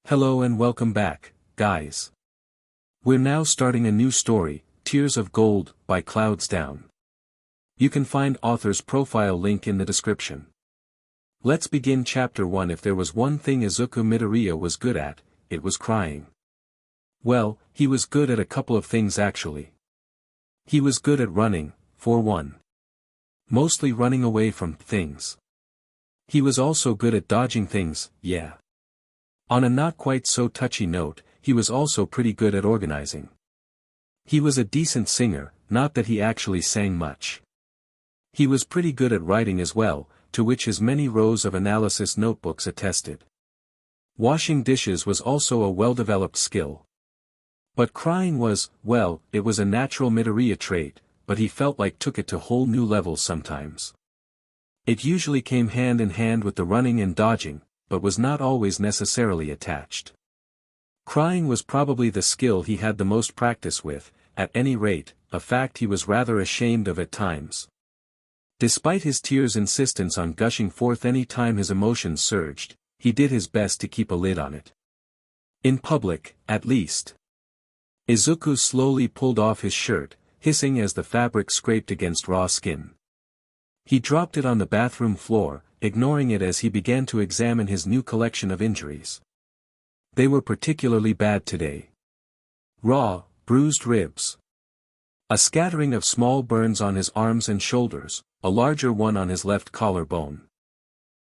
Hello and welcome back, guys. We're now starting a new story, Tears of Gold, by CloudsDown. You can find author's profile link in the description. Let's begin chapter 1. If there was one thing Izuku Midoriya was good at, it was crying. Well, he was good at a couple of things actually. He was good at running, for one. Mostly running away from things. He was also good at dodging things, yeah. On a not quite so touchy note, he was also pretty good at organizing. He was a decent singer, not that he actually sang much. He was pretty good at writing as well, to which his many rows of analysis notebooks attested. Washing dishes was also a well-developed skill. But crying was, well, it was a natural Midoriya trait, but he felt like took it to whole new levels sometimes. It usually came hand in hand with the running and dodging, but was not always necessarily attached. Crying was probably the skill he had the most practice with, at any rate, a fact he was rather ashamed of at times. Despite his tears' insistence on gushing forth any time his emotions surged, he did his best to keep a lid on it. In public, at least. Izuku slowly pulled off his shirt, hissing as the fabric scraped against raw skin. He dropped it on the bathroom floor, ignoring it as he began to examine his new collection of injuries. They were particularly bad today. Raw, bruised ribs. A scattering of small burns on his arms and shoulders, a larger one on his left collarbone.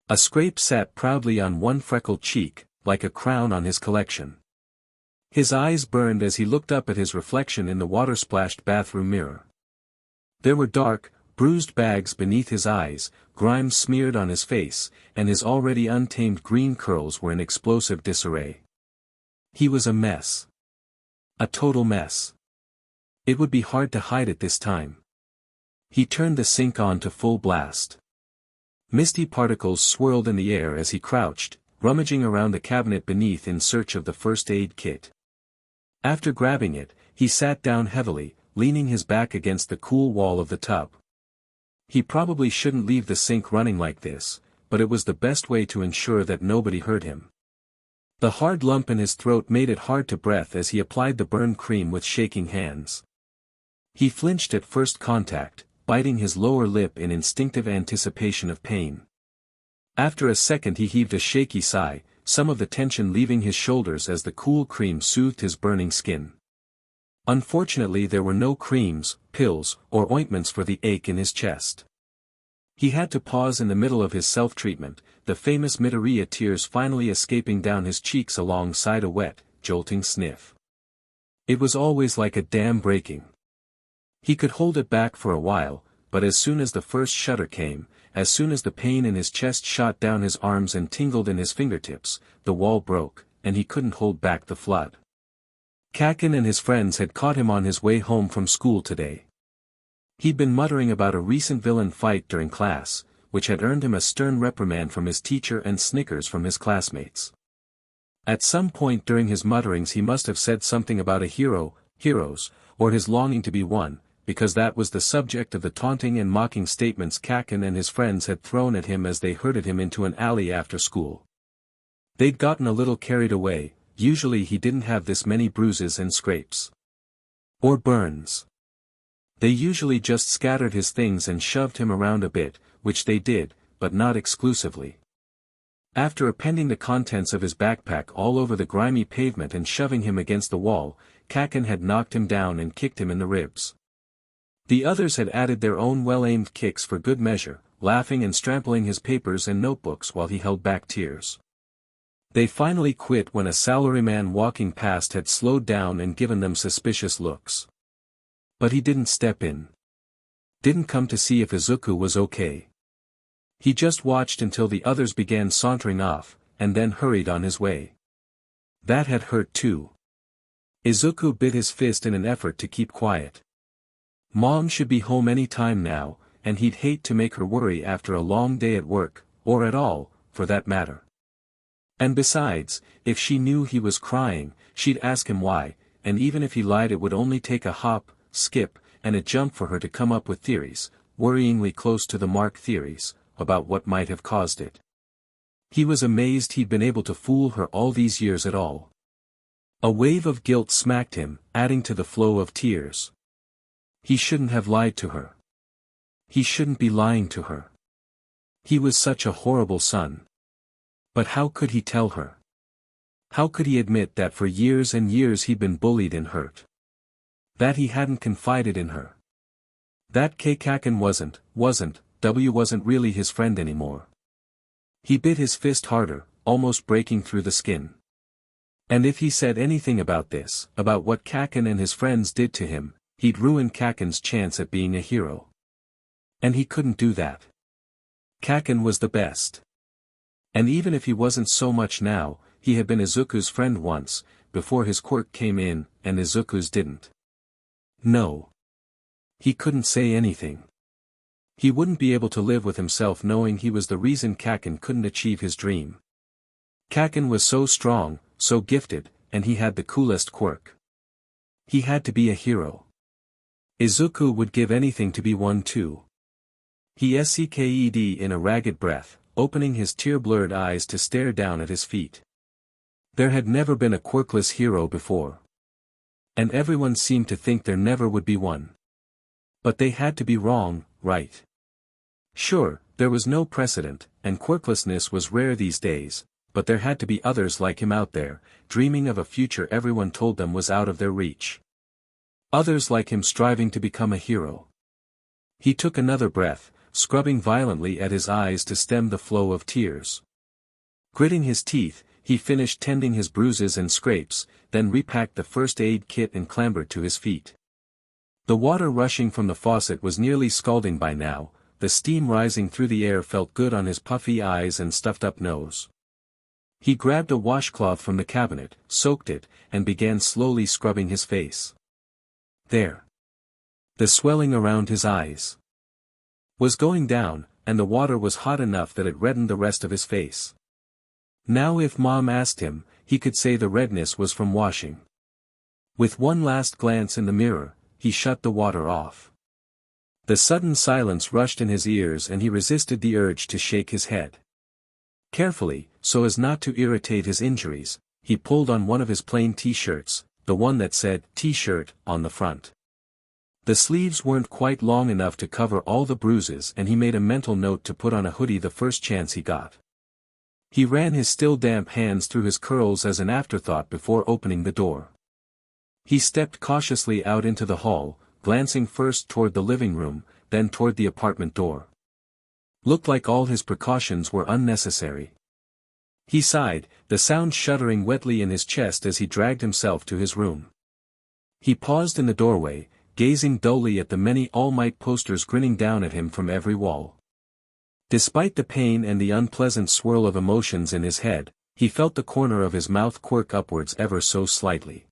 A scrape sat proudly on one freckled cheek, like a crown on his collection. His eyes burned as he looked up at his reflection in the water-splashed bathroom mirror. There were dark, bruised bags beneath his eyes, grime smeared on his face, and his already untamed green curls were in explosive disarray. He was a mess. A total mess. It would be hard to hide it this time. He turned the sink on to full blast. Misty particles swirled in the air as he crouched, rummaging around the cabinet beneath in search of the first aid kit. After grabbing it, he sat down heavily, leaning his back against the cool wall of the tub. He probably shouldn't leave the sink running like this, but it was the best way to ensure that nobody heard him. The hard lump in his throat made it hard to breathe as he applied the burn cream with shaking hands. He flinched at first contact, biting his lower lip in instinctive anticipation of pain. After a second he heaved a shaky sigh, some of the tension leaving his shoulders as the cool cream soothed his burning skin. Unfortunately there were no creams, pills, or ointments for the ache in his chest. He had to pause in the middle of his self-treatment, the famous Midoriya tears finally escaping down his cheeks alongside a wet, jolting sniff. It was always like a dam breaking. He could hold it back for a while, but as soon as the first shudder came, as soon as the pain in his chest shot down his arms and tingled in his fingertips, the wall broke, and he couldn't hold back the flood. Kacchan and his friends had caught him on his way home from school today. He'd been muttering about a recent villain fight during class, which had earned him a stern reprimand from his teacher and snickers from his classmates. At some point during his mutterings he must have said something about a hero, heroes, or his longing to be one, because that was the subject of the taunting and mocking statements Kacchan and his friends had thrown at him as they herded him into an alley after school. They'd gotten a little carried away. Usually he didn't have this many bruises and scrapes. Or burns. They usually just scattered his things and shoved him around a bit, which they did, but not exclusively. After appending the contents of his backpack all over the grimy pavement and shoving him against the wall, Kacchan had knocked him down and kicked him in the ribs. The others had added their own well-aimed kicks for good measure, laughing and strampling his papers and notebooks while he held back tears. They finally quit when a salaryman walking past had slowed down and given them suspicious looks. But he didn't step in. Didn't come to see if Izuku was okay. He just watched until the others began sauntering off, and then hurried on his way. That had hurt too. Izuku bit his fist in an effort to keep quiet. Mom should be home any time now, and he'd hate to make her worry after a long day at work, or at all, for that matter. And besides, if she knew he was crying, she'd ask him why, and even if he lied it would only take a hop, skip, and a jump for her to come up with theories, worryingly close to the mark theories, about what might have caused it. He was amazed he'd been able to fool her all these years at all. A wave of guilt smacked him, adding to the flow of tears. He shouldn't have lied to her. He shouldn't be lying to her. He was such a horrible son. But how could he tell her? How could he admit that for years and years he'd been bullied and hurt? That he hadn't confided in her. That Kacchan wasn't really his friend anymore. He bit his fist harder, almost breaking through the skin. And if he said anything about this, about what Kacchan and his friends did to him, he'd ruin Kacchan's chance at being a hero. And he couldn't do that. Kacchan was the best. And even if he wasn't so much now, he had been Izuku's friend once, before his quirk came in, and Izuku's didn't. No. He couldn't say anything. He wouldn't be able to live with himself knowing he was the reason Kacchan couldn't achieve his dream. Kacchan was so strong, so gifted, and he had the coolest quirk. He had to be a hero. Izuku would give anything to be one too. He sucked in a ragged breath, opening his tear-blurred eyes to stare down at his feet. There had never been a quirkless hero before. And everyone seemed to think there never would be one. But they had to be wrong, right? Sure, there was no precedent, and quirklessness was rare these days, but there had to be others like him out there, dreaming of a future everyone told them was out of their reach. Others like him striving to become a hero. He took another breath, scrubbing violently at his eyes to stem the flow of tears. Gritting his teeth, he finished tending his bruises and scrapes, then repacked the first aid kit and clambered to his feet. The water rushing from the faucet was nearly scalding by now, the steam rising through the air felt good on his puffy eyes and stuffed-up nose. He grabbed a washcloth from the cabinet, soaked it, and began slowly scrubbing his face. There. The swelling around his eyes was going down, and the water was hot enough that it reddened the rest of his face. Now if Mom asked him, he could say the redness was from washing. With one last glance in the mirror, he shut the water off. The sudden silence rushed in his ears and he resisted the urge to shake his head. Carefully, so as not to irritate his injuries, he pulled on one of his plain t-shirts, the one that said "T-shirt" on the front. The sleeves weren't quite long enough to cover all the bruises and he made a mental note to put on a hoodie the first chance he got. He ran his still damp hands through his curls as an afterthought before opening the door. He stepped cautiously out into the hall, glancing first toward the living room, then toward the apartment door. Looked like all his precautions were unnecessary. He sighed, the sound shuddering wetly in his chest as he dragged himself to his room. He paused in the doorway, gazing dully at the many All Might posters grinning down at him from every wall. Despite the pain and the unpleasant swirl of emotions in his head, he felt the corner of his mouth quirk upwards ever so slightly.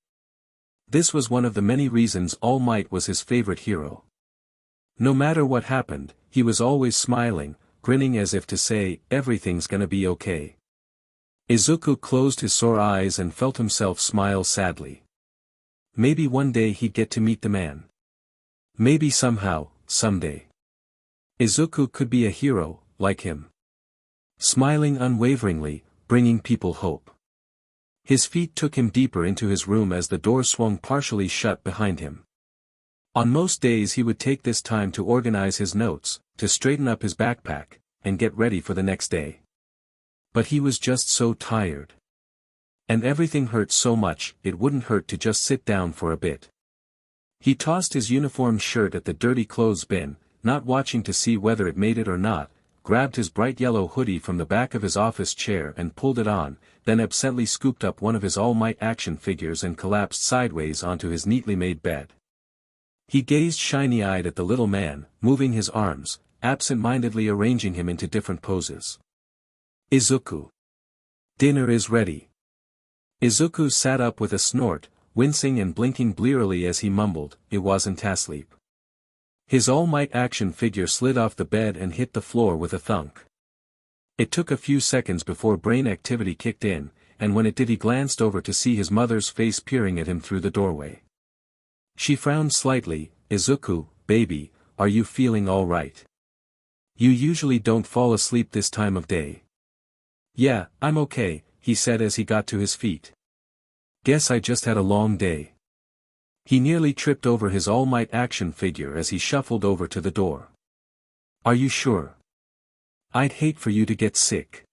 This was one of the many reasons All Might was his favorite hero. No matter what happened, he was always smiling, grinning as if to say, everything's gonna be okay. Izuku closed his sore eyes and felt himself smile sadly. Maybe one day he'd get to meet the man. Maybe somehow, someday. Izuku could be a hero, like him. Smiling unwaveringly, bringing people hope. His feet took him deeper into his room as the door swung partially shut behind him. On most days he would take this time to organize his notes, to straighten up his backpack, and get ready for the next day. But he was just so tired. And everything hurt so much, it wouldn't hurt to just sit down for a bit. He tossed his uniform shirt at the dirty clothes bin, not watching to see whether it made it or not, grabbed his bright yellow hoodie from the back of his office chair and pulled it on, then absently scooped up one of his All Might action figures and collapsed sideways onto his neatly made bed. He gazed shiny-eyed at the little man, moving his arms, absent-mindedly arranging him into different poses. Izuku. Dinner is ready. Izuku sat up with a snort, wincing and blinking blearily as he mumbled, "It wasn't asleep." His All Might action figure slid off the bed and hit the floor with a thunk. It took a few seconds before brain activity kicked in, and when it did he glanced over to see his mother's face peering at him through the doorway. She frowned slightly. "Izuku, baby, are you feeling all right? You usually don't fall asleep this time of day." Yeah, I'm okay, he said as he got to his feet. Guess I just had a long day. He nearly tripped over his All Might action figure as he shuffled over to the door. Are you sure? I'd hate for you to get sick.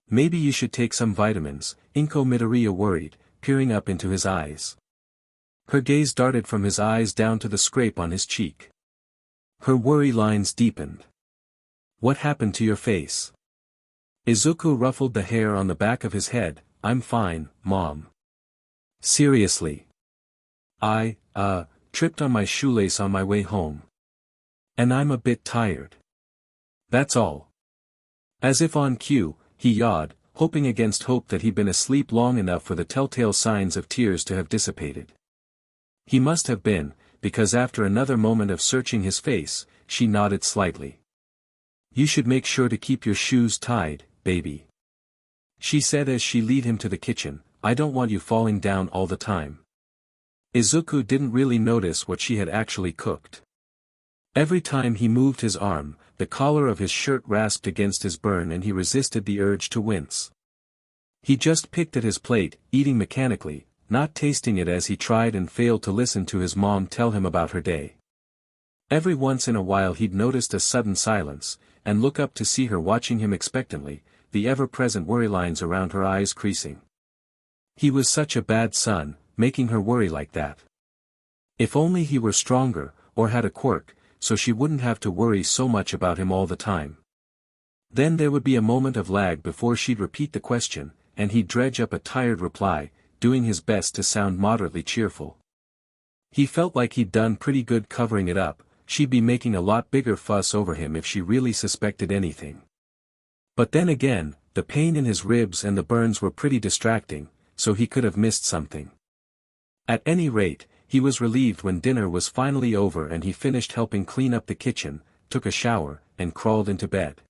Maybe you should take some vitamins, Izuku Midoriya worried, peering up into his eyes. Her gaze darted from his eyes down to the scrape on his cheek. Her worry lines deepened. What happened to your face? Izuku ruffled the hair on the back of his head. I'm fine, Mom. Seriously. I tripped on my shoelace on my way home. And I'm a bit tired. That's all. As if on cue, he yawed, hoping against hope that he'd been asleep long enough for the telltale signs of tears to have dissipated. He must have been, because after another moment of searching his face, she nodded slightly. You should make sure to keep your shoes tied, baby. She said as she led him to the kitchen, I don't want you falling down all the time. Izuku didn't really notice what she had actually cooked. Every time he moved his arm, the collar of his shirt rasped against his burn and he resisted the urge to wince. He just picked at his plate, eating mechanically, not tasting it as he tried and failed to listen to his mom tell him about her day. Every once in a while he'd noticed a sudden silence, and look up to see her watching him expectantly, the ever-present worry lines around her eyes creasing. He was such a bad son, making her worry like that. If only he were stronger, or had a quirk, so she wouldn't have to worry so much about him all the time. Then there would be a moment of lag before she'd repeat the question, and he'd dredge up a tired reply, doing his best to sound moderately cheerful. He felt like he'd done pretty good covering it up. She'd be making a lot bigger fuss over him if she really suspected anything. But then again, the pain in his ribs and the burns were pretty distracting, so he could have missed something. At any rate, he was relieved when dinner was finally over and he finished helping clean up the kitchen, took a shower, and crawled into bed.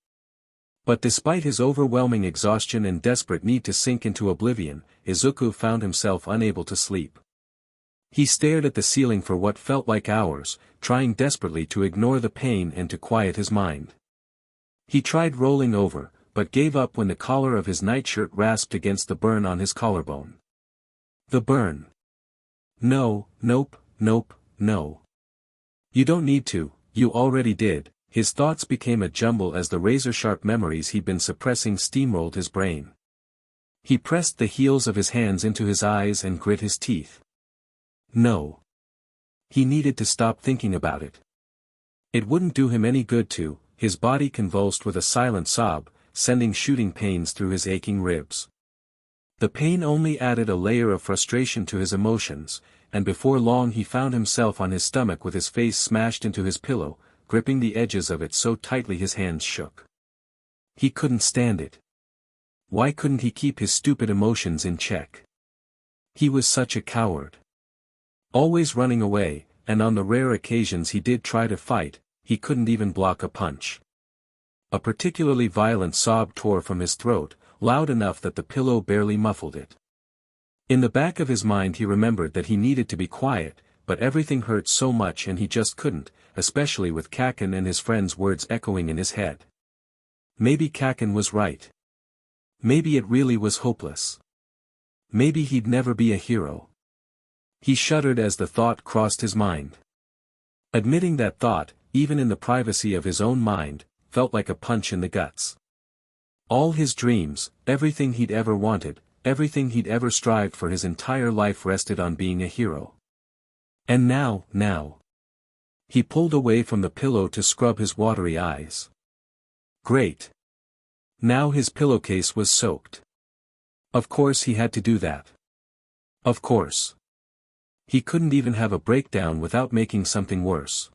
But despite his overwhelming exhaustion and desperate need to sink into oblivion, Izuku found himself unable to sleep. He stared at the ceiling for what felt like hours, trying desperately to ignore the pain and to quiet his mind. He tried rolling over, but gave up when the collar of his nightshirt rasped against the burn on his collarbone. The burn. No, nope, no. You don't need to, you already did. His thoughts became a jumble as the razor-sharp memories he'd been suppressing steamrolled his brain. He pressed the heels of his hands into his eyes and grit his teeth. No. He needed to stop thinking about it. It wouldn't do him any good to. His body convulsed with a silent sob, sending shooting pains through his aching ribs. The pain only added a layer of frustration to his emotions, and before long he found himself on his stomach with his face smashed into his pillow, gripping the edges of it so tightly his hands shook. He couldn't stand it. Why couldn't he keep his stupid emotions in check? He was such a coward. Always running away, and on the rare occasions he did try to fight, he couldn't even block a punch. A particularly violent sob tore from his throat, loud enough that the pillow barely muffled it. In the back of his mind he remembered that he needed to be quiet, but everything hurt so much and he just couldn't, especially with Kacchan and his friend's words echoing in his head. Maybe Kacchan was right. Maybe it really was hopeless. Maybe he'd never be a hero. He shuddered as the thought crossed his mind. Admitting that thought, even in the privacy of his own mind, felt like a punch in the guts. All his dreams, everything he'd ever wanted, everything he'd ever strived for his entire life rested on being a hero. And now. He pulled away from the pillow to scrub his watery eyes. Great. Now his pillowcase was soaked. Of course he had to do that. Of course. He couldn't even have a breakdown without making something worse.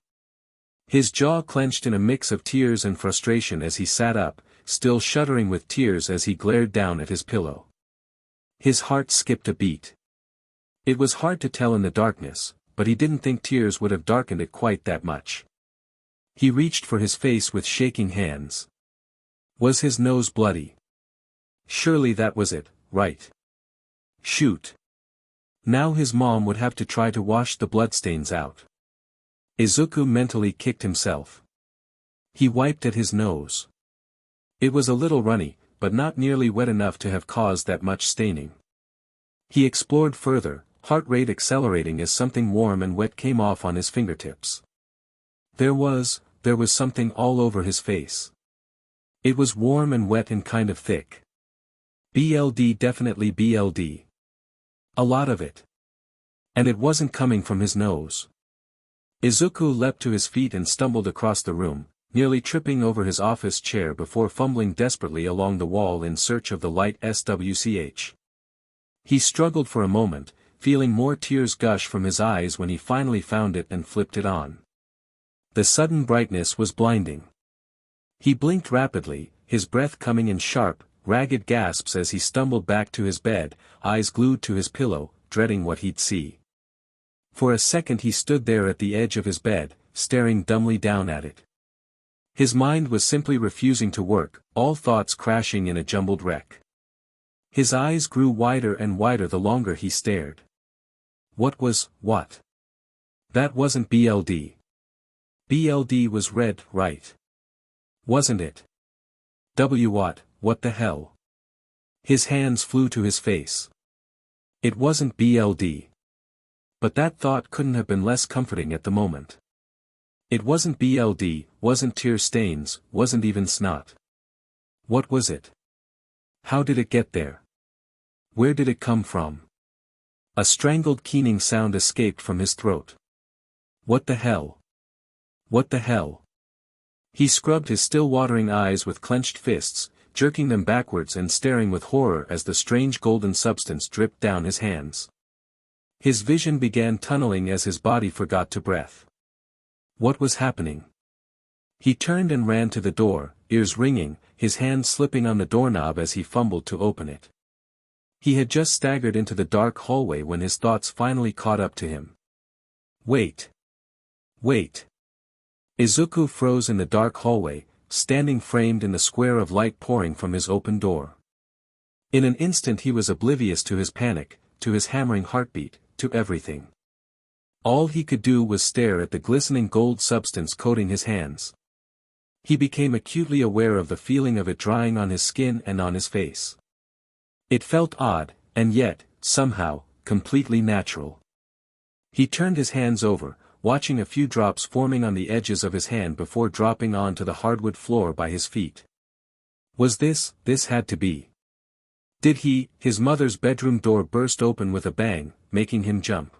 His jaw clenched in a mix of tears and frustration as he sat up, still shuddering with tears as he glared down at his pillow. His heart skipped a beat. It was hard to tell in the darkness, but he didn't think tears would have darkened it quite that much. He reached for his face with shaking hands. Was his nose bloody? Surely that was it, right? Shoot. Now his mom would have to try to wash the bloodstains out. Izuku mentally kicked himself. He wiped at his nose. It was a little runny, but not nearly wet enough to have caused that much staining. He explored further, heart rate accelerating as something warm and wet came off on his fingertips. There was something all over his face. It was warm and wet and kind of thick. BLD, definitely BLD. A lot of it. And it wasn't coming from his nose. Izuku leapt to his feet and stumbled across the room, nearly tripping over his office chair before fumbling desperately along the wall in search of the light SWCH. He struggled for a moment, feeling more tears gush from his eyes when he finally found it and flipped it on. The sudden brightness was blinding. He blinked rapidly, his breath coming in sharp, ragged gasps as he stumbled back to his bed, eyes glued to his pillow, dreading what he'd see. For a second he stood there at the edge of his bed, staring dumbly down at it. His mind was simply refusing to work, all thoughts crashing in a jumbled wreck. His eyes grew wider and wider the longer he stared. What? That wasn't BLD. BLD was red, right? Wasn't it? What the hell? His hands flew to his face. It wasn't BLD. But that thought couldn't have been less comforting at the moment. It wasn't BLD, wasn't tear stains, wasn't even snot. What was it? How did it get there? Where did it come from? A strangled keening sound escaped from his throat. What the hell? What the hell? He scrubbed his still-watering eyes with clenched fists, jerking them backwards and staring with horror as the strange golden substance dripped down his hands. His vision began tunneling as his body forgot to breathe. What was happening? He turned and ran to the door, ears ringing, his hand slipping on the doorknob as he fumbled to open it. He had just staggered into the dark hallway when his thoughts finally caught up to him. Wait. Izuku froze in the dark hallway, standing framed in the square of light pouring from his open door. In an instant he was oblivious to his panic, to his hammering heartbeat, to everything. All he could do was stare at the glistening gold substance coating his hands. He became acutely aware of the feeling of it drying on his skin and on his face. It felt odd, and yet, somehow, completely natural. He turned his hands over, watching a few drops forming on the edges of his hand before dropping onto the hardwood floor by his feet. Was this had to be. His mother's bedroom door burst open with a bang, making him jump.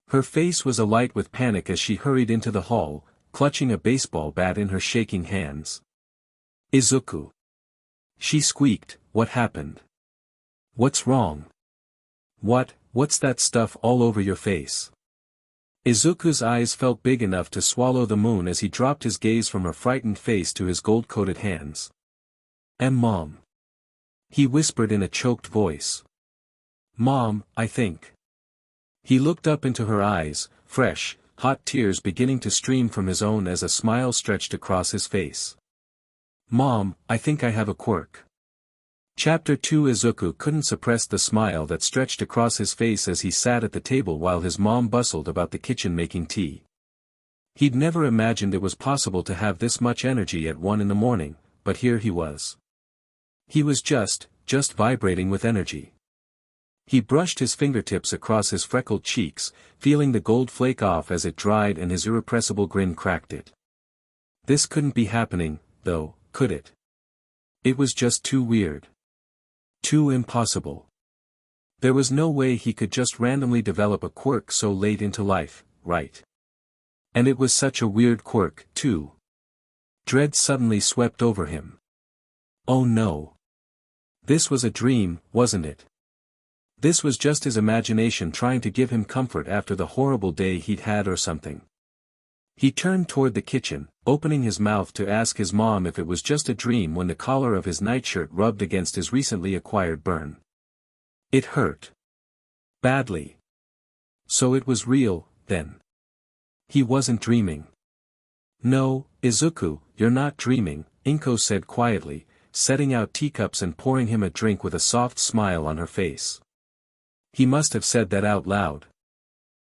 Her face was alight with panic as she hurried into the hall, clutching a baseball bat in her shaking hands. Izuku. She squeaked, what happened? What's wrong? What's that stuff all over your face? Izuku's eyes felt big enough to swallow the moon as he dropped his gaze from her frightened face to his gold-coated hands. Mom. He whispered in a choked voice. Mom, I think. He looked up into her eyes, fresh, hot tears beginning to stream from his own as a smile stretched across his face. Mom, I think I have a quirk. Chapter 2. Izuku couldn't suppress the smile that stretched across his face as he sat at the table while his mom bustled about the kitchen making tea. He'd never imagined it was possible to have this much energy at 1 a.m, but here he was. He was just vibrating with energy. He brushed his fingertips across his freckled cheeks, feeling the gold flake off as it dried and his irrepressible grin cracked it. This couldn't be happening, though, could it? It was just too weird. Too impossible. There was no way he could just randomly develop a quirk so late into life, right? And it was such a weird quirk, too. Dread suddenly swept over him. Oh no. This was a dream, wasn't it? This was just his imagination trying to give him comfort after the horrible day he'd had or something. He turned toward the kitchen, opening his mouth to ask his mom if it was just a dream when the collar of his nightshirt rubbed against his recently acquired burn. It hurt. Badly. So it was real, then. He wasn't dreaming. No, Izuku, you're not dreaming, Inko said quietly, setting out teacups and pouring him a drink with a soft smile on her face. He must have said that out loud.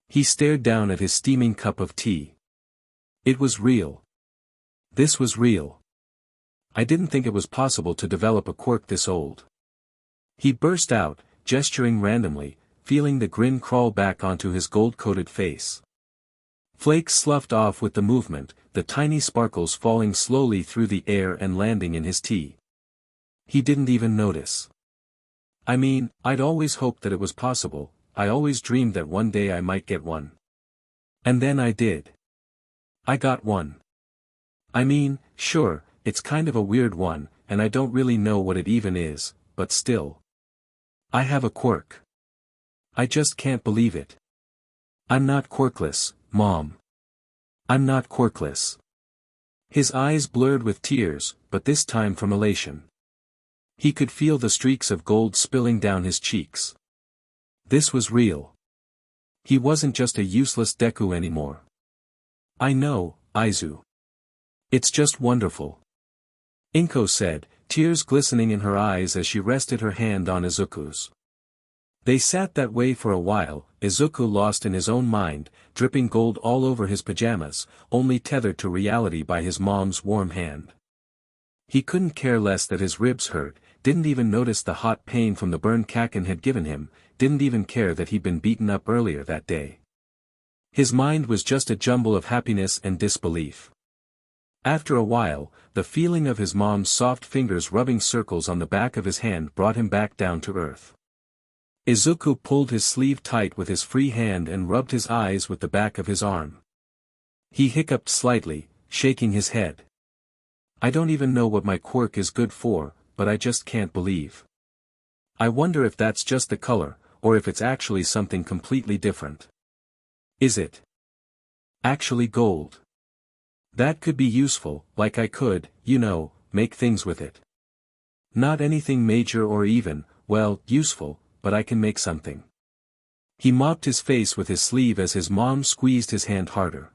He stared down at his steaming cup of tea. It was real. This was real. I didn't think it was possible to develop a quirk this old. He burst out, gesturing randomly, feeling the grin crawl back onto his gold-coated face. Flakes sloughed off with the movement, the tiny sparkles falling slowly through the air and landing in his tea. He didn't even notice. I mean, I'd always hoped that it was possible, I always dreamed that one day I might get one. And then I did. I got one. I mean, sure, it's kind of a weird one, and I don't really know what it even is, but still. I have a quirk. I just can't believe it. I'm not quirkless, Mom. I'm not quirkless. His eyes blurred with tears, but this time from elation. He could feel the streaks of gold spilling down his cheeks. This was real. He wasn't just a useless Deku anymore. I know, Izu. It's just wonderful. Inko said, tears glistening in her eyes as she rested her hand on Izuku's. They sat that way for a while, Izuku lost in his own mind, dripping gold all over his pajamas, only tethered to reality by his mom's warm hand. He couldn't care less that his ribs hurt, didn't even notice the hot pain from the burn Kacchan had given him, didn't even care that he'd been beaten up earlier that day. His mind was just a jumble of happiness and disbelief. After a while, the feeling of his mom's soft fingers rubbing circles on the back of his hand brought him back down to earth. Izuku pulled his sleeve tight with his free hand and rubbed his eyes with the back of his arm. He hiccuped slightly, shaking his head. I don't even know what my quirk is good for, but I just can't believe. I wonder if that's just the color, or if it's actually something completely different. Is it actually gold? That could be useful, like I could, make things with it. Not anything major or even, useful, but I can make something. He mopped his face with his sleeve as his mom squeezed his hand harder.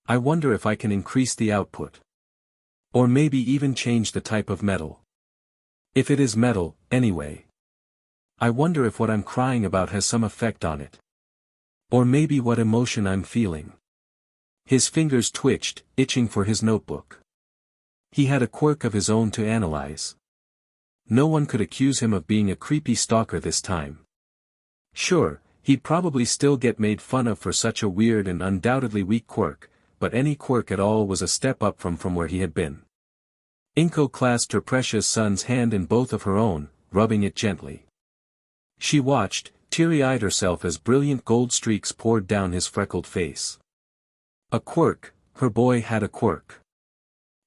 I wonder if I can increase the output. Or maybe even change the type of metal. If it is metal, anyway. I wonder if what I'm crying about has some effect on it. Or maybe what emotion I'm feeling. His fingers twitched, itching for his notebook. He had a quirk of his own to analyze. No one could accuse him of being a creepy stalker this time. Sure, he'd probably still get made fun of for such a weird and undoubtedly weak quirk, but any quirk at all was a step up from where he had been. Inko clasped her precious son's hand in both of her own, rubbing it gently. She watched, teary-eyed herself as brilliant gold streaks poured down his freckled face. A quirk, her boy had a quirk.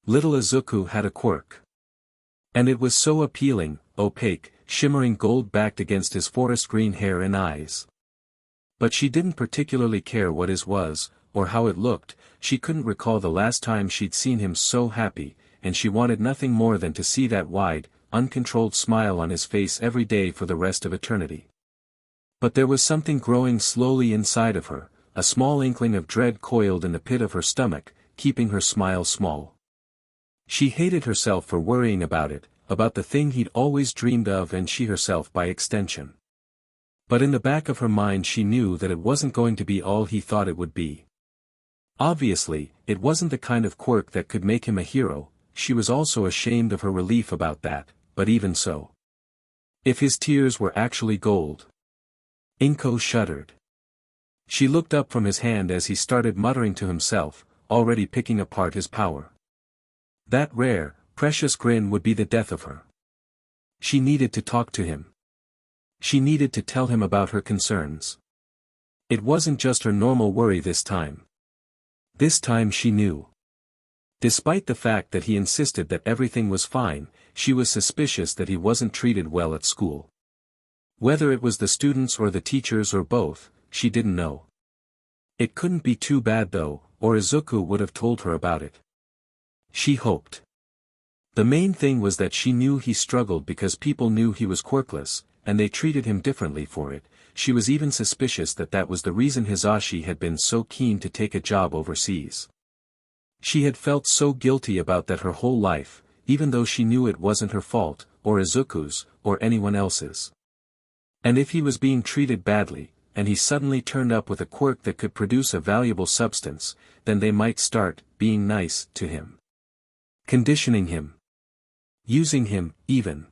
Little Izuku had a quirk. And it was so appealing, opaque, shimmering gold backed against his forest green hair and eyes. But she didn't particularly care what his was, or how it looked, she couldn't recall the last time she'd seen him so happy, and she wanted nothing more than to see that wide, uncontrolled smile on his face every day for the rest of eternity. But there was something growing slowly inside of her, a small inkling of dread coiled in the pit of her stomach, keeping her smile small. She hated herself for worrying about it, about the thing he'd always dreamed of and she herself by extension. But in the back of her mind she knew that it wasn't going to be all he thought it would be. Obviously, it wasn't the kind of quirk that could make him a hero, she was also ashamed of her relief about that, but even so. If his tears were actually gold. Inko shuddered. She looked up from his hand as he started muttering to himself, already picking apart his power. That rare, precious grin would be the death of her. She needed to talk to him. She needed to tell him about her concerns. It wasn't just her normal worry this time. This time she knew. Despite the fact that he insisted that everything was fine, she was suspicious that he wasn't treated well at school. Whether it was the students or the teachers or both, she didn't know. It couldn't be too bad though, or Izuku would have told her about it. She hoped. The main thing was that she knew he struggled because people knew he was quirkless, and they treated him differently for it. She was even suspicious that that was the reason Hisashi had been so keen to take a job overseas. She had felt so guilty about that her whole life, even though she knew it wasn't her fault, or Izuku's, or anyone else's. And if he was being treated badly, and he suddenly turned up with a quirk that could produce a valuable substance, then they might start being nice to him. Conditioning him. Using him, even.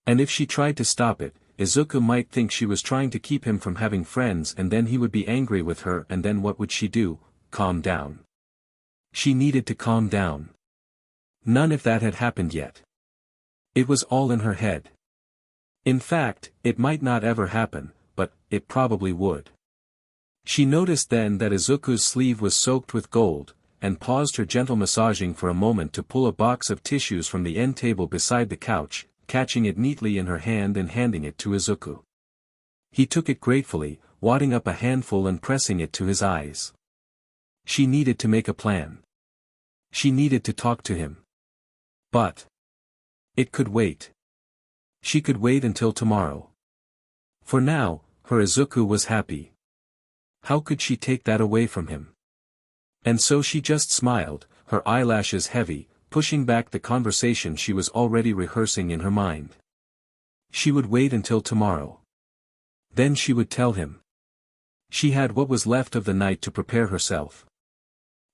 And if she tried to stop it, Izuku might think she was trying to keep him from having friends and then he would be angry with her and then what would she do? Calm down. She needed to calm down. None of that had happened yet. It was all in her head. In fact, it might not ever happen, but it probably would. She noticed then that Izuku's sleeve was soaked with gold, and paused her gentle massaging for a moment to pull a box of tissues from the end table beside the couch, catching it neatly in her hand and handing it to Izuku. He took it gratefully, wadding up a handful and pressing it to his eyes. She needed to make a plan. She needed to talk to him. But it could wait. She could wait until tomorrow. For now, her Izuku was happy. How could she take that away from him? And so she just smiled, her eyelashes heavy, pushing back the conversation she was already rehearsing in her mind. She would wait until tomorrow. Then she would tell him. She had what was left of the night to prepare herself.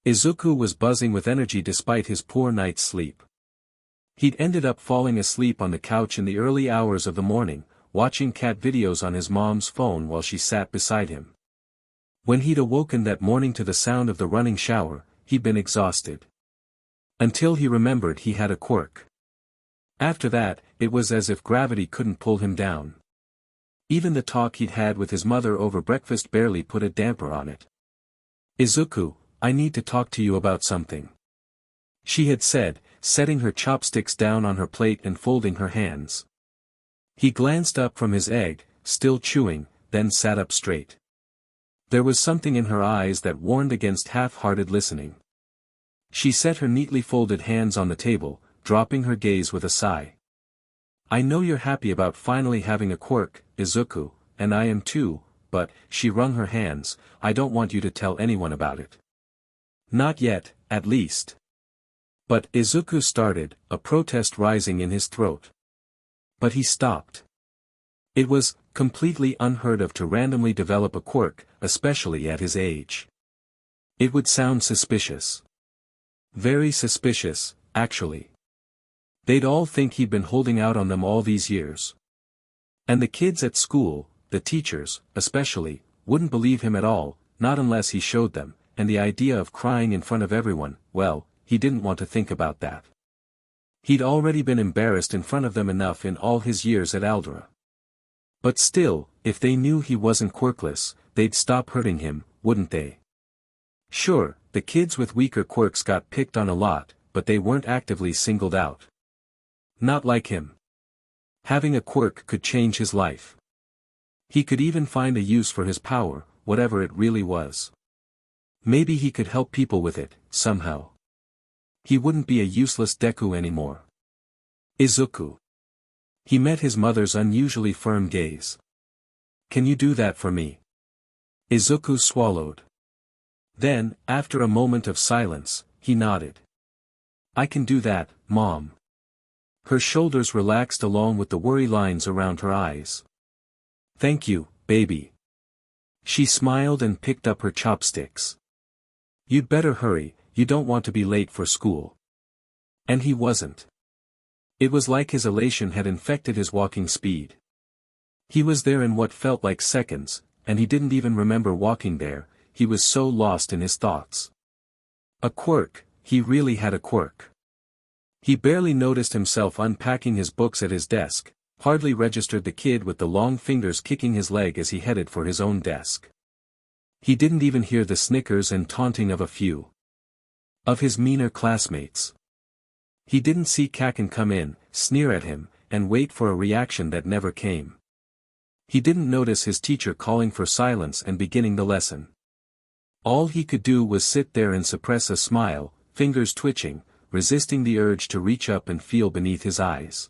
Izuku was buzzing with energy despite his poor night's sleep. He'd ended up falling asleep on the couch in the early hours of the morning, watching cat videos on his mom's phone while she sat beside him. When he'd awoken that morning to the sound of the running shower, he'd been exhausted. Until he remembered he had a quirk. After that, it was as if gravity couldn't pull him down. Even the talk he'd had with his mother over breakfast barely put a damper on it. "Izuku, I need to talk to you about something," she had said, setting her chopsticks down on her plate and folding her hands. He glanced up from his egg, still chewing, then sat up straight. There was something in her eyes that warned against half-hearted listening. She set her neatly folded hands on the table, dropping her gaze with a sigh. "I know you're happy about finally having a quirk, Izuku, and I am too, but," she wrung her hands, "I don't want you to tell anyone about it. Not yet, at least." But Izuku started, a protest rising in his throat. But he stopped. It was completely unheard of to randomly develop a quirk, especially at his age. It would sound suspicious. Very suspicious, actually. They'd all think he'd been holding out on them all these years. And the kids at school, the teachers, especially, wouldn't believe him at all, not unless he showed them, and the idea of crying in front of everyone, well, he didn't want to think about that. He'd already been embarrassed in front of them enough in all his years at Aldera. But still, if they knew he wasn't quirkless, they'd stop hurting him, wouldn't they? Sure, the kids with weaker quirks got picked on a lot, but they weren't actively singled out. Not like him. Having a quirk could change his life. He could even find a use for his power, whatever it really was. Maybe he could help people with it, somehow. He wouldn't be a useless Deku anymore. "Izuku." He met his mother's unusually firm gaze. "Can you do that for me?" Izuku swallowed. Then, after a moment of silence, he nodded. "I can do that, Mom." Her shoulders relaxed along with the worry lines around her eyes. "Thank you, baby." She smiled and picked up her chopsticks. "You'd better hurry, you don't want to be late for school." And he wasn't. It was like his elation had infected his walking speed. He was there in what felt like seconds, and he didn't even remember walking there, he was so lost in his thoughts. A quirk, he really had a quirk. He barely noticed himself unpacking his books at his desk, hardly registered the kid with the long fingers kicking his leg as he headed for his own desk. He didn't even hear the snickers and taunting of a few of his meaner classmates. He didn't see Kacchan come in, sneer at him, and wait for a reaction that never came. He didn't notice his teacher calling for silence and beginning the lesson. All he could do was sit there and suppress a smile, fingers twitching, resisting the urge to reach up and feel beneath his eyes.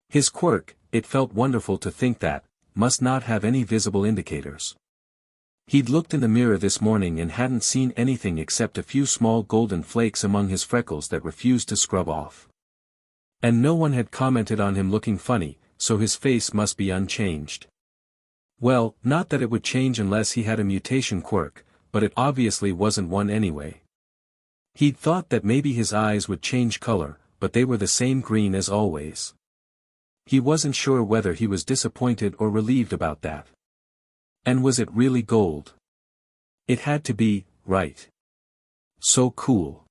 His quirk, it felt wonderful to think that, must not have any visible indicators. He'd looked in the mirror this morning and hadn't seen anything except a few small golden flakes among his freckles that refused to scrub off. And no one had commented on him looking funny, so his face must be unchanged. Well, not that it would change unless he had a mutation quirk, but it obviously wasn't one anyway. He'd thought that maybe his eyes would change color, but they were the same green as always. He wasn't sure whether he was disappointed or relieved about that. And was it really gold? It had to be, right? So cool.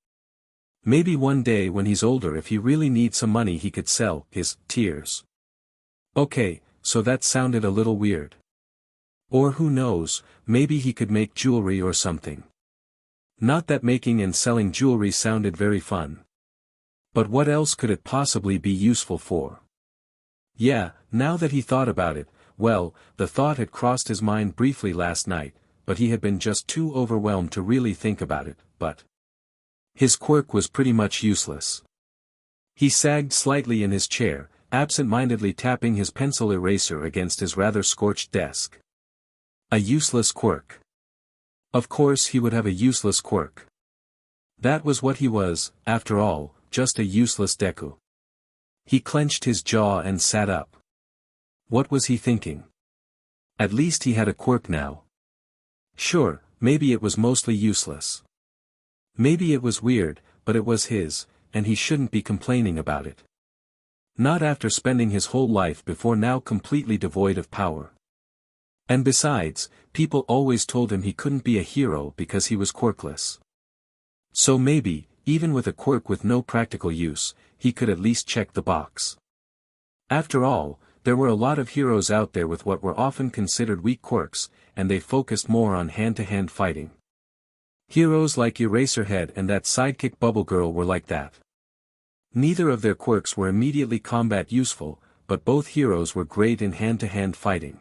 Maybe one day when he's older, if he really needs some money, he could sell his tears. Okay, so that sounded a little weird. Or who knows, maybe he could make jewelry or something. Not that making and selling jewelry sounded very fun. But what else could it possibly be useful for? Yeah, now that he thought about it, well, the thought had crossed his mind briefly last night, but he had been just too overwhelmed to really think about it, but his quirk was pretty much useless. He sagged slightly in his chair, absent-mindedly tapping his pencil eraser against his rather scorched desk. A useless quirk. Of course he would have a useless quirk. That was what he was, after all, just a useless Deku. He clenched his jaw and sat up. What was he thinking? At least he had a quirk now. Sure, maybe it was mostly useless. Maybe it was weird, but it was his, and he shouldn't be complaining about it. Not after spending his whole life before now completely devoid of power. And besides, people always told him he couldn't be a hero because he was quirkless. So maybe, even with a quirk with no practical use, he could at least check the box. After all, there were a lot of heroes out there with what were often considered weak quirks, and they focused more on hand-to-hand fighting. Heroes like Eraserhead and that sidekick Bubble Girl were like that. Neither of their quirks were immediately combat useful, but both heroes were great in hand-to-hand fighting.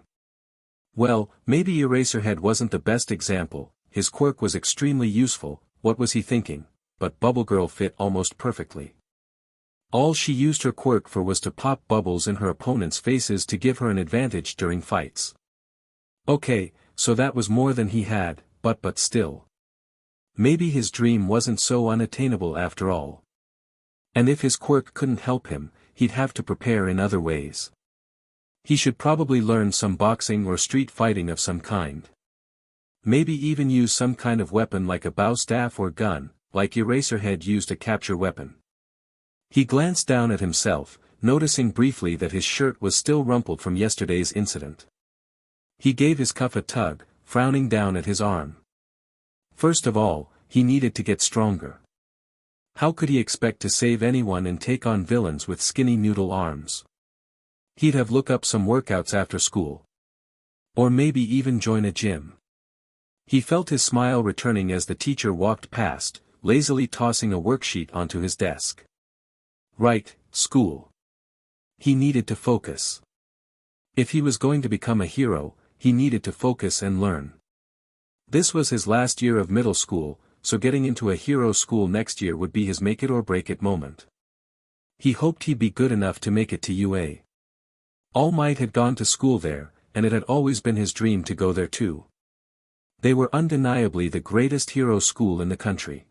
Well, maybe Eraserhead wasn't the best example, his quirk was extremely useful, what was he thinking, but Bubble Girl fit almost perfectly. All she used her quirk for was to pop bubbles in her opponents' faces to give her an advantage during fights. Okay, so that was more than he had, but still. Maybe his dream wasn't so unattainable after all. And if his quirk couldn't help him, he'd have to prepare in other ways. He should probably learn some boxing or street fighting of some kind. Maybe even use some kind of weapon like a bow staff or gun, like Eraserhead used a capture weapon. He glanced down at himself, noticing briefly that his shirt was still rumpled from yesterday's incident. He gave his cuff a tug, frowning down at his arm. First of all, he needed to get stronger. How could he expect to save anyone and take on villains with skinny noodle arms? He'd have looked up some workouts after school. Or maybe even join a gym. He felt his smile returning as the teacher walked past, lazily tossing a worksheet onto his desk. Right, school. He needed to focus. If he was going to become a hero, he needed to focus and learn. This was his last year of middle school, so getting into a hero school next year would be his make it or break it moment. He hoped he'd be good enough to make it to UA. All Might had gone to school there, and it had always been his dream to go there too. They were undeniably the greatest hero school in the country.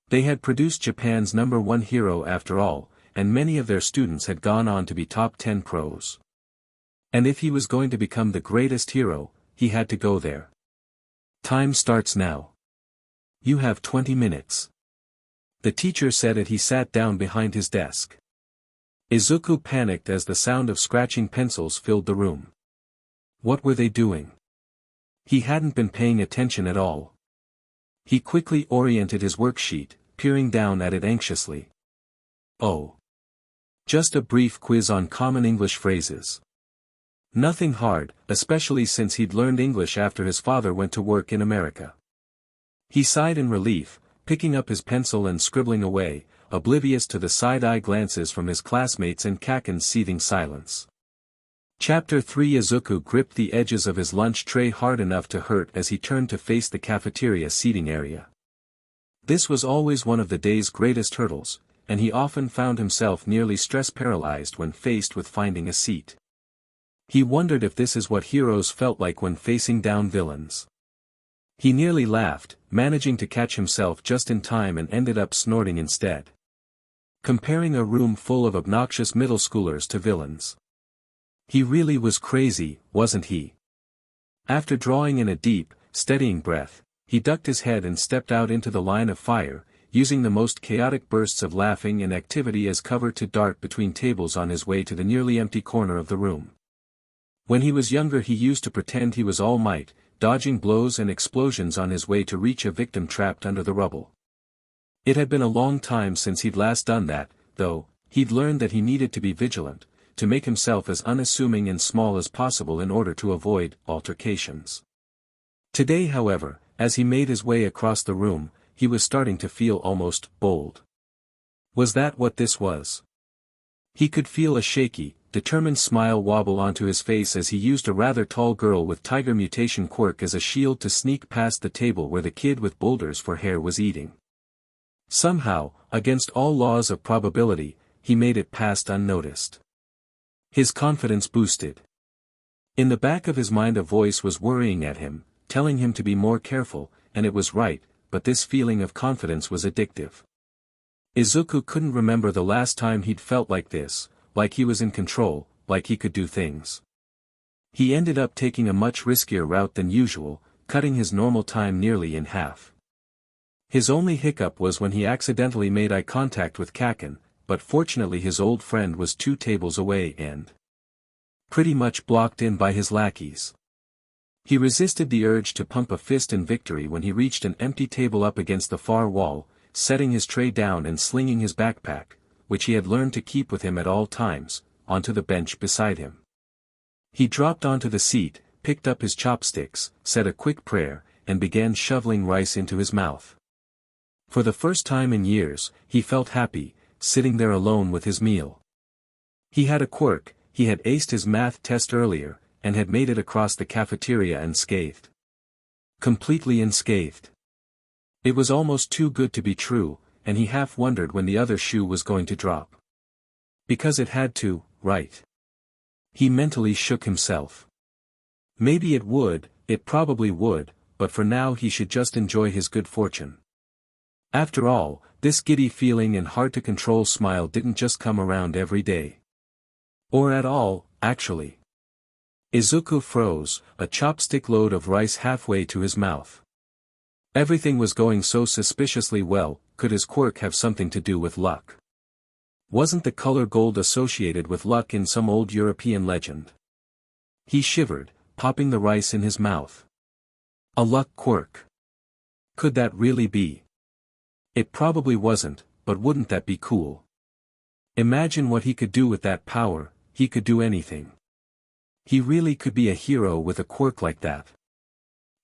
They had produced Japan's #1 hero after all, and many of their students had gone on to be top 10 pros. And if he was going to become the greatest hero, he had to go there. Time starts now. You have 20 minutes. The teacher said as he sat down behind his desk. Izuku panicked as the sound of scratching pencils filled the room. What were they doing? He hadn't been paying attention at all. He quickly oriented his worksheet, peering down at it anxiously. Oh. Just a brief quiz on common English phrases. Nothing hard, especially since he'd learned English after his father went to work in America. He sighed in relief, picking up his pencil and scribbling away, oblivious to the side-eye glances from his classmates and Kacchan's seething silence. Chapter 3 Izuku gripped the edges of his lunch tray hard enough to hurt as he turned to face the cafeteria seating area. This was always one of the day's greatest hurdles, and he often found himself nearly stress-paralyzed when faced with finding a seat. He wondered if this is what heroes felt like when facing down villains. He nearly laughed, managing to catch himself just in time and ended up snorting instead. Comparing a room full of obnoxious middle schoolers to villains. He really was crazy, wasn't he? After drawing in a deep, steadying breath, he ducked his head and stepped out into the line of fire, using the most chaotic bursts of laughing and activity as cover to dart between tables on his way to the nearly empty corner of the room. When he was younger he used to pretend he was all might, dodging blows and explosions on his way to reach a victim trapped under the rubble. It had been a long time since he'd last done that, though. He'd learned that he needed to be vigilant, to make himself as unassuming and small as possible in order to avoid altercations. Today however, as he made his way across the room, he was starting to feel almost bold. Was that what this was? He could feel a shaky, determined smile wobble onto his face as he used a rather tall girl with tiger mutation quirk as a shield to sneak past the table where the kid with boulders for hair was eating. Somehow, against all laws of probability, he made it past unnoticed. His confidence boosted. In the back of his mind a voice was worrying at him, telling him to be more careful, and it was right, but this feeling of confidence was addictive. Izuku couldn't remember the last time he'd felt like this, like he was in control, like he could do things. He ended up taking a much riskier route than usual, cutting his normal time nearly in half. His only hiccup was when he accidentally made eye contact with Kacchan, but fortunately his old friend was 2 tables away and pretty much blocked in by his lackeys. He resisted the urge to pump a fist in victory when he reached an empty table up against the far wall, setting his tray down and slinging his backpack, which he had learned to keep with him at all times, onto the bench beside him. He dropped onto the seat, picked up his chopsticks, said a quick prayer, and began shoveling rice into his mouth. For the first time in years, he felt happy, sitting there alone with his meal. He had a quirk, he had aced his math test earlier, and had made it across the cafeteria unscathed. Completely unscathed. It was almost too good to be true, and he half wondered when the other shoe was going to drop. Because it had to, right? He mentally shook himself. Maybe it would, it probably would, but for now he should just enjoy his good fortune. After all, this giddy feeling and hard-to-control smile didn't just come around every day. Or at all, actually. Izuku froze, a chopstick load of rice halfway to his mouth. Everything was going so suspiciously well, could his quirk have something to do with luck? Wasn't the color gold associated with luck in some old European legend? He shivered, popping the rice in his mouth. A luck quirk. Could that really be? It probably wasn't, but wouldn't that be cool? Imagine what he could do with that power. He could do anything. He really could be a hero with a quirk like that.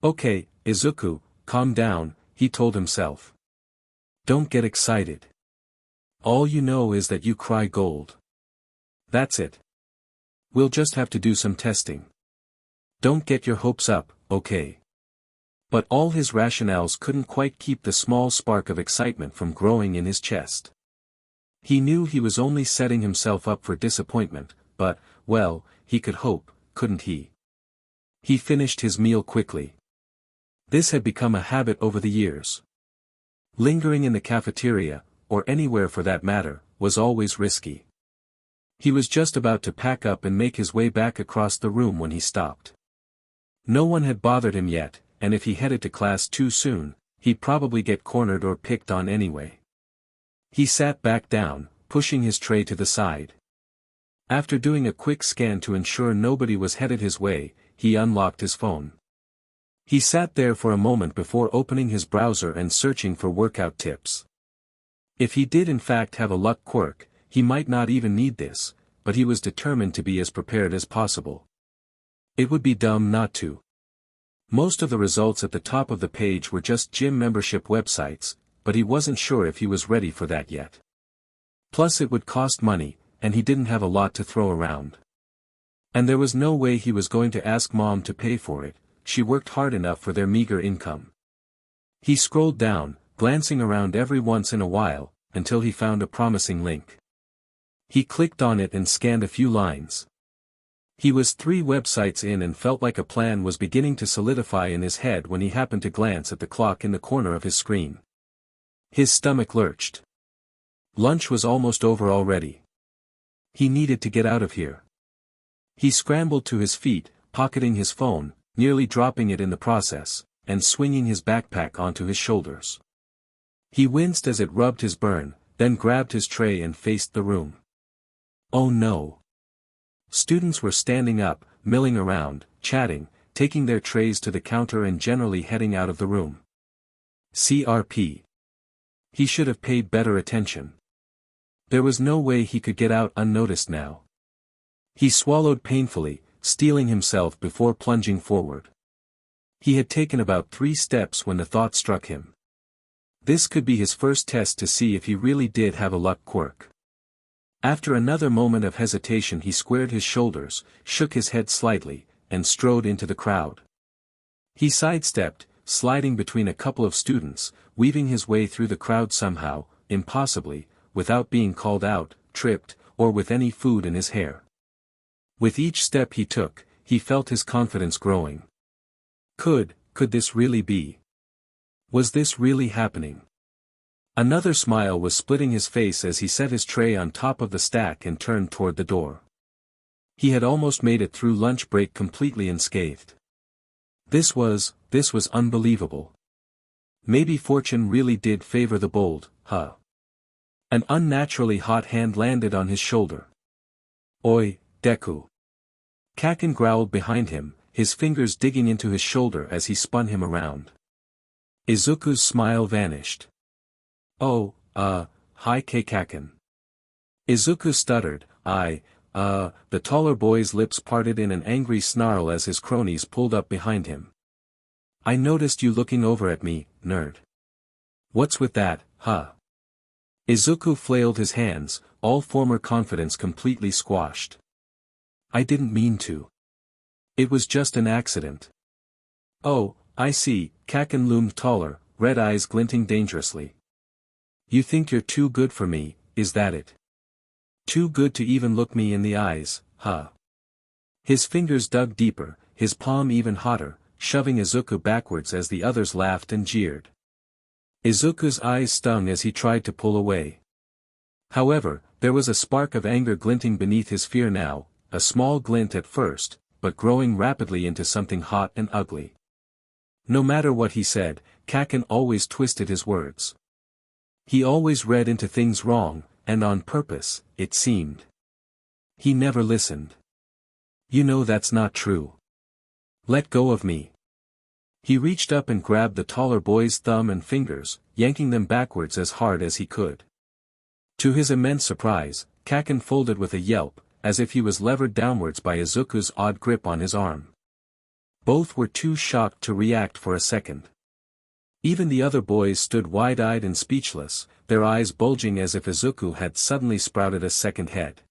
Okay, Izuku, calm down, he told himself. Don't get excited. All you know is that you cry gold. That's it. We'll just have to do some testing. Don't get your hopes up, okay? But all his rationales couldn't quite keep the small spark of excitement from growing in his chest. He knew he was only setting himself up for disappointment, but, well, he could hope, couldn't he? He finished his meal quickly. This had become a habit over the years. Lingering in the cafeteria, or anywhere for that matter, was always risky. He was just about to pack up and make his way back across the room when he stopped. No one had bothered him yet, and if he headed to class too soon, he'd probably get cornered or picked on anyway. He sat back down, pushing his tray to the side. After doing a quick scan to ensure nobody was headed his way, he unlocked his phone. He sat there for a moment before opening his browser and searching for workout tips. If he did in fact have a luck quirk, he might not even need this, but he was determined to be as prepared as possible. It would be dumb not to. Most of the results at the top of the page were just gym membership websites, but he wasn't sure if he was ready for that yet. Plus it would cost money, and he didn't have a lot to throw around. And there was no way he was going to ask Mom to pay for it, she worked hard enough for their meager income. He scrolled down, glancing around every once in a while, until he found a promising link. He clicked on it and scanned a few lines. He was 3 websites in and felt like a plan was beginning to solidify in his head when he happened to glance at the clock in the corner of his screen. His stomach lurched. Lunch was almost over already. He needed to get out of here. He scrambled to his feet, pocketing his phone, nearly dropping it in the process, and swinging his backpack onto his shoulders. He winced as it rubbed his burn, then grabbed his tray and faced the room. Oh no! Students were standing up, milling around, chatting, taking their trays to the counter and generally heading out of the room. CRP. He should have paid better attention. There was no way he could get out unnoticed now. He swallowed painfully, steeling himself before plunging forward. He had taken about 3 steps when the thought struck him. This could be his first test to see if he really did have a luck quirk. After another moment of hesitation he squared his shoulders, shook his head slightly, and strode into the crowd. He sidestepped, sliding between a couple of students, weaving his way through the crowd somehow, impossibly, without being called out, tripped, or with any food in his hair. With each step he took, he felt his confidence growing. Could this really be? Was this really happening? Another smile was splitting his face as he set his tray on top of the stack and turned toward the door. He had almost made it through lunch break completely unscathed. This was unbelievable. Maybe fortune really did favor the bold, huh? An unnaturally hot hand landed on his shoulder. Oi, Deku. Kacchan growled behind him, his fingers digging into his shoulder as he spun him around. Izuku's smile vanished. Oh, hi Kacchan. Izuku stuttered, the taller boy's lips parted in an angry snarl as his cronies pulled up behind him. I noticed you looking over at me, nerd. What's with that, huh? Izuku flailed his hands, all former confidence completely squashed. I didn't mean to. It was just an accident. Oh, I see, Kacchan loomed taller, red eyes glinting dangerously. You think you're too good for me, is that it? Too good to even look me in the eyes, huh? His fingers dug deeper, his palm even hotter, shoving Izuku backwards as the others laughed and jeered. Izuku's eyes stung as he tried to pull away. However, there was a spark of anger glinting beneath his fear now, a small glint at first, but growing rapidly into something hot and ugly. No matter what he said, Kacchan always twisted his words. He always read into things wrong, and on purpose, it seemed. He never listened. You know that's not true. Let go of me. He reached up and grabbed the taller boy's thumb and fingers, yanking them backwards as hard as he could. To his immense surprise, Kacchan folded with a yelp, as if he was levered downwards by Izuku's odd grip on his arm. Both were too shocked to react for a second. Even the other boys stood wide-eyed and speechless, their eyes bulging as if Izuku had suddenly sprouted a second head.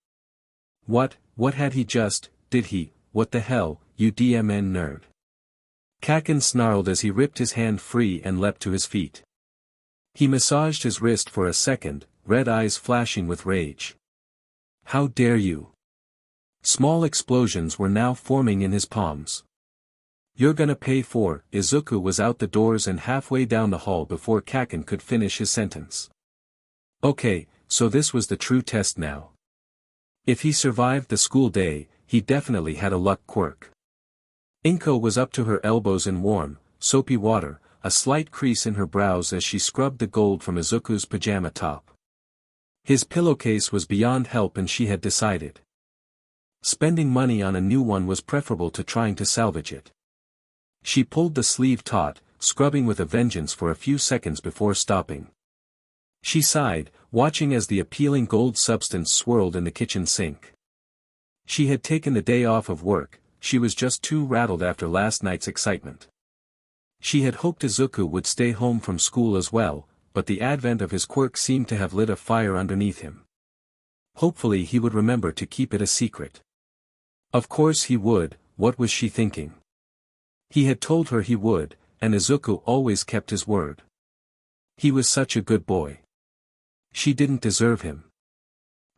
What had he just, did he, what the hell, you DMN nerd? Kacchan snarled as he ripped his hand free and leapt to his feet. He massaged his wrist for a second, red eyes flashing with rage. How dare you? Small explosions were now forming in his palms. You're gonna pay for, Izuku was out the doors and halfway down the hall before Kacchan could finish his sentence. Okay, so this was the true test now. If he survived the school day, he definitely had a luck quirk. Inko was up to her elbows in warm, soapy water, a slight crease in her brows as she scrubbed the gold from Izuku's pajama top. His pillowcase was beyond help and she had decided. Spending money on a new one was preferable to trying to salvage it. She pulled the sleeve taut, scrubbing with a vengeance for a few seconds before stopping. She sighed, watching as the appealing gold substance swirled in the kitchen sink. She had taken the day off of work, she was just too rattled after last night's excitement. She had hoped Izuku would stay home from school as well, but the advent of his quirk seemed to have lit a fire underneath him. Hopefully he would remember to keep it a secret. Of course he would, what was she thinking? He had told her he would, and Izuku always kept his word. He was such a good boy. She didn't deserve him.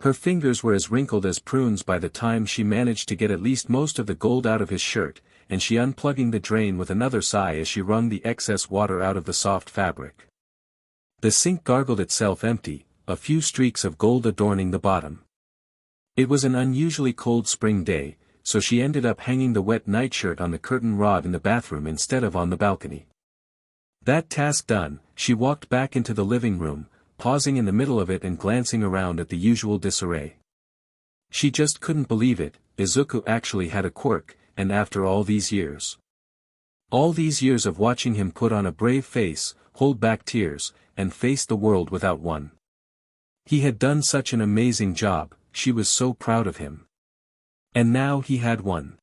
Her fingers were as wrinkled as prunes by the time she managed to get at least most of the gold out of his shirt, and she unplugging the drain with another sigh as she wrung the excess water out of the soft fabric. The sink gargled itself empty, a few streaks of gold adorning the bottom. It was an unusually cold spring day, so she ended up hanging the wet nightshirt on the curtain rod in the bathroom instead of on the balcony. That task done, she walked back into the living room, pausing in the middle of it and glancing around at the usual disarray. She just couldn't believe it, Izuku actually had a quirk, and after all these years. All these years of watching him put on a brave face, hold back tears, and face the world without one. He had done such an amazing job, she was so proud of him. And now he had one.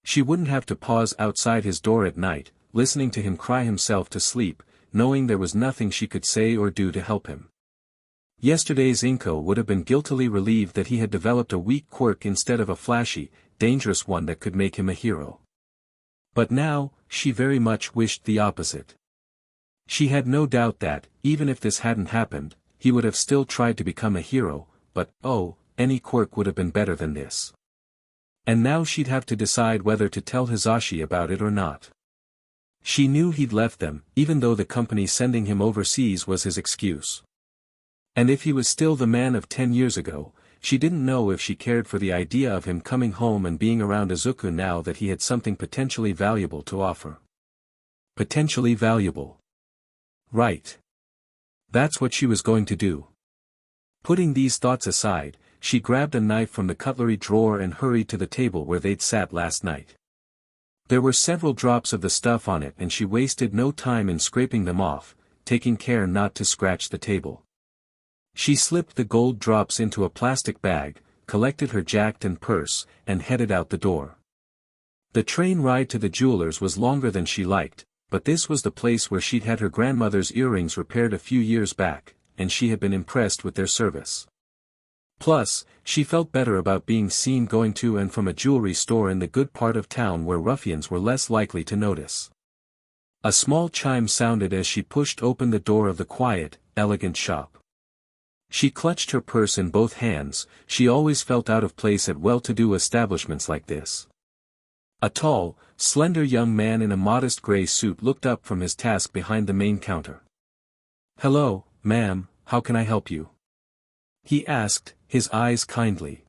She wouldn't have to pause outside his door at night, listening to him cry himself to sleep, knowing there was nothing she could say or do to help him. Yesterday's Inko would have been guiltily relieved that he had developed a weak quirk instead of a flashy, dangerous one that could make him a hero. But now, she very much wished the opposite. She had no doubt that, even if this hadn't happened, he would have still tried to become a hero, but, oh, any quirk would have been better than this. And now she'd have to decide whether to tell Hisashi about it or not. She knew he'd left them, even though the company sending him overseas was his excuse. And if he was still the man of 10 years ago, she didn't know if she cared for the idea of him coming home and being around Izuku now that he had something potentially valuable to offer. Potentially valuable. Right. That's what she was going to do. Putting these thoughts aside, she grabbed a knife from the cutlery drawer and hurried to the table where they'd sat last night. There were several drops of the stuff on it and she wasted no time in scraping them off, taking care not to scratch the table. She slipped the gold drops into a plastic bag, collected her jacket and purse, and headed out the door. The train ride to the jeweler's was longer than she liked, but this was the place where she'd had her grandmother's earrings repaired a few years back, and she had been impressed with their service. Plus, she felt better about being seen going to and from a jewelry store in the good part of town where ruffians were less likely to notice. A small chime sounded as she pushed open the door of the quiet, elegant shop. She clutched her purse in both hands, she always felt out of place at well-to-do establishments like this. A tall, slender young man in a modest gray suit looked up from his task behind the main counter. "Hello, ma'am, how can I help you?" he asked, his eyes kindly.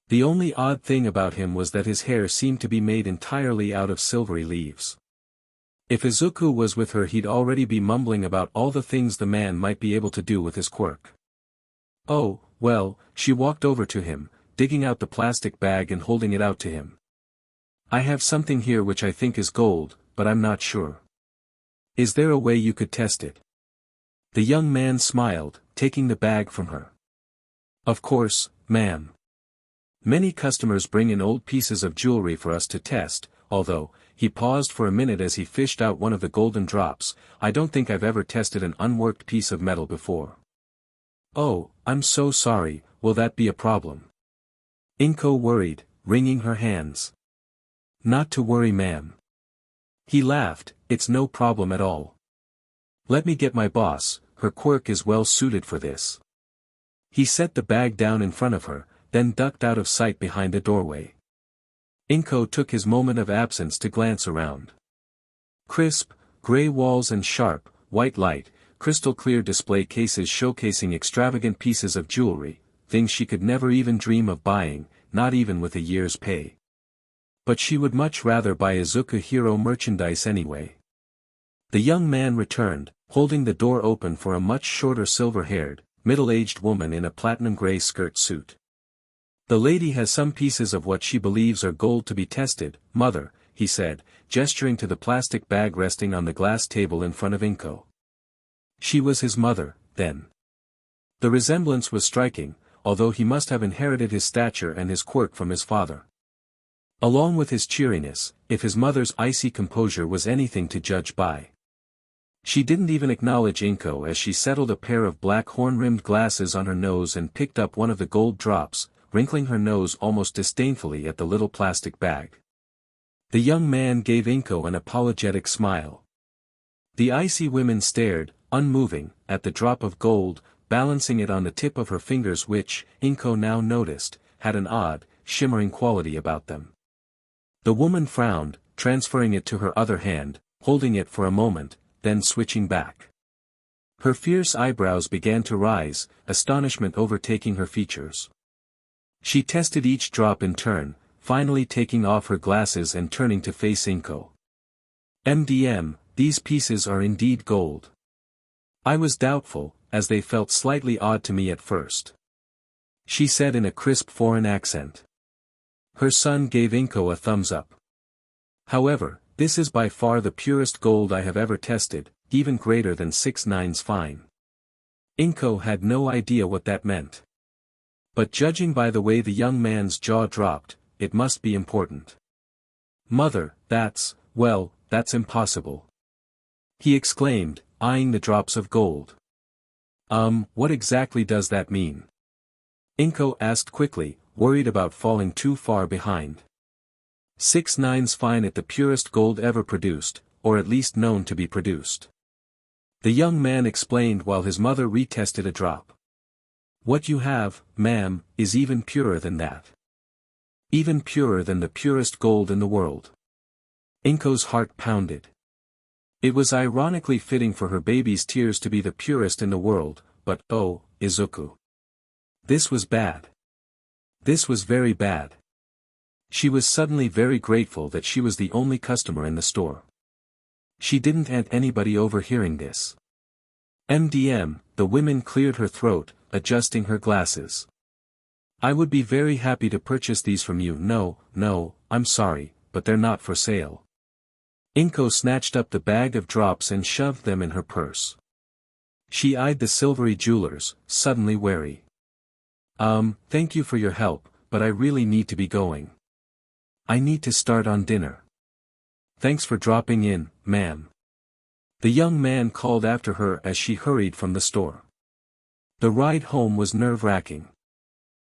The only odd thing about him was that his hair seemed to be made entirely out of silvery leaves. If Izuku was with her he'd already be mumbling about all the things the man might be able to do with his quirk. "Oh, well," she walked over to him, digging out the plastic bag and holding it out to him. "I have something here which I think is gold, but I'm not sure. Is there a way you could test it?" The young man smiled, taking the bag from her. "Of course, ma'am. Many customers bring in old pieces of jewelry for us to test, although," he paused for a minute as he fished out one of the golden drops, "I don't think I've ever tested an unworked piece of metal before." "Oh, I'm so sorry, will that be a problem?" Inko worried, wringing her hands. "Not to worry, ma'am." He laughed, "It's no problem at all. Let me get my boss, her quirk is well suited for this." He set the bag down in front of her, then ducked out of sight behind a doorway. Inko took his moment of absence to glance around. Crisp, gray walls and sharp, white light, crystal-clear display cases showcasing extravagant pieces of jewelry, things she could never even dream of buying, not even with a year's pay. But she would much rather buy Izuku hero merchandise anyway. The young man returned, holding the door open for a much shorter silver-haired, middle-aged woman in a platinum-gray skirt suit. "The lady has some pieces of what she believes are gold to be tested, mother," he said, gesturing to the plastic bag resting on the glass table in front of Inko. She was his mother, then. The resemblance was striking, although he must have inherited his stature and his quirk from his father. Along with his cheeriness, if his mother's icy composure was anything to judge by. She didn't even acknowledge Inko as she settled a pair of black horn-rimmed glasses on her nose and picked up one of the gold drops, wrinkling her nose almost disdainfully at the little plastic bag. The young man gave Inko an apologetic smile. The icy women stared, unmoving, at the drop of gold, balancing it on the tip of her fingers which, Inko now noticed, had an odd, shimmering quality about them. The woman frowned, transferring it to her other hand, holding it for a moment, then switching back. Her fierce eyebrows began to rise, astonishment overtaking her features. She tested each drop in turn, finally taking off her glasses and turning to face Inko. "MDM, these pieces are indeed gold. I was doubtful, as they felt slightly odd to me at first. She said in a crisp foreign accent. Her son gave Inko a thumbs up. However, this is by far the purest gold I have ever tested, even greater than 6/9 fine. Inko had no idea what that meant. But judging by the way the young man's jaw dropped, it must be important. Mother, that's impossible. He exclaimed, eyeing the drops of gold. What exactly does that mean? Inko asked quickly, worried about falling too far behind. 6/9 fine at the purest gold ever produced, or at least known to be produced. The young man explained while his mother retested a drop. What you have, ma'am, is even purer than that. Even purer than the purest gold in the world. Inko's heart pounded. It was ironically fitting for her baby's tears to be the purest in the world, but oh, Izuku. This was bad. This was very bad. She was suddenly very grateful that she was the only customer in the store. She didn't want anybody overhearing this. MDM, the woman cleared her throat, adjusting her glasses. I would be very happy to purchase these from you. No, I'm sorry, but they're not for sale. Inko snatched up the bag of drops and shoved them in her purse. She eyed the silvery jewelers, suddenly wary. Thank you for your help, but I really need to be going. I need to start on dinner. Thanks for dropping in, ma'am. The young man called after her as she hurried from the store. The ride home was nerve-wracking.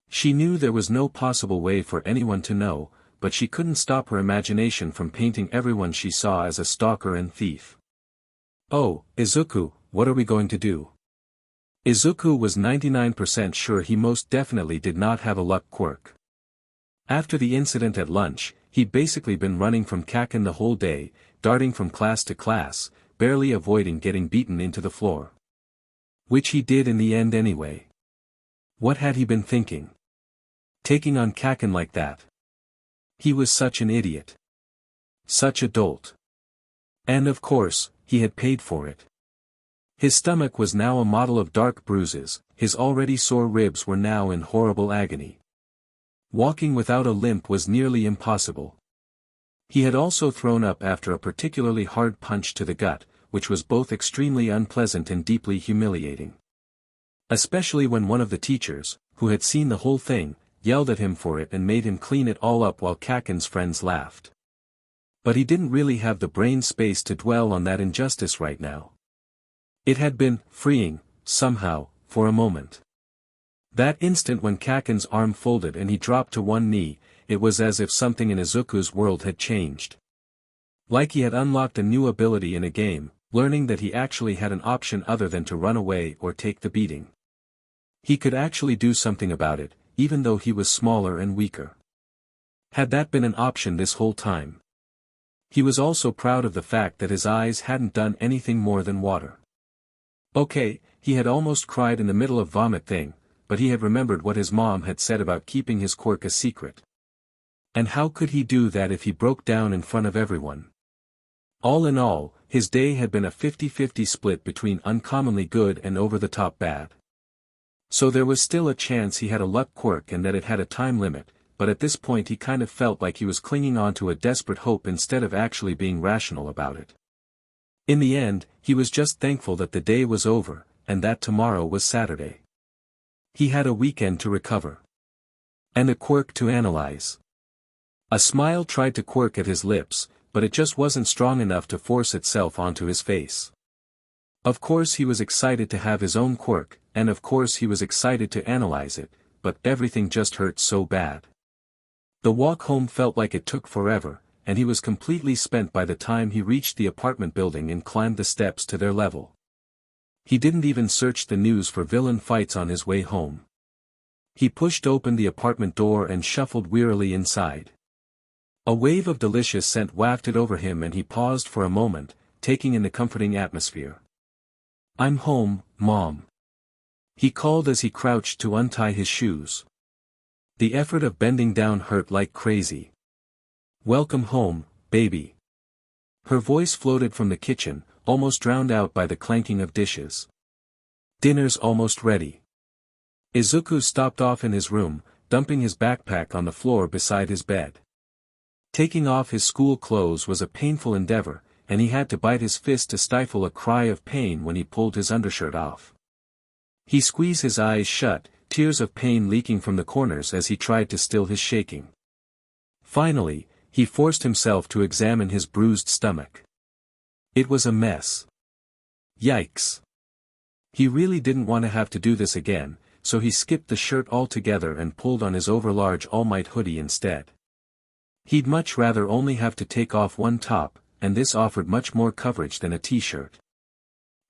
She knew there was no possible way for anyone to know, but she couldn't stop her imagination from painting everyone she saw as a stalker and thief. Oh, Izuku, what are we going to do? Izuku was 99% sure he most definitely did not have a luck quirk. After the incident at lunch, he'd basically been running from Kacchan the whole day, darting from class to class, barely avoiding getting beaten into the floor. Which he did in the end anyway. What had he been thinking? Taking on Kacchan like that. He was such an idiot. Such a dolt. And of course, he had paid for it. His stomach was now a model of dark bruises, his already sore ribs were now in horrible agony. Walking without a limp was nearly impossible. He had also thrown up after a particularly hard punch to the gut, which was both extremely unpleasant and deeply humiliating. Especially when one of the teachers, who had seen the whole thing, yelled at him for it and made him clean it all up while Kacchan's friends laughed. But he didn't really have the brain space to dwell on that injustice right now. It had been freeing, somehow, for a moment. That instant when Kacchan's arm folded and he dropped to one knee, it was as if something in Izuku's world had changed. Like he had unlocked a new ability in a game, learning that he actually had an option other than to run away or take the beating. He could actually do something about it, even though he was smaller and weaker. Had that been an option this whole time? He was also proud of the fact that his eyes hadn't done anything more than water. Okay, he had almost cried in the middle of vomit thing, but he had remembered what his mom had said about keeping his quirk a secret. And how could he do that if he broke down in front of everyone? All in all, his day had been a 50-50 split between uncommonly good and over-the-top bad. So there was still a chance he had a luck quirk and that it had a time limit, but at this point he kind of felt like he was clinging on to a desperate hope instead of actually being rational about it. In the end, he was just thankful that the day was over, and that tomorrow was Saturday. He had a weekend to recover. And a quirk to analyze. A smile tried to quirk at his lips, but it just wasn't strong enough to force itself onto his face. Of course he was excited to have his own quirk, and of course he was excited to analyze it, but everything just hurt so bad. The walk home felt like it took forever, and he was completely spent by the time he reached the apartment building and climbed the steps to their level. He didn't even search the news for villain fights on his way home. He pushed open the apartment door and shuffled wearily inside. A wave of delicious scent wafted over him and he paused for a moment, taking in the comforting atmosphere. "I'm home, Mom," he called as he crouched to untie his shoes. The effort of bending down hurt like crazy. "Welcome home, baby." Her voice floated from the kitchen, almost drowned out by the clanking of dishes. Dinner's almost ready. Izuku stopped off in his room, dumping his backpack on the floor beside his bed. Taking off his school clothes was a painful endeavor, and he had to bite his fist to stifle a cry of pain when he pulled his undershirt off. He squeezed his eyes shut, tears of pain leaking from the corners as he tried to still his shaking. Finally, he forced himself to examine his bruised stomach. It was a mess. Yikes. He really didn't want to have to do this again, so he skipped the shirt altogether and pulled on his overlarge all-might hoodie instead. He'd much rather only have to take off one top, and this offered much more coverage than a t-shirt.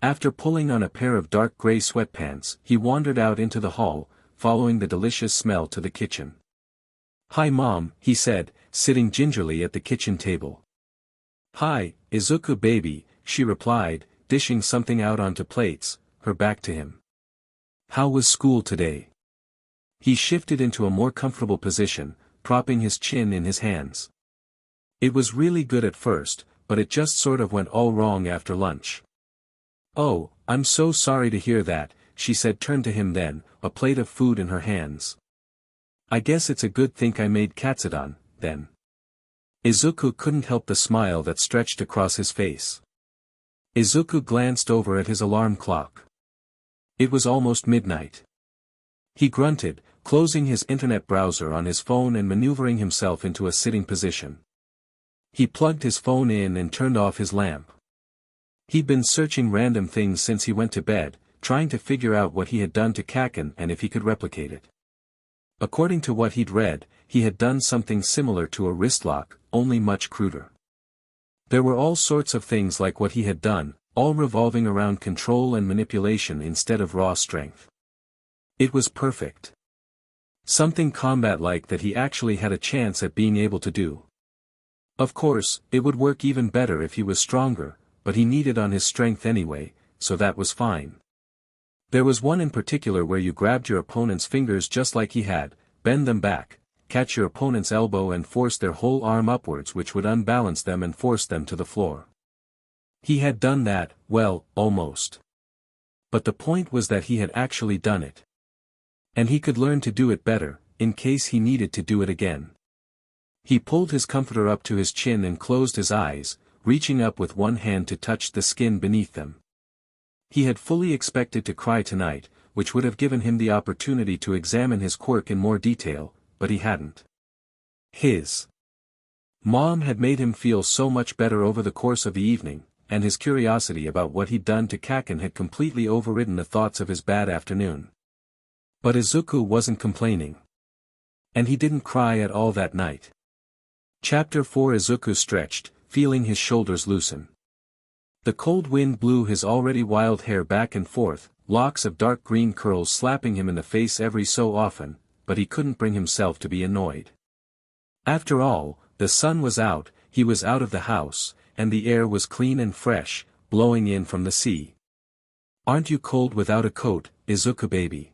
After pulling on a pair of dark gray sweatpants, he wandered out into the hall, following the delicious smell to the kitchen. "Hi Mom," he said, sitting gingerly at the kitchen table. "Hi, Izuku baby," she replied, dishing something out onto plates, her back to him. "How was school today?" He shifted into a more comfortable position, propping his chin in his hands. "It was really good at first, but it just sort of went all wrong after lunch." "Oh, I'm so sorry to hear that," she said, turned to him then, a plate of food in her hands. "I guess it's a good thing I made Kacchan, then." Izuku couldn't help the smile that stretched across his face. Izuku glanced over at his alarm clock. It was almost midnight. He grunted, closing his internet browser on his phone and maneuvering himself into a sitting position. He plugged his phone in and turned off his lamp. He'd been searching random things since he went to bed, trying to figure out what he had done to Kacchan and if he could replicate it. According to what he'd read, he had done something similar to a wristlock, only much cruder. There were all sorts of things like what he had done, all revolving around control and manipulation instead of raw strength. It was perfect. Something combat-like that he actually had a chance at being able to do. Of course, it would work even better if he was stronger, but he needed on his strength anyway, so that was fine. There was one in particular where you grabbed your opponent's fingers just like he had, bend them back, catch your opponent's elbow and force their whole arm upwards, which would unbalance them and force them to the floor. He had done that, well, almost. But the point was that he had actually done it. And he could learn to do it better, in case he needed to do it again. He pulled his comforter up to his chin and closed his eyes, reaching up with one hand to touch the skin beneath them. He had fully expected to cry tonight, which would have given him the opportunity to examine his quirk in more detail, but he hadn't. His mom had made him feel so much better over the course of the evening, and his curiosity about what he'd done to Kacchan had completely overridden the thoughts of his bad afternoon. But Izuku wasn't complaining. And he didn't cry at all that night. Chapter 4. Izuku stretched, feeling his shoulders loosen. The cold wind blew his already wild hair back and forth, locks of dark green curls slapping him in the face every so often, but he couldn't bring himself to be annoyed. After all, the sun was out, he was out of the house, and the air was clean and fresh, blowing in from the sea. "Aren't you cold without a coat, Izuku baby?"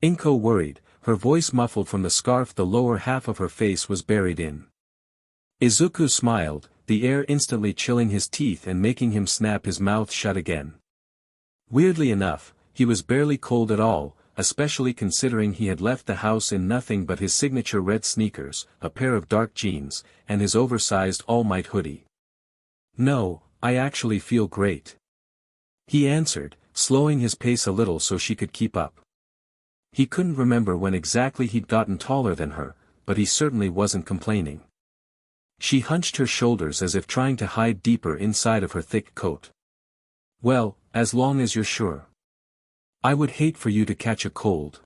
Inko worried, her voice muffled from the scarf the lower half of her face was buried in. Izuku smiled, the air instantly chilling his teeth and making him snap his mouth shut again. Weirdly enough, he was barely cold at all, especially considering he had left the house in nothing but his signature red sneakers, a pair of dark jeans, and his oversized all-might hoodie. "No, I actually feel great," he answered, slowing his pace a little so she could keep up. He couldn't remember when exactly he'd gotten taller than her, but he certainly wasn't complaining. She hunched her shoulders as if trying to hide deeper inside of her thick coat. "Well, as long as you're sure. I would hate for you to catch a cold."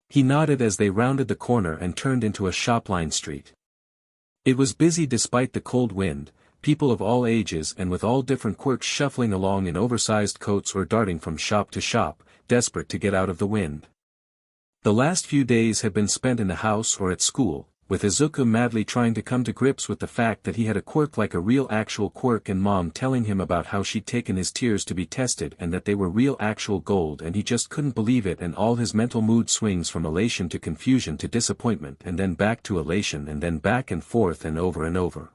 He nodded as they rounded the corner and turned into a shop-lined street. It was busy despite the cold wind, people of all ages and with all different quirks shuffling along in oversized coats or darting from shop to shop, desperate to get out of the wind. The last few days had been spent in the house or at school, with Izuku madly trying to come to grips with the fact that he had a quirk like a real actual quirk, and Mom telling him about how she'd taken his tears to be tested and that they were real actual gold, and he just couldn't believe it, and all his mental mood swings from elation to confusion to disappointment and then back to elation and then back and forth and over and over.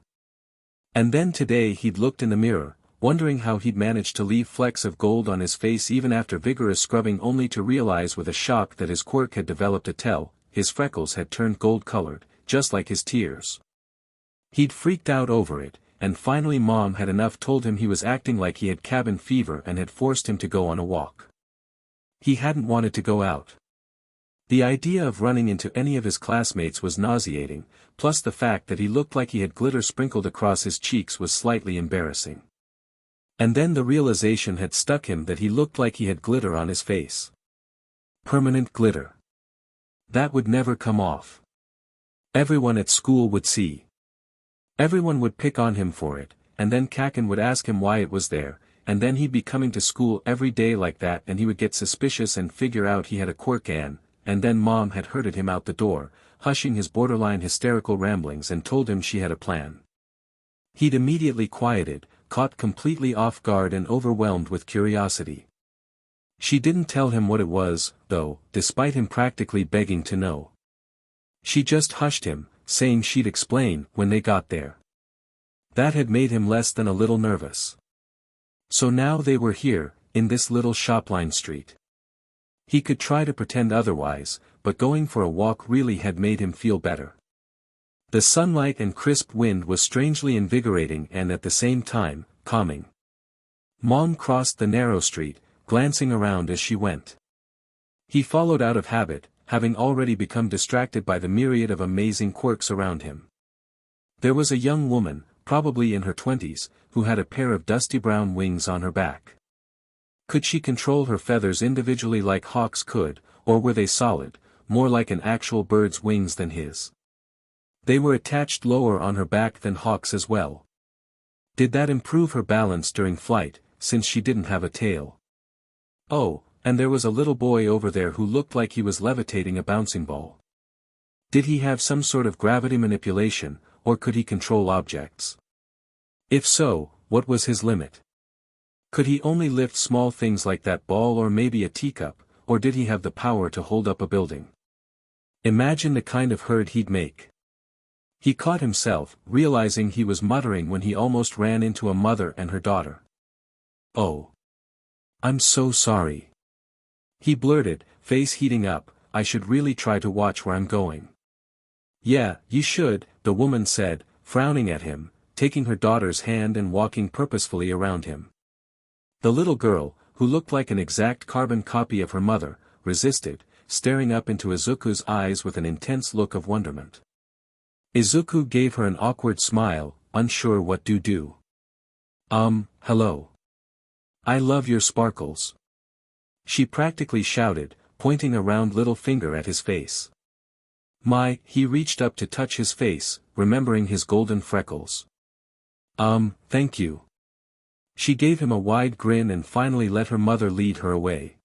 And then today he'd looked in the mirror, wondering how he'd managed to leave flecks of gold on his face even after vigorous scrubbing, only to realize with a shock that his quirk had developed a tell, his freckles had turned gold-colored, just like his tears. He'd freaked out over it, and finally Mom had enough, told him he was acting like he had cabin fever and had forced him to go on a walk. He hadn't wanted to go out. The idea of running into any of his classmates was nauseating, plus the fact that he looked like he had glitter sprinkled across his cheeks was slightly embarrassing. And then the realization had stuck him that he looked like he had glitter on his face. Permanent glitter. That would never come off. Everyone at school would see. Everyone would pick on him for it, and then Kacchan would ask him why it was there, and then he'd be coming to school every day like that and he would get suspicious and figure out he had a quirk, and then Mom had herded him out the door, hushing his borderline hysterical ramblings, and told him she had a plan. He'd immediately quieted, caught completely off guard and overwhelmed with curiosity. She didn't tell him what it was, though, despite him practically begging to know. She just hushed him, saying she'd explain when they got there. That had made him less than a little nervous. So now they were here, in this little shopline street. He could try to pretend otherwise, but going for a walk really had made him feel better. The sunlight and crisp wind was strangely invigorating and at the same time, calming. Mom crossed the narrow street, glancing around as she went. He followed out of habit, having already become distracted by the myriad of amazing quirks around him. There was a young woman, probably in her 20s, who had a pair of dusty brown wings on her back. Could she control her feathers individually like hawks could, or were they solid, more like an actual bird's wings than his? They were attached lower on her back than hawks as well. Did that improve her balance during flight, since she didn't have a tail? Oh, and there was a little boy over there who looked like he was levitating a bouncing ball. Did he have some sort of gravity manipulation, or could he control objects? If so, what was his limit? Could he only lift small things like that ball or maybe a teacup, or did he have the power to hold up a building? Imagine the kind of herd he'd make. He caught himself, realizing he was muttering when he almost ran into a mother and her daughter. "Oh. I'm so sorry." He blurted, face heating up, "I should really try to watch where I'm going." "Yeah, you should," the woman said, frowning at him, taking her daughter's hand and walking purposefully around him. The little girl, who looked like an exact carbon copy of her mother, resisted, staring up into Izuku's eyes with an intense look of wonderment. Izuku gave her an awkward smile, unsure what to do. Hello. I love your sparkles." She practically shouted, pointing a round little finger at his face. He reached up to touch his face, remembering his golden freckles. Thank you." She gave him a wide grin and finally let her mother lead her away.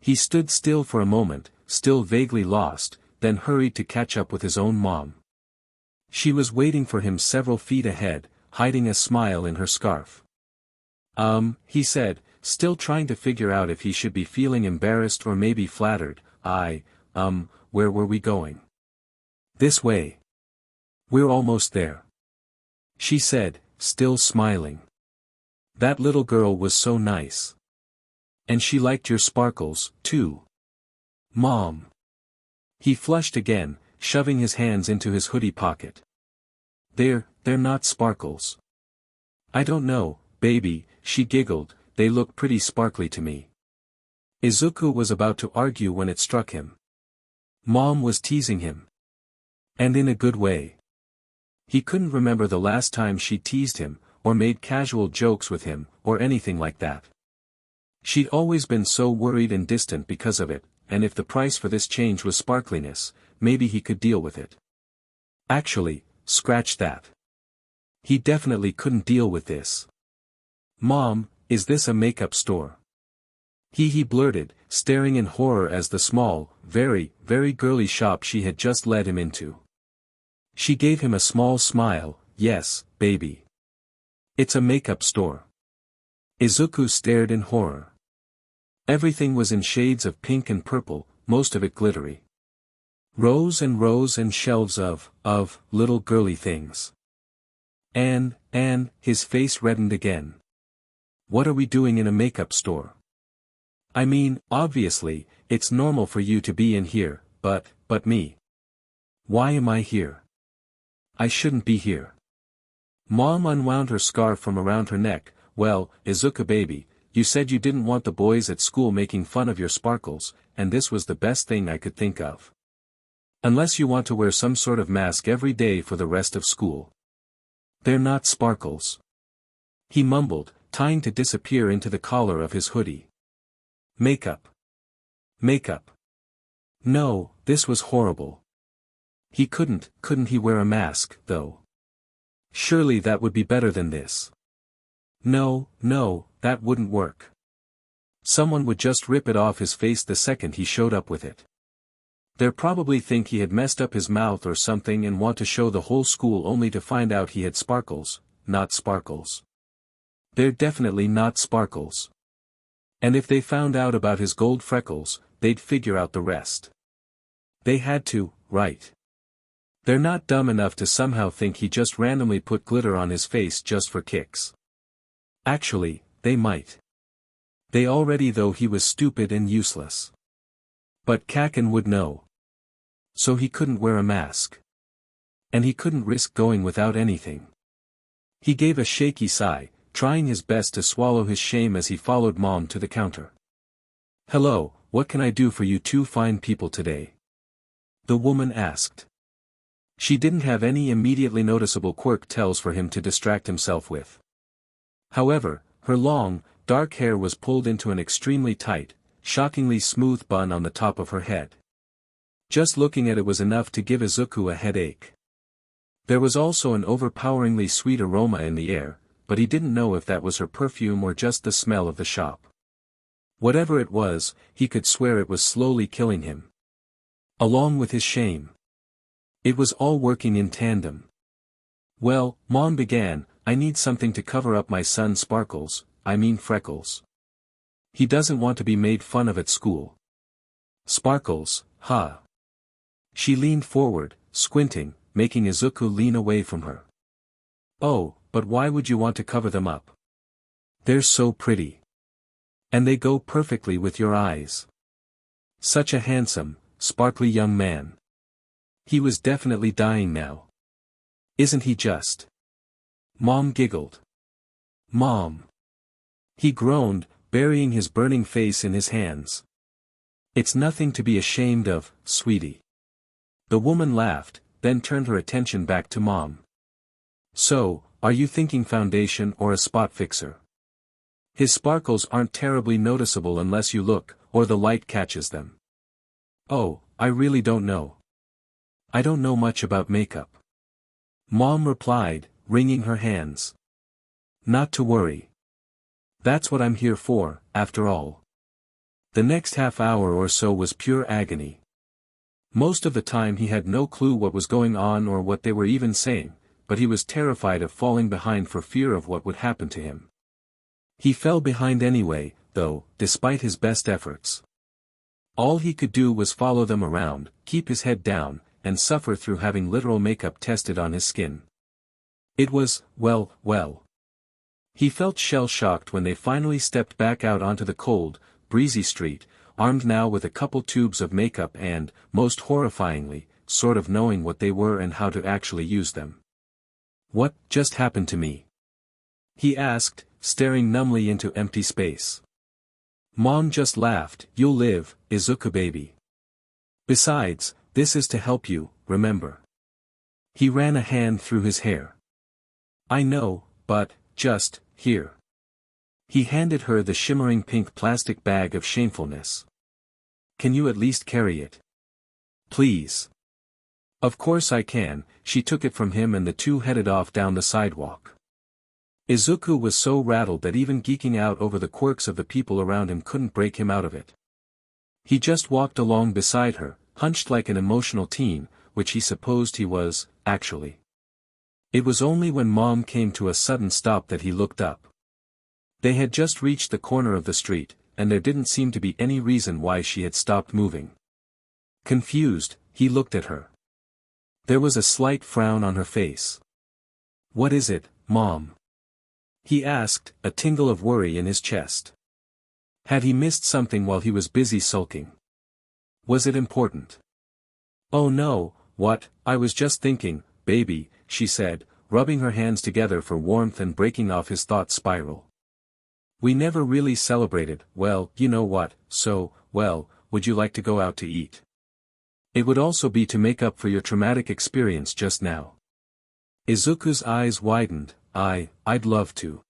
He stood still for a moment, still vaguely lost, then hurried to catch up with his own mom. She was waiting for him several feet ahead, hiding a smile in her scarf. He said, still trying to figure out if he should be feeling embarrassed or maybe flattered. Where were we going?" "This way. We're almost there," she said, still smiling. That little girl was so nice. And she liked your sparkles, too. Mom. He flushed again, shoving his hands into his hoodie pocket. They're not sparkles." "I don't know, baby," she giggled, "they look pretty sparkly to me." Izuku was about to argue when it struck him. Mom was teasing him. And in a good way. He couldn't remember the last time she teased him, or made casual jokes with him, or anything like that. She'd always been so worried and distant because of it, and if the price for this change was sparkliness, maybe he could deal with it. Actually, scratch that. He definitely couldn't deal with this. "Mom, is this a makeup store?" He blurted, staring in horror as the small, very, very girly shop she had just led him into. She gave him a small smile. "Yes, baby. It's a makeup store." Izuku stared in horror. Everything was in shades of pink and purple, most of it glittery. Rows and shelves of little girly things. And, his face reddened again. What are we doing in a makeup store? I mean, obviously, it's normal for you to be in here, but me. Why am I here? I shouldn't be here. Mom unwound her scarf from around her neck. Well, Izuku baby, you said you didn't want the boys at school making fun of your sparkles, and this was the best thing I could think of. Unless you want to wear some sort of mask every day for the rest of school. They're not sparkles. He mumbled, trying to disappear into the collar of his hoodie. Makeup. Makeup. No, this was horrible. He couldn't he wear a mask, though? Surely that would be better than this. No, that wouldn't work. Someone would just rip it off his face the second he showed up with it. They'd probably think he had messed up his mouth or something and want to show the whole school only to find out he had sparkles, not sparkles. They're definitely not sparkles. And if they found out about his gold freckles, they'd figure out the rest. They had to, right? They're not dumb enough to somehow think he just randomly put glitter on his face just for kicks. Actually, they might. They already though he was stupid and useless. But Kacchan would know. So he couldn't wear a mask. And he couldn't risk going without anything. He gave a shaky sigh, trying his best to swallow his shame as he followed Mom to the counter. Hello, what can I do for you two fine people today? The woman asked. She didn't have any immediately noticeable quirk tells for him to distract himself with. However, her long, dark hair was pulled into an extremely tight, shockingly smooth bun on the top of her head. Just looking at it was enough to give Izuku a headache. There was also an overpoweringly sweet aroma in the air, but he didn't know if that was her perfume or just the smell of the shop. Whatever it was, he could swear it was slowly killing him. Along with his shame. It was all working in tandem. Well, Mom began, I need something to cover up my son's freckles. He doesn't want to be made fun of at school. Sparkles, huh? She leaned forward, squinting, making Izuku lean away from her. Oh, but why would you want to cover them up? They're so pretty. And they go perfectly with your eyes. Such a handsome, sparkly young man. He was definitely dying now. Isn't he just? Mom giggled. Mom. He groaned, burying his burning face in his hands. It's nothing to be ashamed of, sweetie. The woman laughed, then turned her attention back to Mom. So, are you thinking foundation or a spot fixer? His sparkles aren't terribly noticeable unless you look, or the light catches them. Oh, I really don't know. I don't know much about makeup. Mom replied, wringing her hands. Not to worry. That's what I'm here for, after all. The next half hour or so was pure agony. Most of the time he had no clue what was going on or what they were even saying, but he was terrified of falling behind for fear of what would happen to him. He fell behind anyway, though, despite his best efforts. All he could do was follow them around, keep his head down, and suffer through having literal makeup tested on his skin. It was, well. He felt shell-shocked when they finally stepped back out onto the cold, breezy street, armed now with a couple tubes of makeup and, most horrifyingly, sort of knowing what they were and how to actually use them. What just happened to me? He asked, staring numbly into empty space. Mom just laughed, you'll live, Izuku baby. Besides, this is to help you, remember. He ran a hand through his hair. I know, but, just, here. He handed her the shimmering pink plastic bag of shamefulness. Can you at least carry it? Please. Of course I can, she took it from him and the two headed off down the sidewalk. Izuku was so rattled that even geeking out over the quirks of the people around him couldn't break him out of it. He just walked along beside her, hunched like an emotional teen, which he supposed he was, actually. It was only when Mom came to a sudden stop that he looked up. They had just reached the corner of the street, and there didn't seem to be any reason why she had stopped moving. Confused, he looked at her. There was a slight frown on her face. What is it, Mom? he asked, a tingle of worry in his chest. Had he missed something while he was busy sulking? Was it important? Oh no, what, I was just thinking, baby, she said, rubbing her hands together for warmth and breaking off his thought spiral. We never really celebrated, well, you know what, so, well, would you like to go out to eat? It would also be to make up for your traumatic experience just now. Izuku's eyes widened. I'd love to.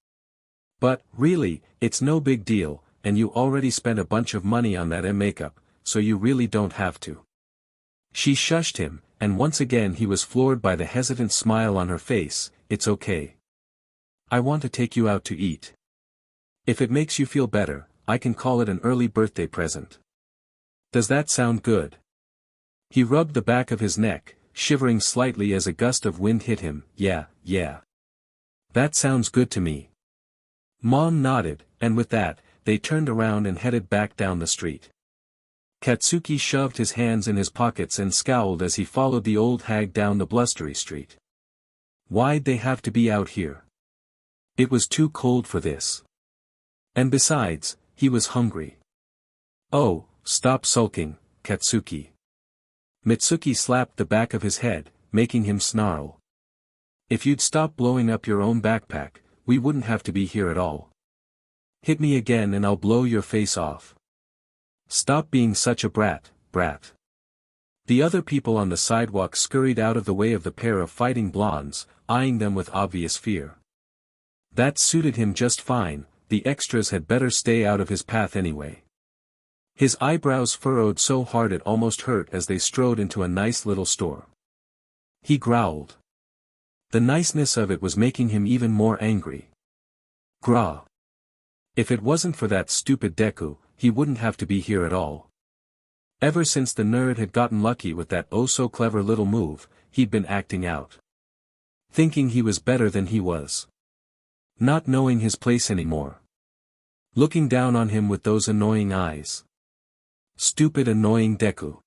But, really, it's no big deal, and you already spent a bunch of money on that makeup, so you really don't have to. She shushed him, and once again he was floored by the hesitant smile on her face. It's okay. I want to take you out to eat. If it makes you feel better, I can call it an early birthday present. Does that sound good? He rubbed the back of his neck, shivering slightly as a gust of wind hit him. Yeah. That sounds good to me. Mom nodded, and with that, they turned around and headed back down the street. Katsuki shoved his hands in his pockets and scowled as he followed the old hag down the blustery street. Why'd they have to be out here? It was too cold for this. And besides, he was hungry. Oh, stop sulking, Katsuki. Mitsuki slapped the back of his head, making him snarl. If you'd stop blowing up your own backpack, we wouldn't have to be here at all. Hit me again and I'll blow your face off. Stop being such a brat. The other people on the sidewalk scurried out of the way of the pair of fighting blondes, eyeing them with obvious fear. That suited him just fine, the extras had better stay out of his path anyway. His eyebrows furrowed so hard it almost hurt as they strode into a nice little store. He growled. The niceness of it was making him even more angry. Grah. If it wasn't for that stupid Deku, he wouldn't have to be here at all. Ever since the nerd had gotten lucky with that oh-so-clever little move, he'd been acting out. Thinking he was better than he was. Not knowing his place anymore. Looking down on him with those annoying eyes. Stupid annoying Deku.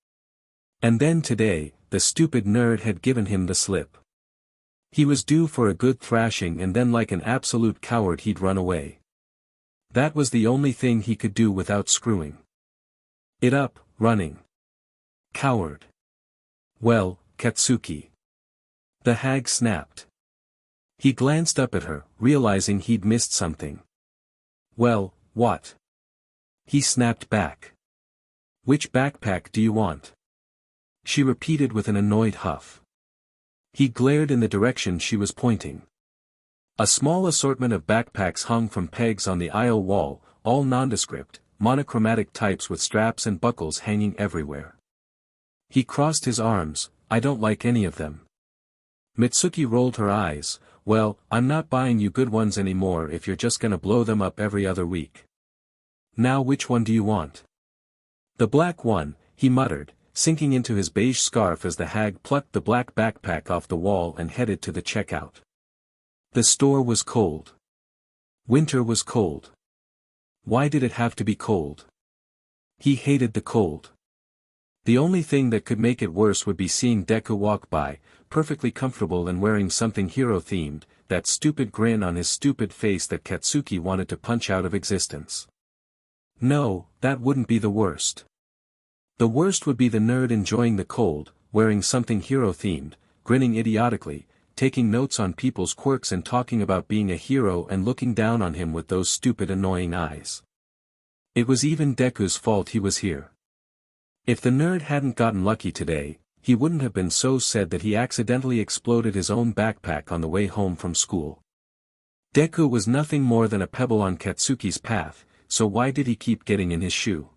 And then today, the stupid nerd had given him the slip. He was due for a good thrashing and then like an absolute coward he'd run away. That was the only thing he could do without screwing it up, running. Coward. Well, Katsuki. The hag snapped. He glanced up at her, realizing he'd missed something. Well, what? He snapped back. Which backpack do you want? She repeated with an annoyed huff. He glared in the direction she was pointing. A small assortment of backpacks hung from pegs on the aisle wall, all nondescript, monochromatic types with straps and buckles hanging everywhere. He crossed his arms. I don't like any of them. Mitsuki rolled her eyes. Well, I'm not buying you good ones anymore if you're just gonna blow them up every other week. Now which one do you want? The black one, he muttered, sinking into his beige scarf as the hag plucked the black backpack off the wall and headed to the checkout. The store was cold. Winter was cold. Why did it have to be cold? He hated the cold. The only thing that could make it worse would be seeing Deku walk by, perfectly comfortable and wearing something hero-themed, that stupid grin on his stupid face that Katsuki wanted to punch out of existence. No, that wouldn't be the worst. The worst would be the nerd enjoying the cold, wearing something hero-themed, grinning idiotically, taking notes on people's quirks and talking about being a hero and looking down on him with those stupid annoying eyes. It was even Deku's fault he was here. If the nerd hadn't gotten lucky today, he wouldn't have been so sad that he accidentally exploded his own backpack on the way home from school. Deku was nothing more than a pebble on Katsuki's path, so why did he keep getting in his shoe?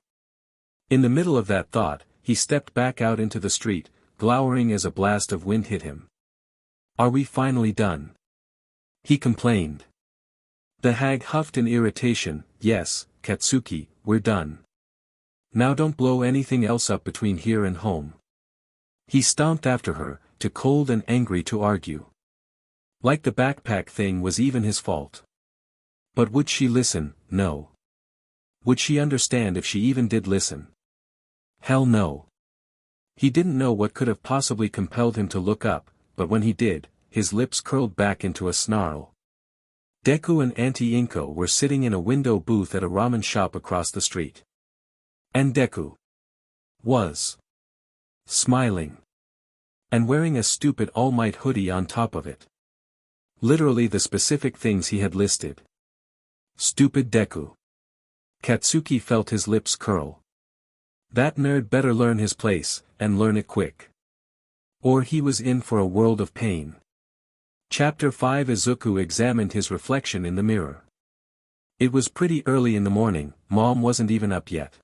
In the middle of that thought, he stepped back out into the street, glowering as a blast of wind hit him. Are we finally done? He complained. The hag huffed in irritation. Yes, Katsuki, we're done. Now don't blow anything else up between here and home. He stomped after her, too cold and angry to argue. Like the backpack thing was even his fault. But would she listen? No. Would she understand if she even did listen? Hell no. He didn't know what could have possibly compelled him to look up, but when he did, his lips curled back into a snarl. Deku and Auntie Inko were sitting in a window booth at a ramen shop across the street. And Deku was smiling and wearing a stupid All Might hoodie on top of it. Literally the specific things he had listed. Stupid Deku. Katsuki felt his lips curl. That nerd better learn his place, and learn it quick. Or he was in for a world of pain. Chapter 5 Izuku examined his reflection in the mirror. It was pretty early in the morning, Mom wasn't even up yet.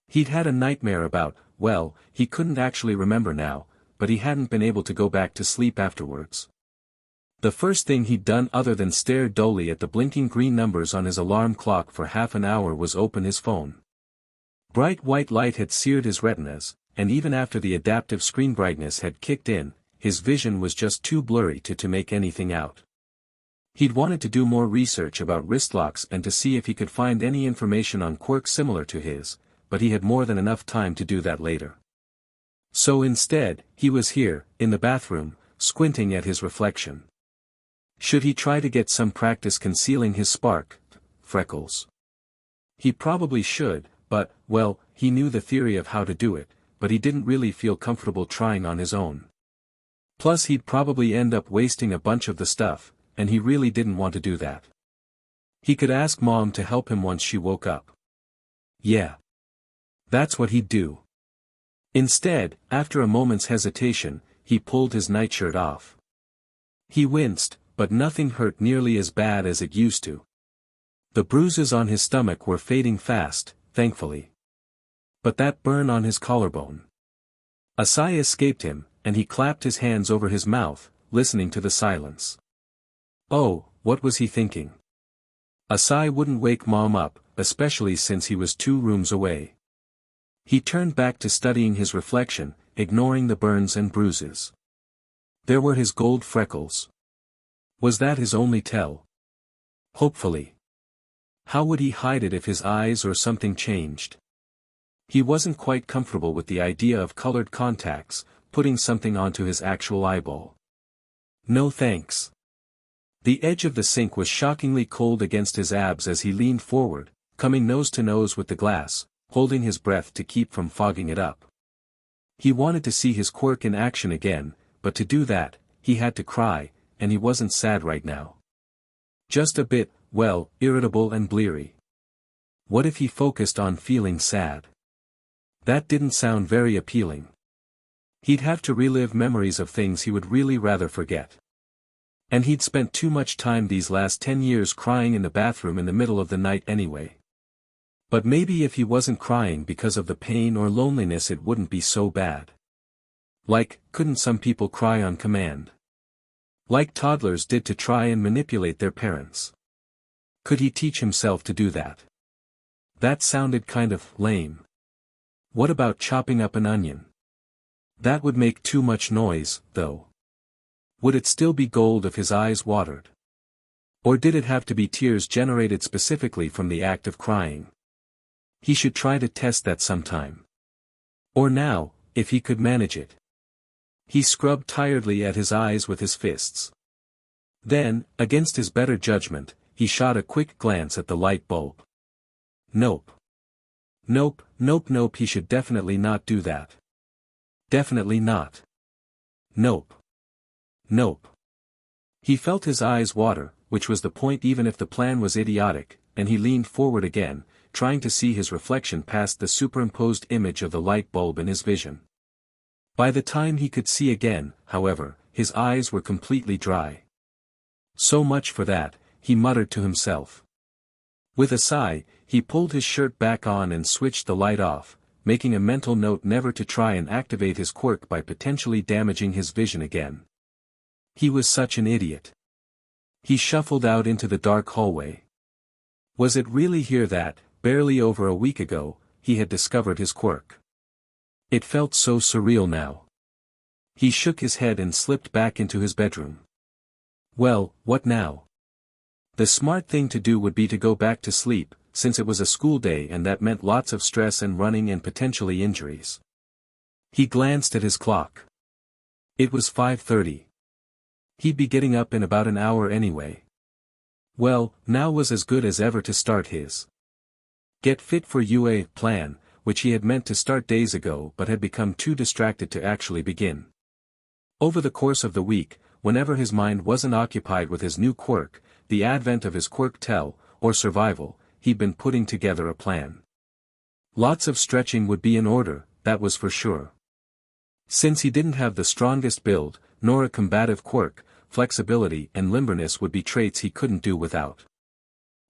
He'd had a nightmare about, well, he couldn't actually remember now, but he hadn't been able to go back to sleep afterwards. The first thing he'd done other than stare dully at the blinking green numbers on his alarm clock for half an hour was open his phone. Bright white light had seared his retinas, and even after the adaptive screen brightness had kicked in, his vision was just too blurry to make anything out. He'd wanted to do more research about wristlocks and to see if he could find any information on Quirk similar to his, but he had more than enough time to do that later. So instead, he was here, in the bathroom, squinting at his reflection. Should he try to get some practice concealing his spark, freckles? He probably should, but, well, he knew the theory of how to do it, but he didn't really feel comfortable trying on his own. Plus he'd probably end up wasting a bunch of the stuff, and he really didn't want to do that. He could ask Mom to help him once she woke up. Yeah. That's what he'd do. Instead, after a moment's hesitation, he pulled his nightshirt off. He winced, but nothing hurt nearly as bad as it used to. The bruises on his stomach were fading fast, thankfully. But that burn on his collarbone. A sigh escaped him, and he clapped his hands over his mouth, listening to the silence. Oh, what was he thinking? A sigh wouldn't wake Mom up, especially since he was 2 rooms away. He turned back to studying his reflection, ignoring the burns and bruises. There were his gold freckles. Was that his only tell? Hopefully. How would he hide it if his eyes or something changed? He wasn't quite comfortable with the idea of colored contacts, putting something onto his actual eyeball. No thanks. The edge of the sink was shockingly cold against his abs as he leaned forward, coming nose to nose with the glass, holding his breath to keep from fogging it up. He wanted to see his quirk in action again, but to do that, he had to cry, and he wasn't sad right now. Just a bit, well, irritable and bleary. What if he focused on feeling sad? That didn't sound very appealing. He'd have to relive memories of things he would really rather forget. And he'd spent too much time these last 10 years crying in the bathroom in the middle of the night anyway. But maybe if he wasn't crying because of the pain or loneliness it wouldn't be so bad. Like, couldn't some people cry on command? Like toddlers did to try and manipulate their parents. Could he teach himself to do that? That sounded kind of lame. What about chopping up an onion? That would make too much noise, though. Would it still be gold if his eyes watered? Or did it have to be tears generated specifically from the act of crying? He should try to test that sometime. Or now, if he could manage it. He scrubbed tiredly at his eyes with his fists. Then, against his better judgment, he shot a quick glance at the light bulb. Nope. Nope, he should definitely not do that. Definitely not. Nope. He felt his eyes water, which was the point even if the plan was idiotic, and he leaned forward again, trying to see his reflection past the superimposed image of the light bulb in his vision. By the time he could see again, however, his eyes were completely dry. So much for that, he muttered to himself. With a sigh, he pulled his shirt back on and switched the light off, making a mental note never to try and activate his quirk by potentially damaging his vision again. He was such an idiot. He shuffled out into the dark hallway. Was it really here that, barely over a week ago, he had discovered his quirk? It felt so surreal now. He shook his head and slipped back into his bedroom. Well, what now? The smart thing to do would be to go back to sleep, since it was a school day and that meant lots of stress and running and potentially injuries. He glanced at his clock. It was 5:30. He'd be getting up in about an hour anyway. Well, now was as good as ever to start his Get Fit for UA plan, which he had meant to start days ago but had become too distracted to actually begin. Over the course of the week, whenever his mind wasn't occupied with his new quirk, the advent of his quirk tell, or survival, he'd been putting together a plan. Lots of stretching would be in order, that was for sure. Since he didn't have the strongest build, nor a combative quirk, flexibility and limberness would be traits he couldn't do without.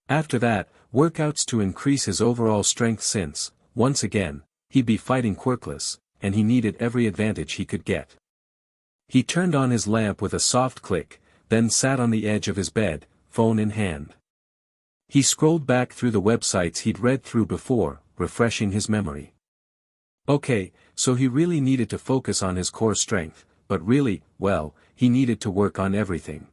After that, workouts to increase his overall strength since, once again, he'd be fighting quirkless, and he needed every advantage he could get. He turned on his lamp with a soft click, then sat on the edge of his bed, phone in hand. He scrolled back through the websites he'd read through before, refreshing his memory. Okay, so he really needed to focus on his core strength, but really, well, he needed to work on everything.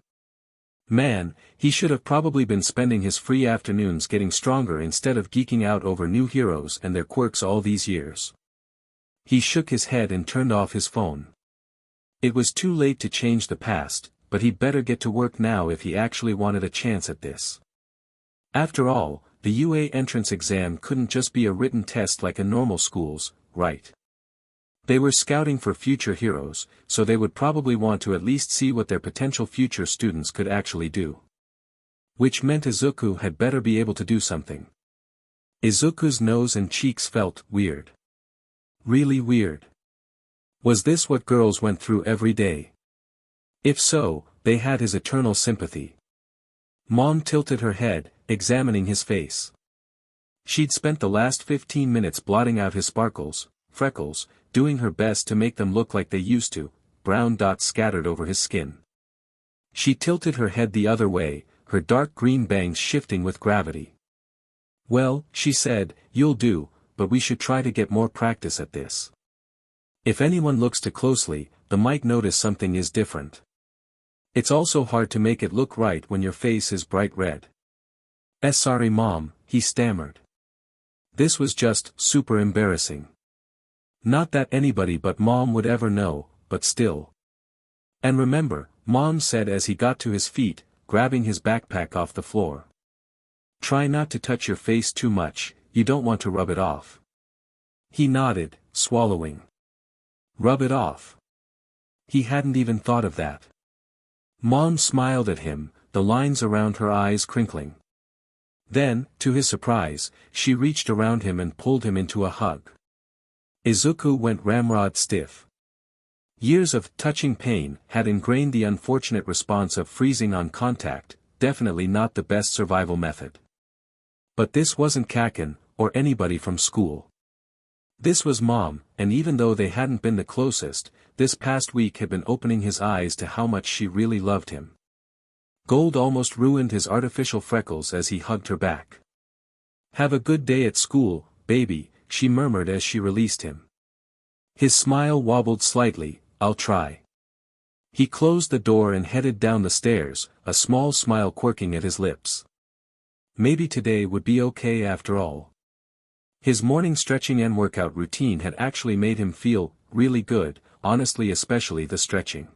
Man, he should have probably been spending his free afternoons getting stronger instead of geeking out over new heroes and their quirks all these years. He shook his head and turned off his phone. It was too late to change the past, but he'd better get to work now if he actually wanted a chance at this. After all, the UA entrance exam couldn't just be a written test like a normal school's, right? They were scouting for future heroes, so they would probably want to at least see what their potential future students could actually do. Which meant Izuku had better be able to do something. Izuku's nose and cheeks felt weird. Really weird. Was this what girls went through every day? If so, they had his eternal sympathy. Mom tilted her head, examining his face. She'd spent the last 15 minutes blotting out his sparkles, freckles, doing her best to make them look like they used to, brown dots scattered over his skin. She tilted her head the other way, her dark green bangs shifting with gravity. Well, she said, you'll do, but we should try to get more practice at this. If anyone looks too closely, they might notice something is different. It's also hard to make it look right when your face is bright red. Sorry Mom, he stammered. This was just super embarrassing. Not that anybody but Mom would ever know, but still. And remember, Mom said as he got to his feet, grabbing his backpack off the floor. Try not to touch your face too much, you don't want to rub it off. He nodded, swallowing. Rub it off. He hadn't even thought of that. Mom smiled at him, the lines around her eyes crinkling. Then, to his surprise, she reached around him and pulled him into a hug. Izuku went ramrod stiff. Years of touching pain had ingrained the unfortunate response of freezing on contact, definitely not the best survival method. But this wasn't Kacchan, or anybody from school. This was Mom, and even though they hadn't been the closest, this past week had been opening his eyes to how much she really loved him. Gold almost ruined his artificial freckles as he hugged her back. Have a good day at school, baby, she murmured as she released him. His smile wobbled slightly, I'll try. He closed the door and headed down the stairs, a small smile quirking at his lips. Maybe today would be okay after all. His morning stretching and workout routine had actually made him feel really good, honestly, especially the stretching.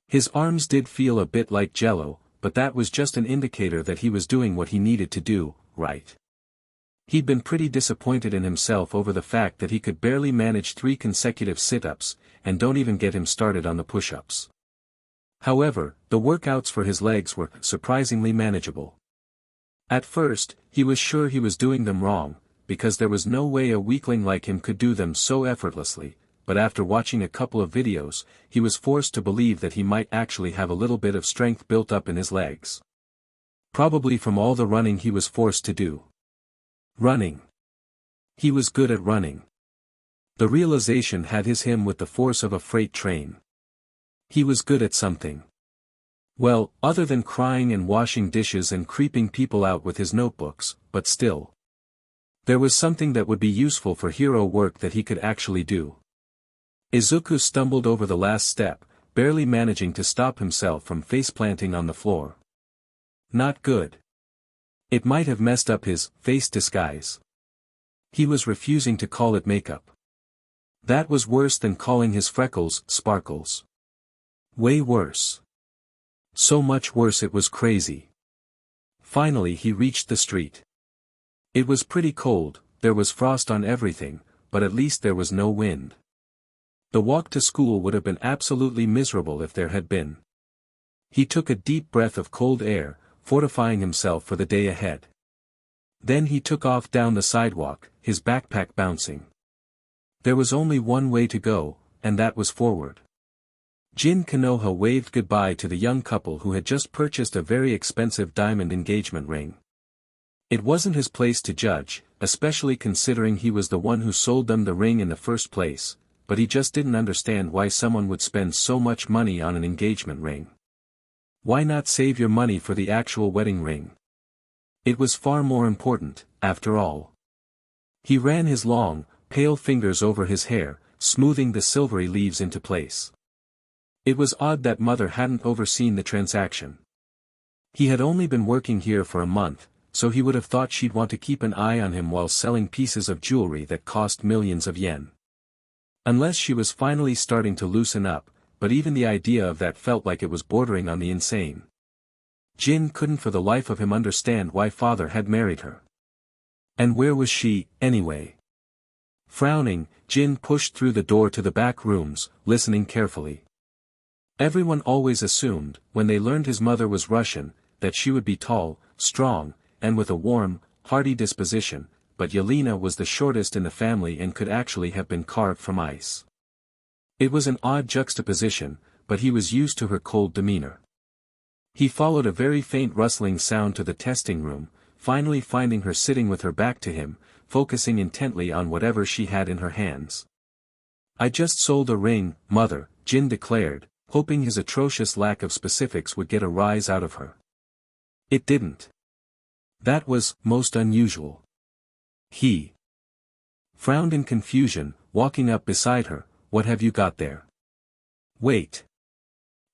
His arms did feel a bit like jello, but that was just an indicator that he was doing what he needed to do, right? He'd been pretty disappointed in himself over the fact that he could barely manage 3 consecutive sit-ups, and don't even get him started on the push-ups. However, the workouts for his legs were surprisingly manageable. At first, he was sure he was doing them wrong, because there was no way a weakling like him could do them so effortlessly, but after watching a couple of videos, he was forced to believe that he might actually have a little bit of strength built up in his legs. Probably from all the running he was forced to do. Running. He was good at running. The realization had him with the force of a freight train. He was good at something. Well, other than crying and washing dishes and creeping people out with his notebooks, but still. There was something that would be useful for hero work that he could actually do. Izuku stumbled over the last step, barely managing to stop himself from face-planting on the floor. Not good. It might have messed up his face disguise. He was refusing to call it makeup. That was worse than calling his freckles sparkles. Way worse. So much worse it was crazy. Finally he reached the street. It was pretty cold, there was frost on everything, but at least there was no wind. The walk to school would have been absolutely miserable if there had been. He took a deep breath of cold air, fortifying himself for the day ahead. Then he took off down the sidewalk, his backpack bouncing. There was only one way to go, and that was forward. Jin Konoha waved goodbye to the young couple who had just purchased a very expensive diamond engagement ring. It wasn't his place to judge, especially considering he was the one who sold them the ring in the first place, but he just didn't understand why someone would spend so much money on an engagement ring. Why not save your money for the actual wedding ring? It was far more important, after all. He ran his long, pale fingers over his hair, smoothing the silvery leaves into place. It was odd that Mother hadn't overseen the transaction. He had only been working here for a month, so he would have thought she'd want to keep an eye on him while selling pieces of jewelry that cost millions of yen. Unless she was finally starting to loosen up, but even the idea of that felt like it was bordering on the insane. Jin couldn't for the life of him understand why Father had married her. And where was she, anyway? Frowning, Jin pushed through the door to the back rooms, listening carefully. Everyone always assumed, when they learned his mother was Russian, that she would be tall, strong, and with a warm, hearty disposition, but Yelena was the shortest in the family and could actually have been carved from ice. It was an odd juxtaposition, but he was used to her cold demeanor. He followed a very faint rustling sound to the testing room, finally finding her sitting with her back to him, focusing intently on whatever she had in her hands. "I just sold a ring, Mother," Jin declared, hoping his atrocious lack of specifics would get a rise out of her. It didn't. That was most unusual. He frowned in confusion, walking up beside her. "What have you got there?" "Wait."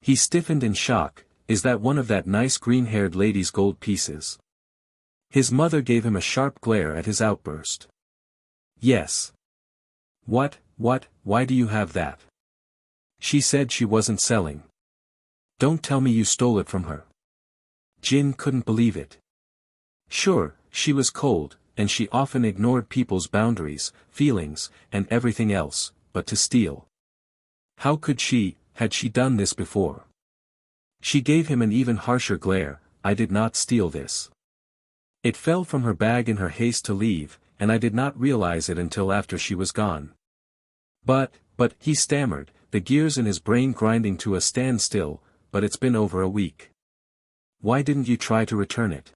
He stiffened in shock. "Is that one of that nice green-haired lady's gold pieces?" His mother gave him a sharp glare at his outburst. "Yes." What, why do you have that?" "She said she wasn't selling." "Don't tell me you stole it from her." Jin couldn't believe it. Sure, she was cold, and she often ignored people's boundaries, feelings, and everything else, but to steal. How could she, had she done this before? She gave him an even harsher glare. "I did not steal this. It fell from her bag in her haste to leave, and I did not realize it until after she was gone." But, he stammered, the gears in his brain grinding to a standstill, "but it's been over a week. Why didn't you try to return it?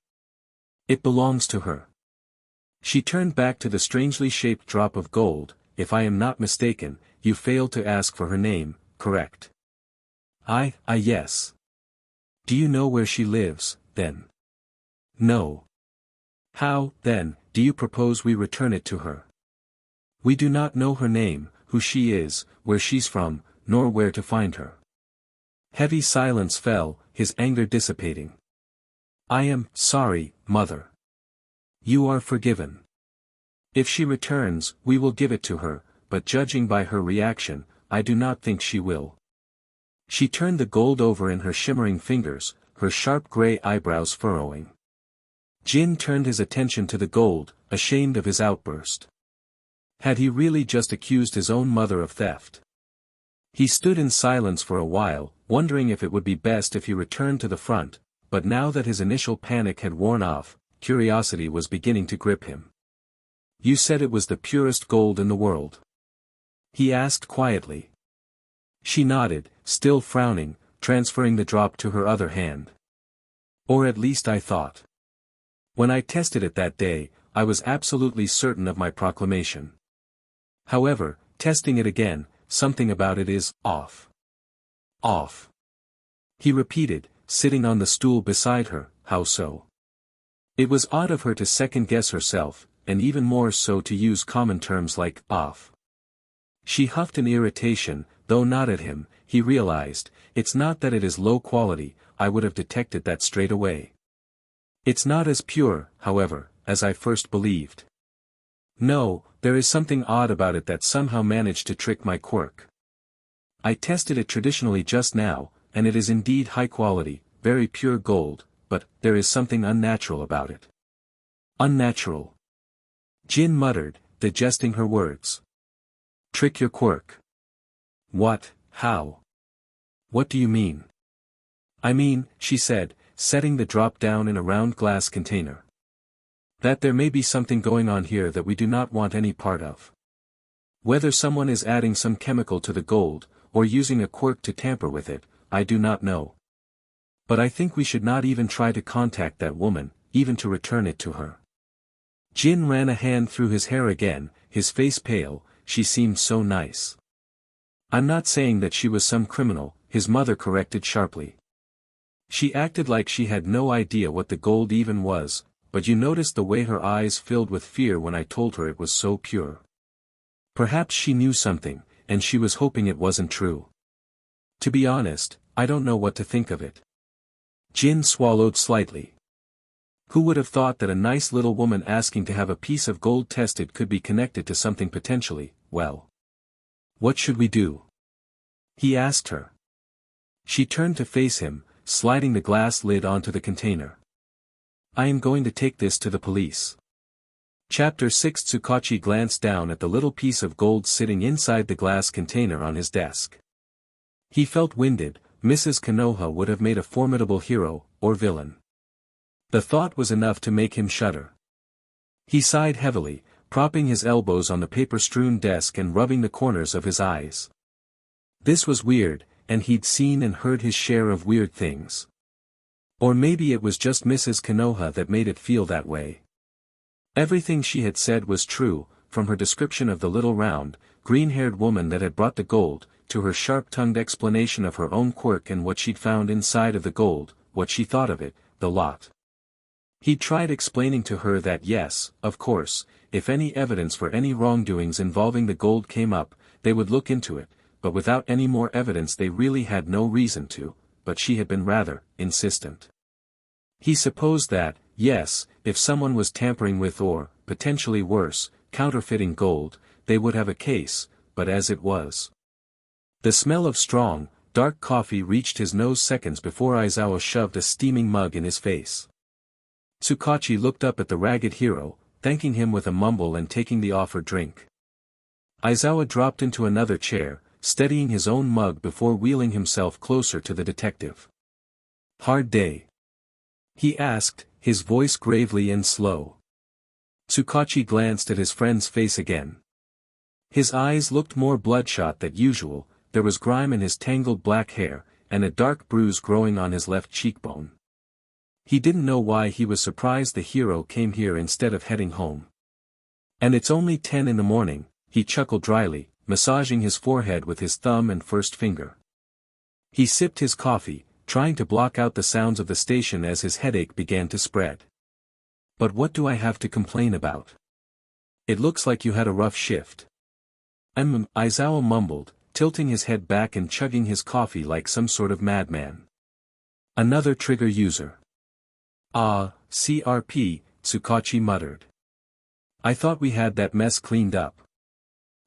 It belongs to her." She turned back to the strangely shaped drop of gold. "If I am not mistaken, you failed to ask for her name, correct?" Yes." "Do you know where she lives, then?" "No." "How, then, do you propose we return it to her?" "We do not know her name, who she is, where she's from, nor where to find her." Heavy silence fell, his anger dissipating. "I am sorry, Mother. You are forgiven. If she returns, we will give it to her, but judging by her reaction, I do not think she will." She turned the gold over in her shimmering fingers, her sharp gray eyebrows furrowing. Jin turned his attention to the gold, ashamed of his outburst. Had he really just accused his own mother of theft? He stood in silence for a while, wondering if it would be best if he returned to the front, but now that his initial panic had worn off, curiosity was beginning to grip him. "You said it was the purest gold in the world?" he asked quietly. She nodded, still frowning, transferring the drop to her other hand. "Or at least I thought. When I tested it that day, I was absolutely certain of my proclamation. However, testing it again, something about it is off." "Off?" he repeated, sitting on the stool beside her. "How so?" It was odd of her to second-guess herself, and even more so to use common terms like off. She huffed in irritation, though not at him. He realized, "It's not that it is low quality, I would have detected that straight away. It's not as pure, however, as I first believed. No, there is something odd about it that somehow managed to trick my quirk. I tested it traditionally just now, and it is indeed high quality, very pure gold, but there is something unnatural about it. Unnatural. Jin muttered, digesting her words. Trick your quirk. What, how? What do you mean? I mean, she said, setting the drop down in a round glass container. That there may be something going on here that we do not want any part of. Whether someone is adding some chemical to the gold, or using a quirk to tamper with it, I do not know. But I think we should not even try to contact that woman, even to return it to her. Jin ran a hand through his hair again, his face pale. She seemed so nice. I'm not saying that she was some criminal, his mother corrected sharply. She acted like she had no idea what the gold even was, but you noticed the way her eyes filled with fear when I told her it was so pure. Perhaps she knew something, and she was hoping it wasn't true. To be honest, I don't know what to think of it. Jin swallowed slightly. Who would have thought that a nice little woman asking to have a piece of gold tested could be connected to something potentially, well. What should we do? He asked her. She turned to face him, sliding the glass lid onto the container. I am going to take this to the police. Chapter 6. Tsukachi glanced down at the little piece of gold sitting inside the glass container on his desk. He felt winded. Mrs. Konoha would have made a formidable hero, or villain. The thought was enough to make him shudder. He sighed heavily, propping his elbows on the paper-strewn desk and rubbing the corners of his eyes. This was weird, and he'd seen and heard his share of weird things. Or maybe it was just Mrs. Konoha that made it feel that way. Everything she had said was true, from her description of the little round, green-haired woman that had brought the gold, to her sharp-tongued explanation of her own quirk and what she'd found inside of the gold, what she thought of it, the lot. He tried explaining to her that yes, of course, if any evidence for any wrongdoings involving the gold came up, they would look into it, but without any more evidence they really had no reason to, but she had been rather insistent. He supposed that, yes, if someone was tampering with or, potentially worse, counterfeiting gold, they would have a case, but as it was. The smell of strong, dark coffee reached his nose seconds before Aizawa shoved a steaming mug in his face. Tsukachi looked up at the ragged hero, thanking him with a mumble and taking the offered drink. Aizawa dropped into another chair, steadying his own mug before wheeling himself closer to the detective. Hard day? He asked, his voice gravely and slow. Tsukachi glanced at his friend's face again. His eyes looked more bloodshot than usual, there was grime in his tangled black hair, and a dark bruise growing on his left cheekbone. He didn't know why he was surprised the hero came here instead of heading home. And it's only 10 in the morning, he chuckled dryly, massaging his forehead with his thumb and first finger. He sipped his coffee, trying to block out the sounds of the station as his headache began to spread. But what do I have to complain about? It looks like you had a rough shift. Aizawa mumbled, tilting his head back and chugging his coffee like some sort of madman. Another trigger user. Ah, CRP, Tsukachi muttered. I thought we had that mess cleaned up.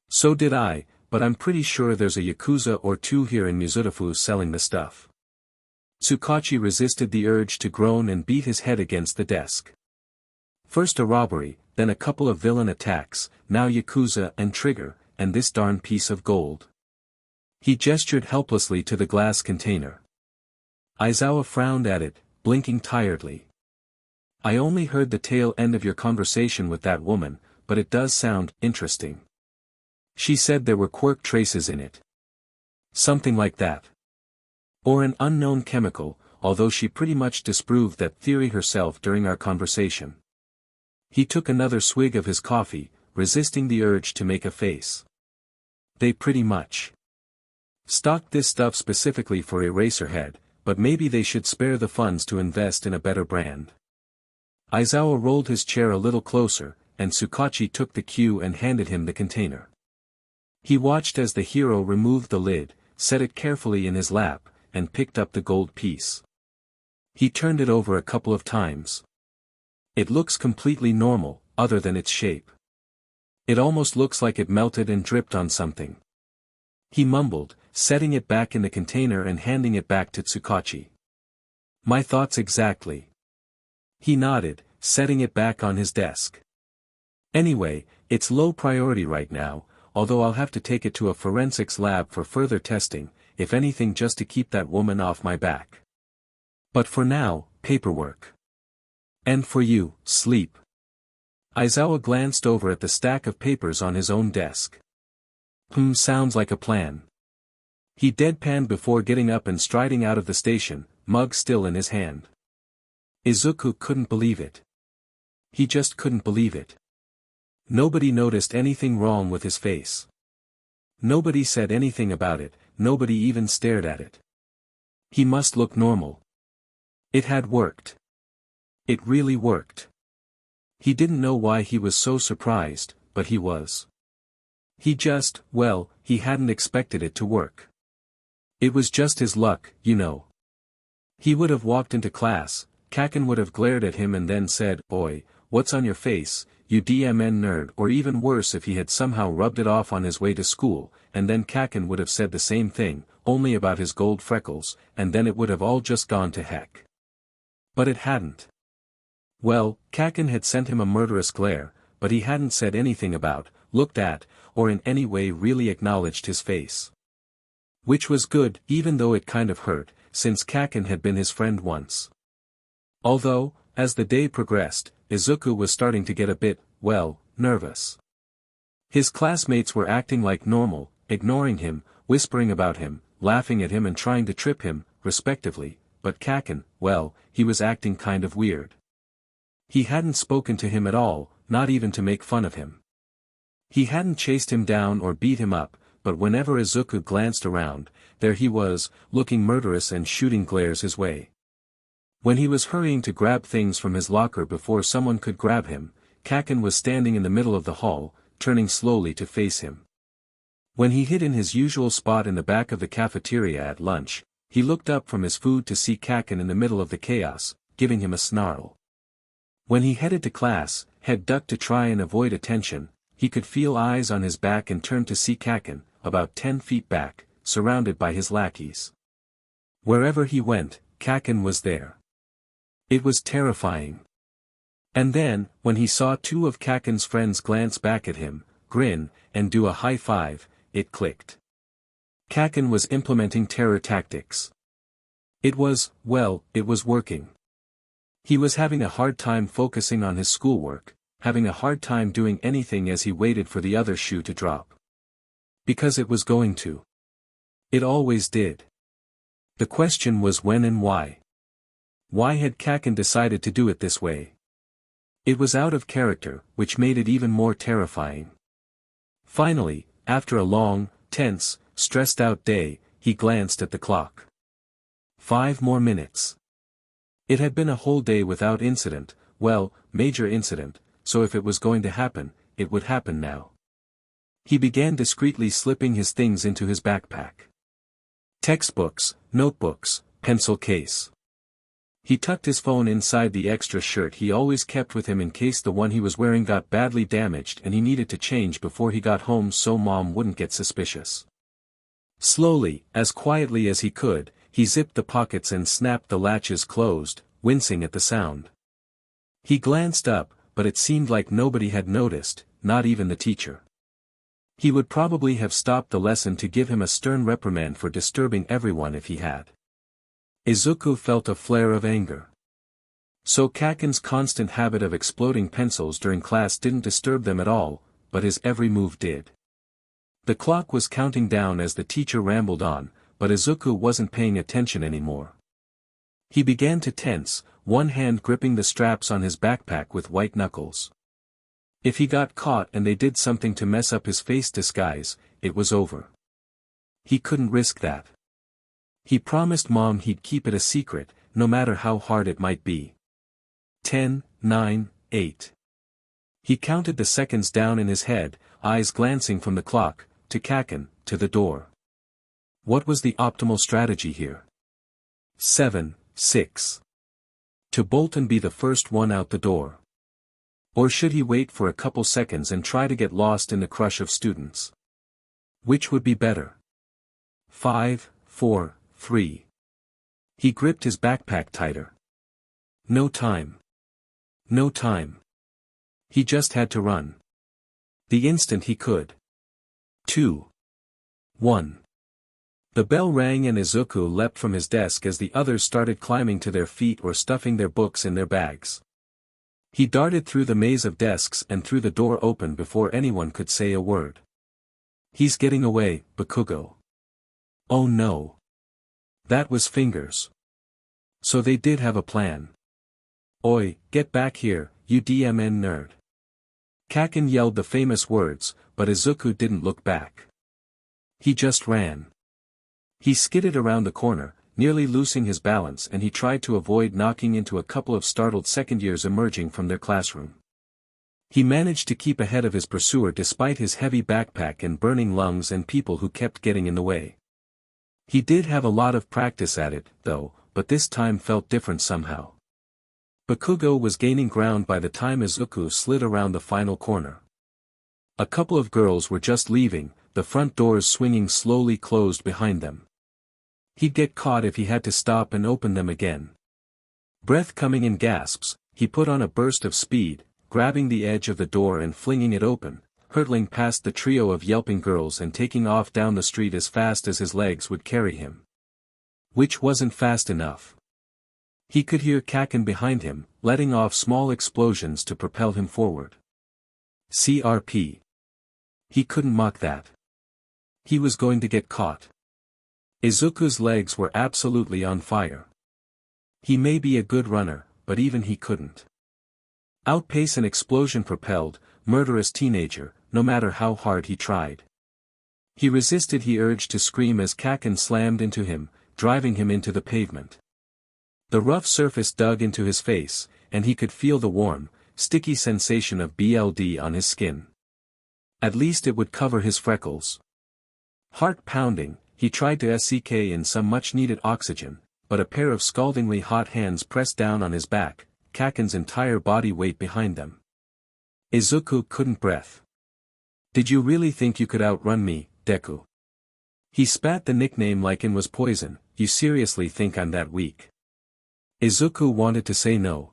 So did I, but I'm pretty sure there's a Yakuza or two here in Mizudafu selling the stuff. Tsukachi resisted the urge to groan and beat his head against the desk. First a robbery, then a couple of villain attacks, now Yakuza and Trigger, and this darn piece of gold. He gestured helplessly to the glass container. Aizawa frowned at it, blinking tiredly. I only heard the tail end of your conversation with that woman, but it does sound interesting. She said there were quirk traces in it. Something like that. Or an unknown chemical, although she pretty much disproved that theory herself during our conversation. He took another swig of his coffee, resisting the urge to make a face. They pretty much stocked this stuff specifically for Eraserhead, but maybe they should spare the funds to invest in a better brand. Aizawa rolled his chair a little closer, and Tsukachi took the cue and handed him the container. He watched as the hero removed the lid, set it carefully in his lap, and picked up the gold piece. He turned it over a couple of times. It looks completely normal, other than its shape. It almost looks like it melted and dripped on something. He mumbled, setting it back in the container and handing it back to Tsukachi. My thoughts exactly. He nodded, setting it back on his desk. Anyway, it's low priority right now, although I'll have to take it to a forensics lab for further testing, if anything just to keep that woman off my back. But for now, paperwork. And for you, sleep. Aizawa glanced over at the stack of papers on his own desk. Sounds like a plan. He deadpanned before getting up and striding out of the station, mug still in his hand. Izuku couldn't believe it. He just couldn't believe it. Nobody noticed anything wrong with his face. Nobody said anything about it, nobody even stared at it. He must look normal. It had worked. It really worked. He didn't know why he was so surprised, but he was. He hadn't expected it to work. It was just his luck, you know. He would have walked into class, Kacchan would have glared at him and then said, "Oi, what's on your face, you DMN nerd?" Or even worse if he had somehow rubbed it off on his way to school, and then Kacchan would have said the same thing, only about his gold freckles, and then it would have all just gone to heck. But it hadn't. Well, Kacchan had sent him a murderous glare, but he hadn't said anything about, looked at, or in any way really acknowledged his face. Which was good, even though it kind of hurt, since Kacchan had been his friend once. Although, as the day progressed, Izuku was starting to get a bit, nervous. His classmates were acting like normal, ignoring him, whispering about him, laughing at him and trying to trip him, respectively, but Kacchan, he was acting kind of weird. He hadn't spoken to him at all, not even to make fun of him. He hadn't chased him down or beat him up, but whenever Izuku glanced around, there he was, looking murderous and shooting glares his way. When he was hurrying to grab things from his locker before someone could grab him, Kacchan was standing in the middle of the hall, turning slowly to face him. When he hid in his usual spot in the back of the cafeteria at lunch, he looked up from his food to see Kacchan in the middle of the chaos, giving him a snarl. When he headed to class, head ducked to try and avoid attention, he could feel eyes on his back and turned to see Kacchan, about 10 feet back, surrounded by his lackeys. Wherever he went, Kacchan was there. It was terrifying. And then, when he saw two of Kacchan's friends glance back at him, grin, and do a high five, it clicked. Kacchan was implementing terror tactics. It was working. He was having a hard time focusing on his schoolwork, having a hard time doing anything as he waited for the other shoe to drop. Because it was going to. It always did. The question was when and why. Why had Kacchan decided to do it this way? It was out of character, which made it even more terrifying. Finally, after a long, tense, stressed-out day, he glanced at the clock. 5 more minutes. It had been a whole day without incident, major incident, so if it was going to happen, it would happen now. He began discreetly slipping his things into his backpack. Textbooks, notebooks, pencil case. He tucked his phone inside the extra shirt he always kept with him in case the one he was wearing got badly damaged and he needed to change before he got home so Mom wouldn't get suspicious. Slowly, as quietly as he could, he zipped the pockets and snapped the latches closed, wincing at the sound. He glanced up, but it seemed like nobody had noticed, not even the teacher. He would probably have stopped the lesson to give him a stern reprimand for disturbing everyone if he had. Izuku felt a flare of anger. So Kacchan's constant habit of exploding pencils during class didn't disturb them at all, but his every move did. The clock was counting down as the teacher rambled on, but Izuku wasn't paying attention anymore. He began to tense, one hand gripping the straps on his backpack with white knuckles. If he got caught and they did something to mess up his face disguise, it was over. He couldn't risk that. He promised Mom he'd keep it a secret, no matter how hard it might be. 10, 9, 8. He counted the seconds down in his head, eyes glancing from the clock, to Kacchan, to the door. What was the optimal strategy here? 7, 6. To bolt and be the first one out the door. Or should he wait for a couple seconds and try to get lost in the crush of students? Which would be better? 5, 4, 3. He gripped his backpack tighter. No time. No time. He just had to run. The instant he could. 2. 1. The bell rang and Izuku leapt from his desk as the others started climbing to their feet or stuffing their books in their bags. He darted through the maze of desks and threw the door open before anyone could say a word. He's getting away, Bakugo. Oh no. That was Fingers. So they did have a plan. Oi, get back here, you DMN nerd. Kacchan yelled the famous words, but Izuku didn't look back. He just ran. He skidded around the corner, nearly losing his balance, and he tried to avoid knocking into a couple of startled second-years emerging from their classroom. He managed to keep ahead of his pursuer despite his heavy backpack and burning lungs and people who kept getting in the way. He did have a lot of practice at it, though, but this time felt different somehow. Bakugo was gaining ground by the time Izuku slid around the final corner. A couple of girls were just leaving, the front doors swinging slowly closed behind them. He'd get caught if he had to stop and open them again. Breath coming in gasps, he put on a burst of speed, grabbing the edge of the door and flinging it open, hurtling past the trio of yelping girls and taking off down the street as fast as his legs would carry him. Which wasn't fast enough. He could hear Kacchan behind him, letting off small explosions to propel him forward. CRP. He couldn't mock that. He was going to get caught. Izuku's legs were absolutely on fire. He may be a good runner, but even he couldn't outpace an explosion-propelled, murderous teenager, no matter how hard he tried. He resisted the urge to scream as Kacchan slammed into him, driving him into the pavement. The rough surface dug into his face, and he could feel the warm, sticky sensation of BLD on his skin. At least it would cover his freckles. Heart pounding, he tried to SCK in some much-needed oxygen, but a pair of scaldingly hot hands pressed down on his back, Kacchan's entire body weight behind them. Izuku couldn't breath. Did you really think you could outrun me, Deku? He spat the nickname like it was poison. You seriously think I'm that weak? Izuku wanted to say no.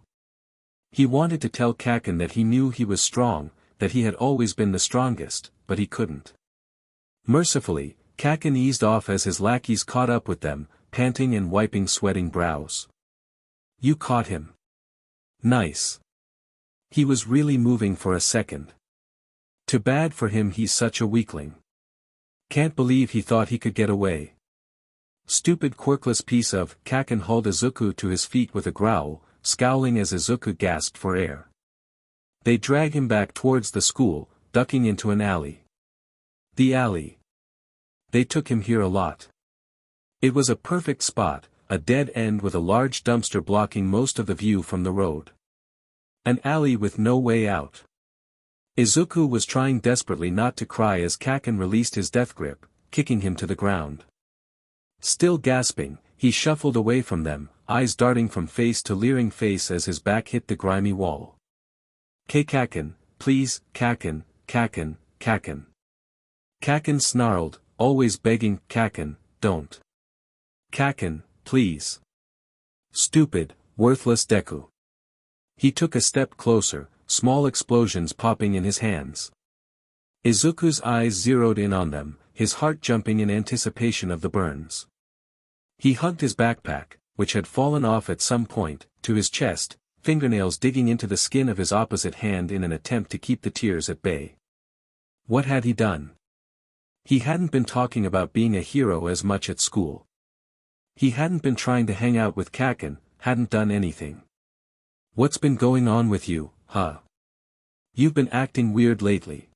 He wanted to tell Kacchan that he knew he was strong, that he had always been the strongest, but he couldn't. Mercifully, Kacchan eased off as his lackeys caught up with them, panting and wiping sweating brows. You caught him. Nice. He was really moving for a second. Too bad for him, he's such a weakling. Can't believe he thought he could get away. Stupid quirkless piece of. Kacchan hauled Izuku to his feet with a growl, scowling as Izuku gasped for air. They dragged him back towards the school, ducking into an alley. The alley. They took him here a lot. It was a perfect spot, a dead end with a large dumpster blocking most of the view from the road. An alley with no way out. Izuku was trying desperately not to cry as Kacchan released his death grip, kicking him to the ground. Still gasping, he shuffled away from them, eyes darting from face to leering face as his back hit the grimy wall. Kacchan, please, Kacchan, Kacchan, Kacchan. Kacchan snarled, always begging, Kacchan, don't. Kacchan, please. Stupid, worthless Deku. He took a step closer, small explosions popping in his hands. Izuku's eyes zeroed in on them, his heart jumping in anticipation of the burns. He hugged his backpack, which had fallen off at some point, to his chest, fingernails digging into the skin of his opposite hand in an attempt to keep the tears at bay. What had he done? He hadn't been talking about being a hero as much at school. He hadn't been trying to hang out with Kacchan, hadn't done anything. What's been going on with you, huh? You've been acting weird lately.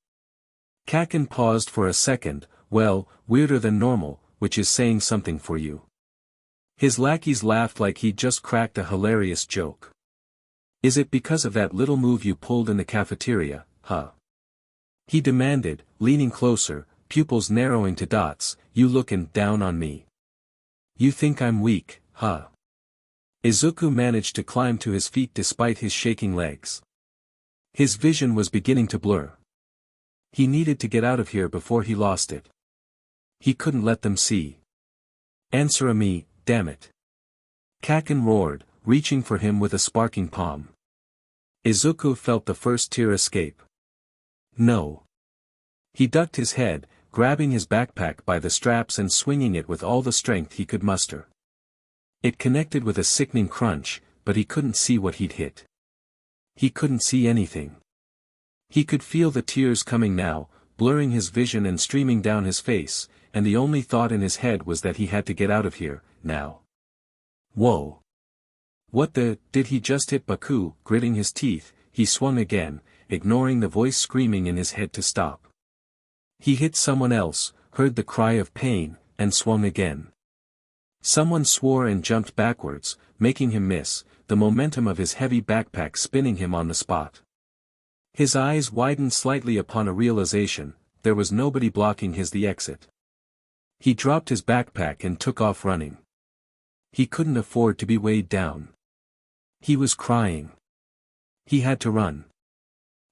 Kacchan paused for a second, well, weirder than normal, which is saying something for you. His lackeys laughed like he'd just cracked a hilarious joke. Is it because of that little move you pulled in the cafeteria, huh? He demanded, leaning closer, pupils narrowing to dots, you looking down on me. You think I'm weak, huh? Izuku managed to climb to his feet despite his shaking legs. His vision was beginning to blur. He needed to get out of here before he lost it. He couldn't let them see. Answer me, damn it. Kacchan roared, reaching for him with a sparking palm. Izuku felt the first tear escape. No. He ducked his head, grabbing his backpack by the straps and swinging it with all the strength he could muster. It connected with a sickening crunch, but he couldn't see what he'd hit. He couldn't see anything. He could feel the tears coming now, blurring his vision and streaming down his face, and the only thought in his head was that he had to get out of here, now. Whoa. What the, did he just hit Baku? Gritting his teeth, he swung again, ignoring the voice screaming in his head to stop. He hit someone else, heard the cry of pain, and swung again. Someone swore and jumped backwards, making him miss, the momentum of his heavy backpack spinning him on the spot. His eyes widened slightly upon a realization, there was nobody blocking the exit. He dropped his backpack and took off running. He couldn't afford to be weighed down. He was crying. He had to run.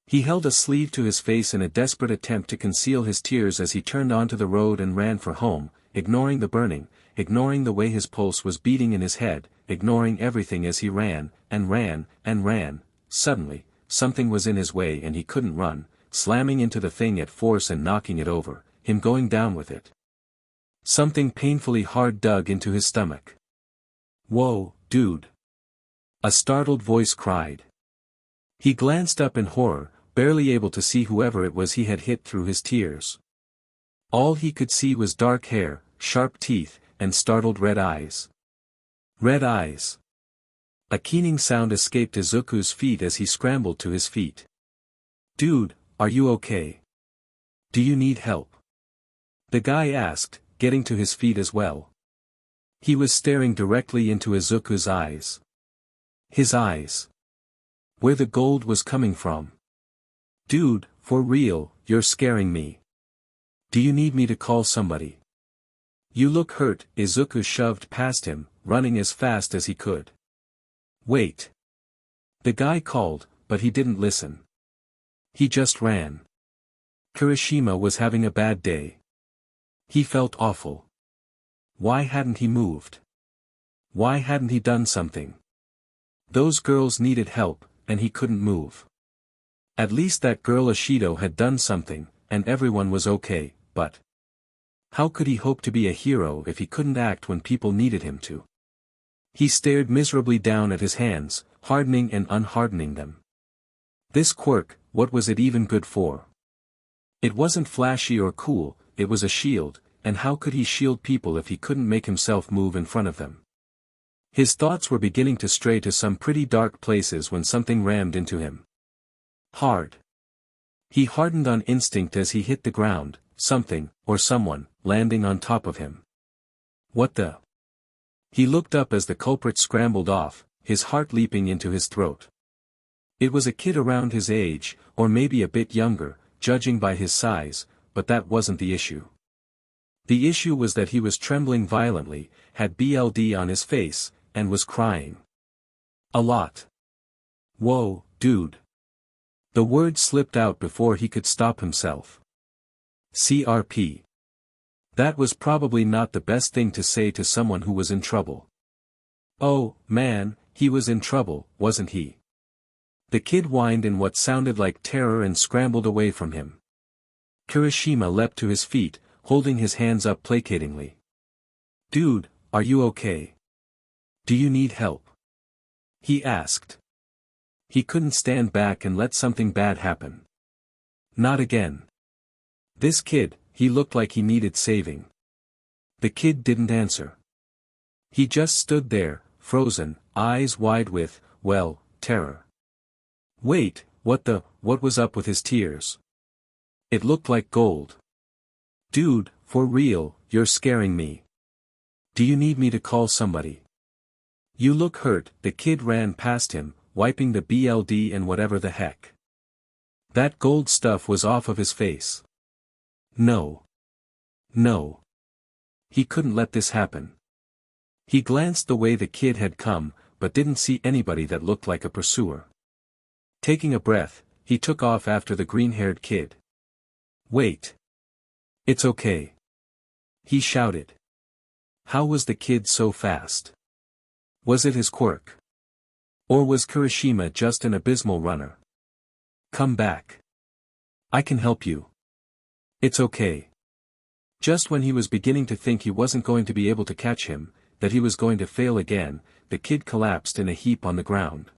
He held a sleeve to his face in a desperate attempt to conceal his tears as he turned onto the road and ran for home, ignoring the burning, ignoring the way his pulse was beating in his head, ignoring everything as he ran, and ran, and ran. Suddenly, something was in his way and he couldn't run, slamming into the thing at force and knocking it over, him going down with it. Something painfully hard dug into his stomach. Whoa, dude. A startled voice cried. He glanced up in horror, barely able to see whoever it was he had hit through his tears. All he could see was dark hair, sharp teeth, and startled red eyes. Red eyes. A keening sound escaped Izuku's feet as he scrambled to his feet. Dude, are you okay? Do you need help? The guy asked, getting to his feet as well. He was staring directly into Izuku's eyes. His eyes. Where the gold was coming from. Dude, for real, you're scaring me. Do you need me to call somebody? You look hurt. Izuku shoved past him, running as fast as he could. Wait. The guy called, but he didn't listen. He just ran. Kirishima was having a bad day. He felt awful. Why hadn't he moved? Why hadn't he done something? Those girls needed help, and he couldn't move. At least that girl Ishido had done something, and everyone was okay, but how could he hope to be a hero if he couldn't act when people needed him to? He stared miserably down at his hands, hardening and unhardening them. This quirk, what was it even good for? It wasn't flashy or cool, it was a shield, and how could he shield people if he couldn't make himself move in front of them? His thoughts were beginning to stray to some pretty dark places when something rammed into him. Hard. He hardened on instinct as he hit the ground, something, or someone, landing on top of him. What the? He looked up as the culprit scrambled off, his heart leaping into his throat. It was a kid around his age, or maybe a bit younger, judging by his size, but that wasn't the issue. The issue was that he was trembling violently, had BLD on his face, and was crying. A lot. Whoa, dude. The word slipped out before he could stop himself. CRP. That was probably not the best thing to say to someone who was in trouble. Oh, man, he was in trouble, wasn't he? The kid whined in what sounded like terror and scrambled away from him. Kirishima leapt to his feet, holding his hands up placatingly. Dude, are you okay? Do you need help? He asked. He couldn't stand back and let something bad happen. Not again. This kid, he looked like he needed saving. The kid didn't answer. He just stood there, frozen, eyes wide with, well, terror. Wait, what was up with his tears? It looked like gold. Dude, for real, you're scaring me. Do you need me to call somebody? You look hurt. The kid ran past him, wiping the BLD and whatever the heck. That gold stuff was off of his face. No. No. He couldn't let this happen. He glanced the way the kid had come, but didn't see anybody that looked like a pursuer. Taking a breath, he took off after the green-haired kid. Wait. It's okay. He shouted. How was the kid so fast? Was it his quirk? Or was Kirishima just an abysmal runner? Come back. I can help you. It's okay. Just when he was beginning to think he wasn't going to be able to catch him, that he was going to fail again, the kid collapsed in a heap on the ground.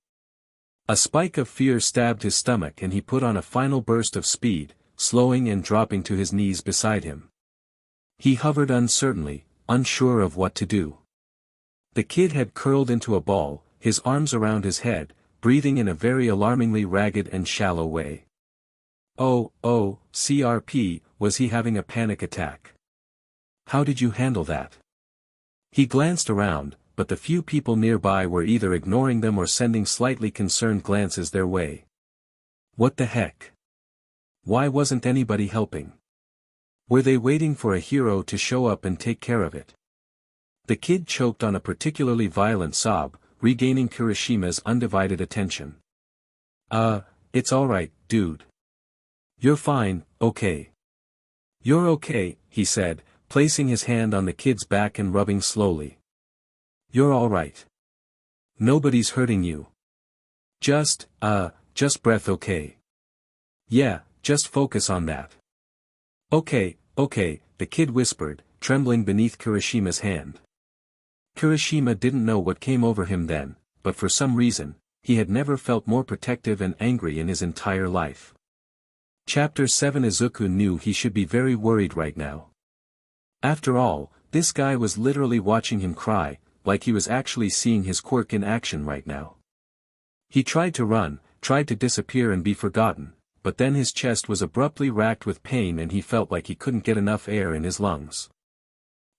A spike of fear stabbed his stomach and he put on a final burst of speed, slowing and dropping to his knees beside him. He hovered uncertainly, unsure of what to do. The kid had curled into a ball, his arms around his head, breathing in a very alarmingly ragged and shallow way. Oh, CRP, was he having a panic attack? How did you handle that? He glanced around, but the few people nearby were either ignoring them or sending slightly concerned glances their way. What the heck? Why wasn't anybody helping? Were they waiting for a hero to show up and take care of it? The kid choked on a particularly violent sob, regaining Kirishima's undivided attention. It's alright, dude. You're fine, okay. You're okay, he said, placing his hand on the kid's back and rubbing slowly. You're alright. Nobody's hurting you. Just breath, okay. Yeah, just focus on that. Okay, the kid whispered, trembling beneath Kirishima's hand. Kirishima didn't know what came over him then, but for some reason, he had never felt more protective and angry in his entire life. Chapter 7 Izuku knew he should be very worried right now. After all, this guy was literally watching him cry, like he was actually seeing his quirk in action right now. He tried to run, tried to disappear and be forgotten, but then his chest was abruptly racked with pain and he felt like he couldn't get enough air in his lungs.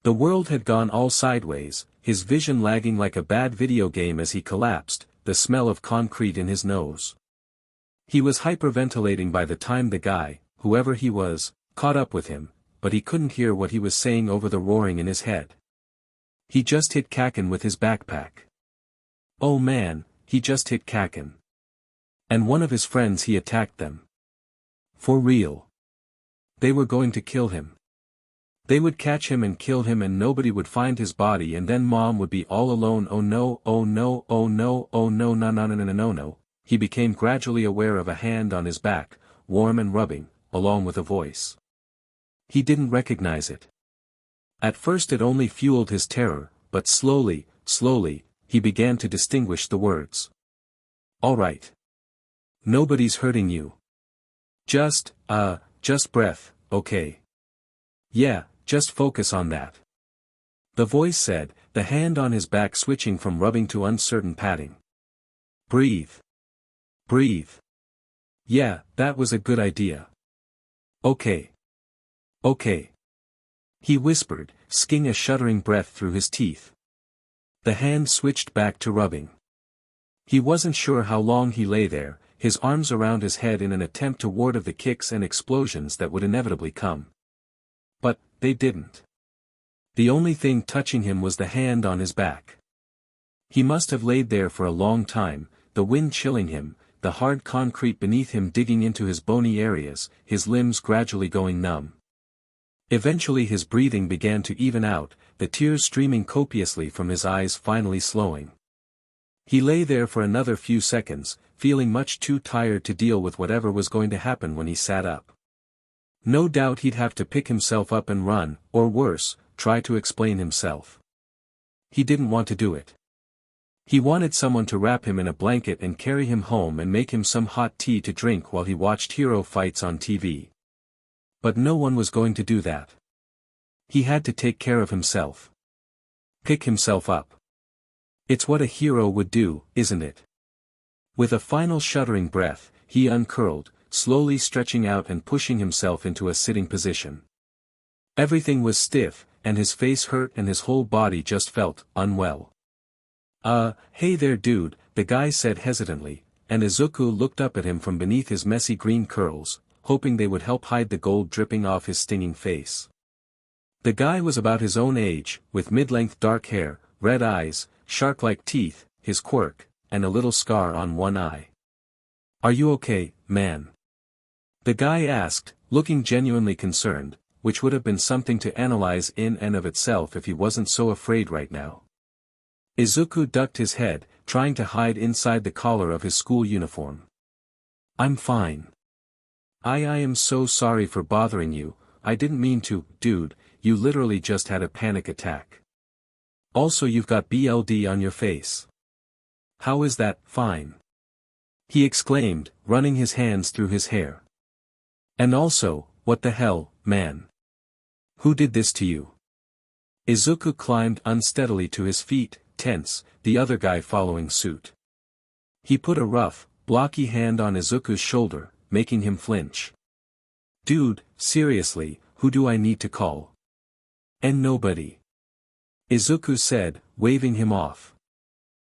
The world had gone all sideways, his vision lagging like a bad video game as he collapsed, the smell of concrete in his nose. He was hyperventilating by the time the guy, whoever he was, caught up with him, but he couldn't hear what he was saying over the roaring in his head. He just hit Kacchan with his backpack. Oh man, he just hit Kacchan. And one of his friends, he attacked them. For real. They were going to kill him. They would catch him and kill him and nobody would find his body and then mom would be all alone. Oh no, oh no, oh no, oh no, no, no, no, no, no, no. He became gradually aware of a hand on his back, warm and rubbing, along with a voice. He didn't recognize it. At first it only fueled his terror, but slowly, he began to distinguish the words. Alright. Nobody's hurting you. Just breath, okay. Yeah, just focus on that. The voice said, the hand on his back switching from rubbing to uncertain patting. Breathe. Breathe. Yeah, that was a good idea. Okay. He whispered, sking a shuddering breath through his teeth. The hand switched back to rubbing. He wasn't sure how long he lay there, his arms around his head in an attempt to ward off the kicks and explosions that would inevitably come. But, they didn't. The only thing touching him was the hand on his back. He must have laid there for a long time, the wind chilling him, the hard concrete beneath him digging into his bony areas, his limbs gradually going numb. Eventually his breathing began to even out, the tears streaming copiously from his eyes finally slowing. He lay there for another few seconds, feeling much too tired to deal with whatever was going to happen when he sat up. No doubt he'd have to pick himself up and run, or worse, try to explain himself. He didn't want to do it. He wanted someone to wrap him in a blanket and carry him home and make him some hot tea to drink while he watched hero fights on TV. But no one was going to do that. He had to take care of himself. Pick himself up. It's what a hero would do, isn't it? With a final shuddering breath, he uncurled, slowly stretching out and pushing himself into a sitting position. Everything was stiff, and his face hurt and his whole body just felt unwell. Hey there dude, the guy said hesitantly, and Izuku looked up at him from beneath his messy green curls, hoping they would help hide the gold dripping off his stinging face. The guy was about his own age, with mid-length dark hair, red eyes, shark-like teeth, his quirk, and a little scar on one eye. Are you okay, man? The guy asked, looking genuinely concerned, which would have been something to analyze in and of itself if he wasn't so afraid right now. Izuku ducked his head, trying to hide inside the collar of his school uniform. I'm fine. I am so sorry for bothering you, I didn't mean to, dude, you literally just had a panic attack. Also you've got BLD on your face. How is that, fine? He exclaimed, running his hands through his hair. And also, what the hell, man? Who did this to you? Izuku climbed unsteadily to his feet, tense, the other guy following suit. He put a rough, blocky hand on Izuku's shoulder, making him flinch. Dude, seriously, who do I need to call? And nobody. Izuku said, waving him off.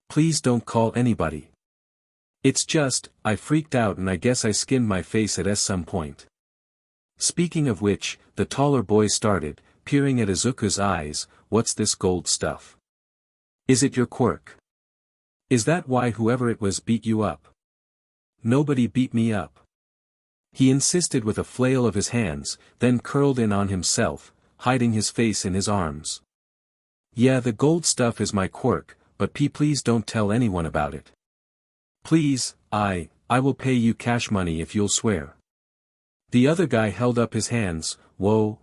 Please don't call anybody. It's just, I freaked out and I guess I skinned my face at some point. Speaking of which, the taller boy started, peering at Izuku's eyes, what's this gold stuff? Is it your quirk? Is that why whoever it was beat you up? Nobody beat me up. He insisted with a flail of his hands, then curled in on himself, hiding his face in his arms. Yeah, the gold stuff is my quirk, but please don't tell anyone about it. Please, I will pay you cash money if you'll swear. The other guy held up his hands, whoa,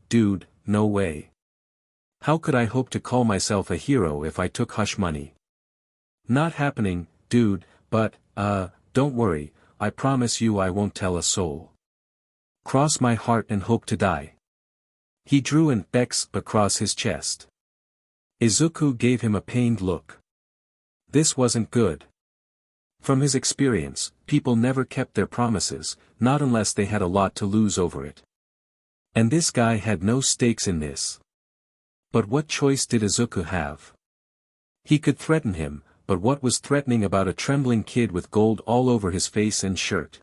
dude, no way. How could I hope to call myself a hero if I took hush money? Not happening, dude, but, don't worry, I promise you I won't tell a soul. Cross my heart and hope to die. He drew an X across his chest. Izuku gave him a pained look. This wasn't good. From his experience, people never kept their promises, not unless they had a lot to lose over it. And this guy had no stakes in this. But what choice did Izuku have? He could threaten him, but what was threatening about a trembling kid with gold all over his face and shirt?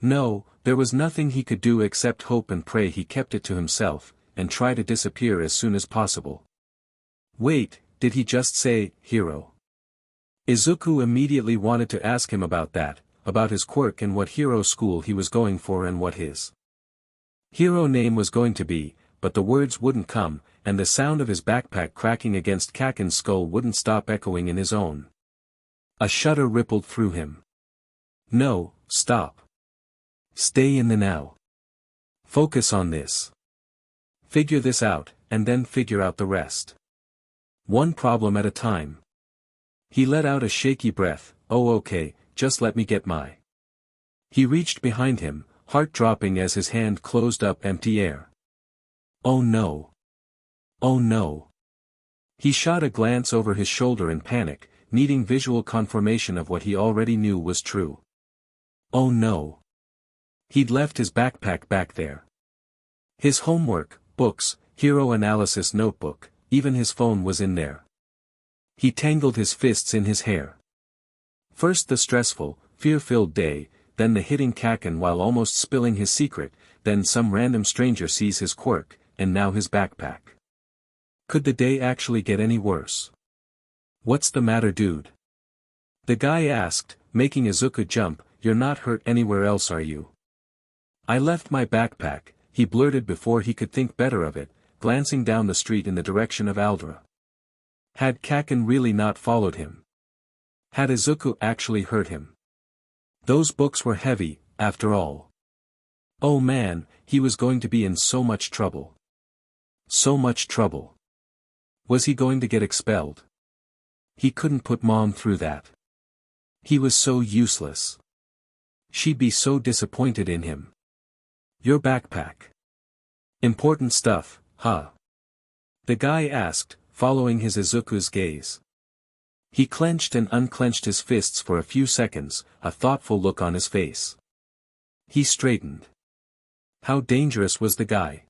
No, there was nothing he could do except hope and pray he kept it to himself, and try to disappear as soon as possible. Wait, did he just say, hero? Izuku immediately wanted to ask him about that, about his quirk and what hero school he was going for and what his hero name was going to be, but the words wouldn't come, and the sound of his backpack cracking against Kacchan's skull wouldn't stop echoing in his own. A shudder rippled through him. No, stop. Stay in the now. Focus on this. Figure this out, and then figure out the rest. One problem at a time. He let out a shaky breath, oh okay, just let me get my. He reached behind him, heart dropping as his hand closed up empty air. Oh no. Oh no. He shot a glance over his shoulder in panic, needing visual confirmation of what he already knew was true. Oh no. He'd left his backpack back there. His homework, books, hero analysis notebook, even his phone was in there. He tangled his fists in his hair. First the stressful, fear-filled day, then the hitting Kacchan while almost spilling his secret, then some random stranger sees his quirk, and now his backpack. Could the day actually get any worse? What's the matter, dude? The guy asked, making Izuku jump, you're not hurt anywhere else, are you? I left my backpack, he blurted before he could think better of it, glancing down the street in the direction of Aldra. Had Kacchan really not followed him? Had Izuku actually hurt him? Those books were heavy, after all. Oh man, he was going to be in so much trouble. So much trouble. Was he going to get expelled? He couldn't put Mom through that. He was so useless. She'd be so disappointed in him. Your backpack. Important stuff, huh? The guy asked, following his Izuku's gaze. He clenched and unclenched his fists for a few seconds, a thoughtful look on his face. He straightened. How dangerous was the guy?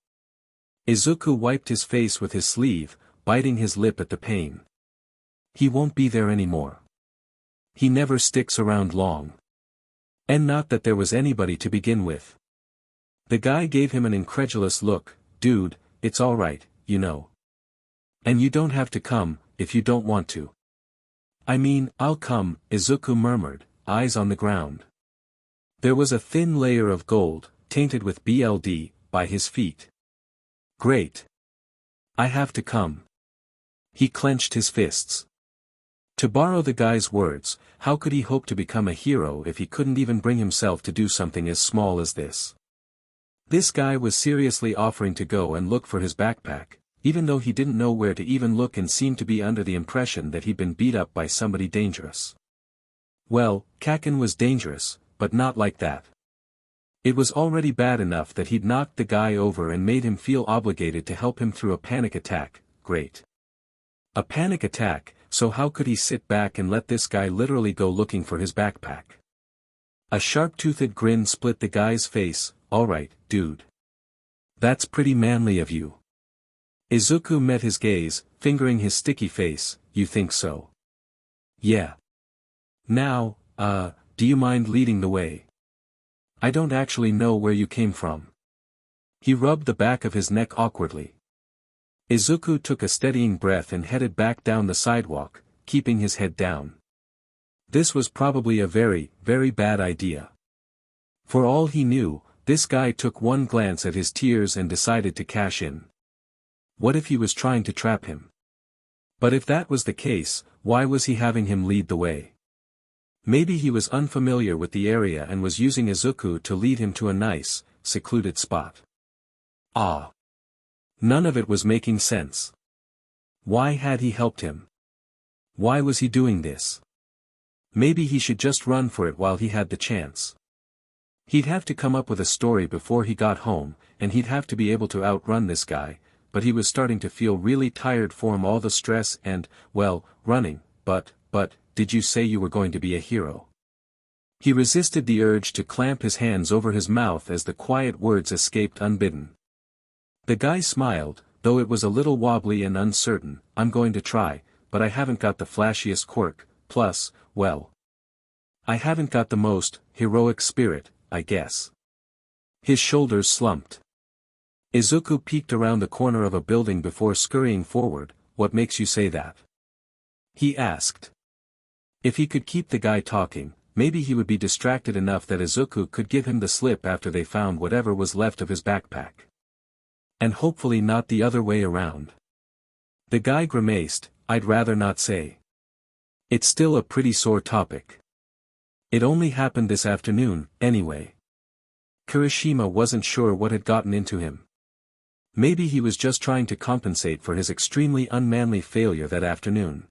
Izuku wiped his face with his sleeve, biting his lip at the pain. He won't be there anymore. He never sticks around long. And not that there was anybody to begin with. The guy gave him an incredulous look, dude, it's alright, you know. And you don't have to come, if you don't want to. I mean, I'll come, Izuku murmured, eyes on the ground. There was a thin layer of gold, tainted with BLD, by his feet. Great. I have to come. He clenched his fists. To borrow the guy's words, how could he hope to become a hero if he couldn't even bring himself to do something as small as this? This guy was seriously offering to go and look for his backpack, even though he didn't know where to even look and seemed to be under the impression that he'd been beat up by somebody dangerous. Well, Kacchan was dangerous, but not like that. It was already bad enough that he'd knocked the guy over and made him feel obligated to help him through a panic attack. Great. A panic attack, so how could he sit back and let this guy literally go looking for his backpack? A sharp-toothed grin split the guy's face. Alright, dude. That's pretty manly of you. Izuku met his gaze, fingering his sticky face. You think so? Yeah. Now, do you mind leading the way? I don't actually know where you came from. He rubbed the back of his neck awkwardly. Izuku took a steadying breath and headed back down the sidewalk, keeping his head down. This was probably a very, very bad idea. For all he knew, this guy took one glance at his tears and decided to cash in. What if he was trying to trap him? But if that was the case, why was he having him lead the way? Maybe he was unfamiliar with the area and was using Izuku to lead him to a nice, secluded spot. Ah. None of it was making sense. Why had he helped him? Why was he doing this? Maybe he should just run for it while he had the chance. He'd have to come up with a story before he got home, and he'd have to be able to outrun this guy, but he was starting to feel really tired from all the stress and, well, running. But, did you say you were going to be a hero? He resisted the urge to clamp his hands over his mouth as the quiet words escaped unbidden. The guy smiled, though it was a little wobbly and uncertain. I'm going to try, but I haven't got the flashiest quirk, plus, well, I haven't got the most heroic spirit, I guess. His shoulders slumped. Izuku peeked around the corner of a building before scurrying forward. What makes you say that? He asked. If he could keep the guy talking, maybe he would be distracted enough that Izuku could give him the slip after they found whatever was left of his backpack. And hopefully not the other way around. The guy grimaced. I'd rather not say. It's still a pretty sore topic. It only happened this afternoon, anyway. Kirishima wasn't sure what had gotten into him. Maybe he was just trying to compensate for his extremely unmanly failure that afternoon.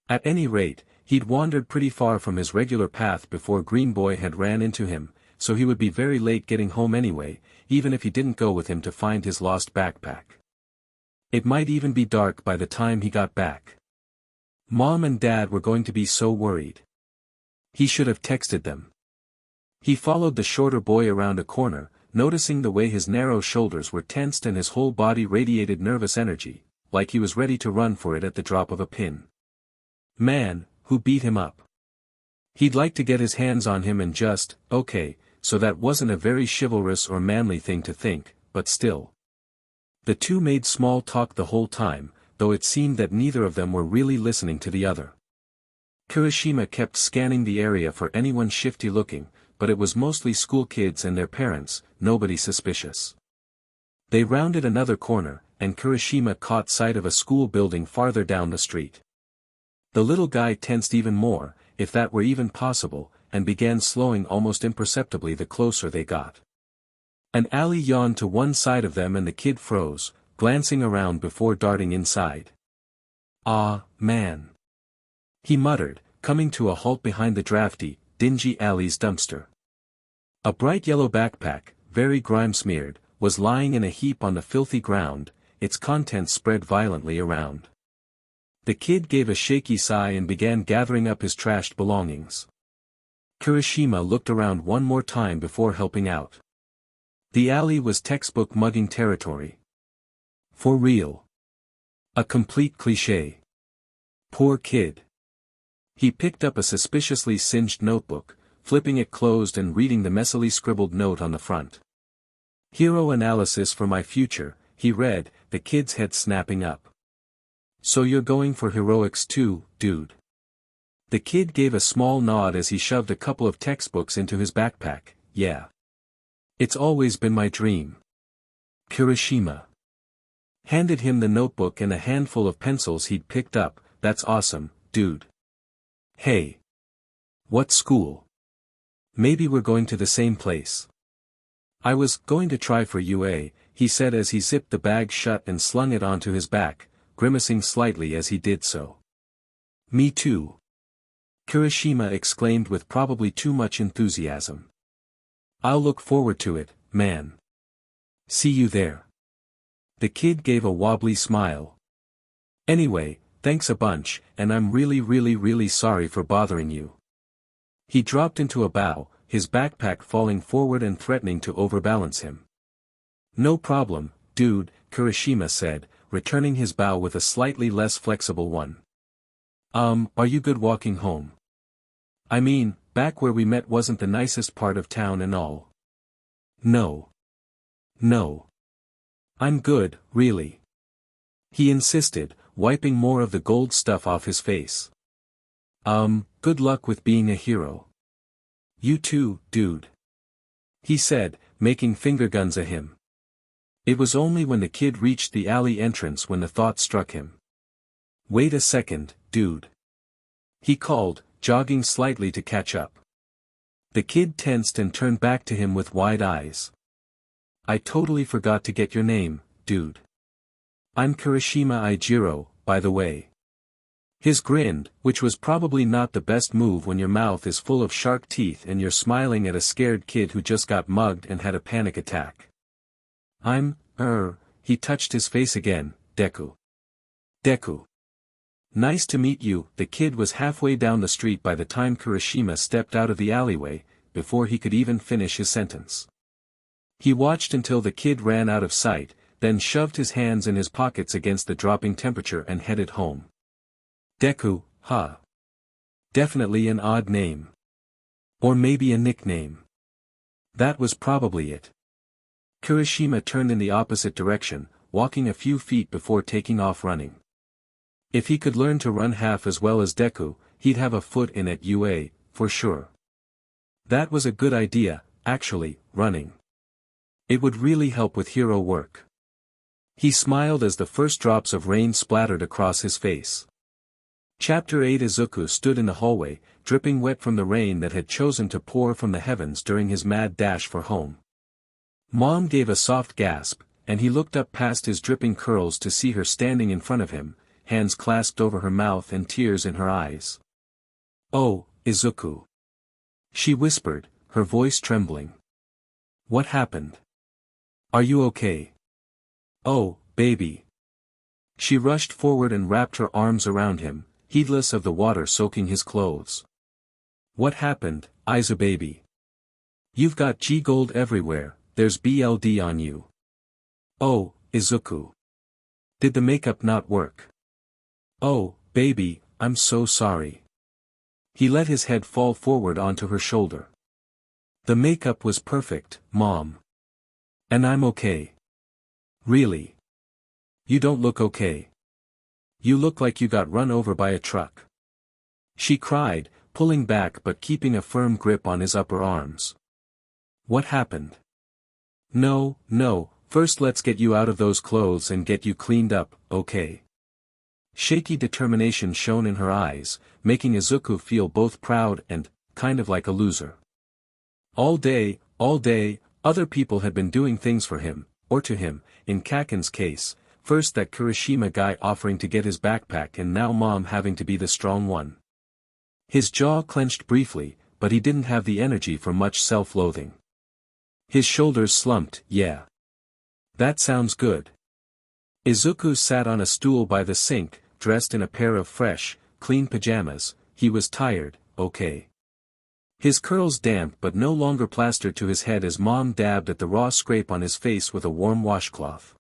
At any rate, he'd wandered pretty far from his regular path before Green Boy had ran into him, so he would be very late getting home anyway, even if he didn't go with him to find his lost backpack. It might even be dark by the time he got back. Mom and Dad were going to be so worried. He should have texted them. He followed the shorter boy around a corner, noticing the way his narrow shoulders were tensed and his whole body radiated nervous energy, like he was ready to run for it at the drop of a pin. Man, who beat him up? He'd like to get his hands on him and just, okay, so that wasn't a very chivalrous or manly thing to think, but still. The two made small talk the whole time, though it seemed that neither of them were really listening to the other. Kirishima kept scanning the area for anyone shifty looking, but it was mostly school kids and their parents, nobody suspicious. They rounded another corner, and Kirishima caught sight of a school building farther down the street. The little guy tensed even more, if that were even possible, and began slowing almost imperceptibly the closer they got. An alley yawned to one side of them and the kid froze, glancing around before darting inside. Ah, man. He muttered, coming to a halt behind the drafty, dingy alley's dumpster. A bright yellow backpack, very grime-smeared, was lying in a heap on the filthy ground, its contents spread violently around. The kid gave a shaky sigh and began gathering up his trashed belongings. Kirishima looked around one more time before helping out. The alley was textbook mugging territory. For real. A complete cliché. Poor kid. He picked up a suspiciously singed notebook, flipping it closed and reading the messily scribbled note on the front. Hero analysis for my future, he read, the kid's head snapping up. So you're going for heroics too, dude. The kid gave a small nod as he shoved a couple of textbooks into his backpack. Yeah. It's always been my dream. Kirishima handed him the notebook and a handful of pencils he'd picked up. That's awesome, dude. Hey. What school? Maybe we're going to the same place. I was going to try for UA, he said as he zipped the bag shut and slung it onto his back, grimacing slightly as he did so. Me too. Kirishima exclaimed with probably too much enthusiasm. I'll look forward to it, man. See you there. The kid gave a wobbly smile. Anyway, thanks a bunch, and I'm really sorry for bothering you. He dropped into a bow, his backpack falling forward and threatening to overbalance him. No problem, dude, Kirishima said, returning his bow with a slightly less flexible one. Are you good walking home? I mean, back where we met wasn't the nicest part of town and all. No. I'm good, really. He insisted, wiping more of the gold stuff off his face. Good luck with being a hero. You too, dude. He said, making finger guns at him. It was only when the kid reached the alley entrance when the thought struck him. Wait a second, dude. He called, jogging slightly to catch up. The kid tensed and turned back to him with wide eyes. I totally forgot to get your name, dude. I'm Kirishima Eijiro, by the way. His grin, which was probably not the best move when your mouth is full of shark teeth and you're smiling at a scared kid who just got mugged and had a panic attack. He touched his face again, Deku. Deku. Nice to meet you. The kid was halfway down the street by the time Kirishima stepped out of the alleyway, before he could even finish his sentence. He watched until the kid ran out of sight, then shoved his hands in his pockets against the dropping temperature and headed home. Deku, huh? Definitely an odd name. Or maybe a nickname. That was probably it. Kirishima turned in the opposite direction, walking a few feet before taking off running. If he could learn to run half as well as Deku, he'd have a foot in at UA, for sure. That was a good idea, actually, running. It would really help with hero work. He smiled as the first drops of rain splattered across his face. Chapter 8 Izuku stood in the hallway, dripping wet from the rain that had chosen to pour from the heavens during his mad dash for home. Mom gave a soft gasp, and he looked up past his dripping curls to see her standing in front of him, hands clasped over her mouth and tears in her eyes. Oh, Izuku. She whispered, her voice trembling. What happened? Are you okay? Oh, baby. She rushed forward and wrapped her arms around him, heedless of the water soaking his clothes. What happened, Izu baby? You've got G-gold everywhere, there's BLD on you. Oh, Izuku. Did the makeup not work? Oh, baby, I'm so sorry. He let his head fall forward onto her shoulder. The makeup was perfect, Mom. And I'm okay. Really? You don't look okay. You look like you got run over by a truck. She cried, pulling back but keeping a firm grip on his upper arms. What happened? No, first let's get you out of those clothes and get you cleaned up, okay? Shaky determination shone in her eyes, making Izuku feel both proud and, kind of like a loser. All day, other people had been doing things for him, or to him, in Kacchan's case, first that Kirishima guy offering to get his backpack and now Mom having to be the strong one. His jaw clenched briefly, but he didn't have the energy for much self-loathing. His shoulders slumped. Yeah. That sounds good. Izuku sat on a stool by the sink, dressed in a pair of fresh, clean pajamas. He was tired, okay. His curls damp but no longer plastered to his head as Mom dabbed at the raw scrape on his face with a warm washcloth.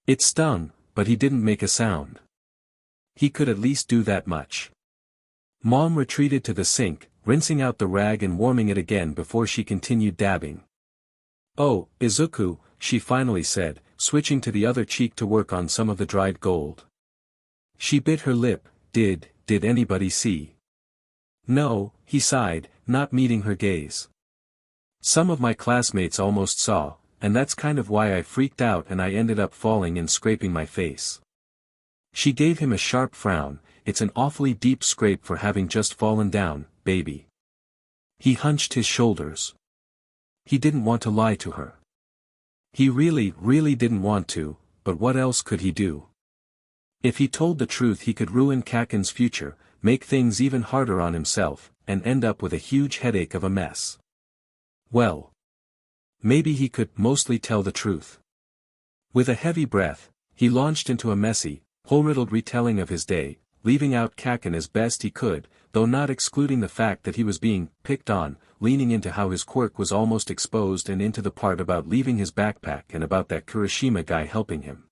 It stung, but he didn't make a sound. He could at least do that much. Mom retreated to the sink, rinsing out the rag and warming it again before she continued dabbing. Oh, Izuku, she finally said, switching to the other cheek to work on some of the dried gold. She bit her lip. Did anybody see? No, he sighed, not meeting her gaze. Some of my classmates almost saw, and that's kind of why I freaked out and I ended up falling and scraping my face. She gave him a sharp frown, it's an awfully deep scrape for having just fallen down, baby. He hunched his shoulders. He didn't want to lie to her. He really didn't want to, but what else could he do? If he told the truth he could ruin Kacchan's future, make things even harder on himself, and end up with a huge headache of a mess. Well, maybe he could mostly tell the truth. With a heavy breath, he launched into a messy, hole-riddled retelling of his day, leaving out Kacchan as best he could, though not excluding the fact that he was being picked on, leaning into how his quirk was almost exposed and into the part about leaving his backpack and about that Kirishima guy helping him.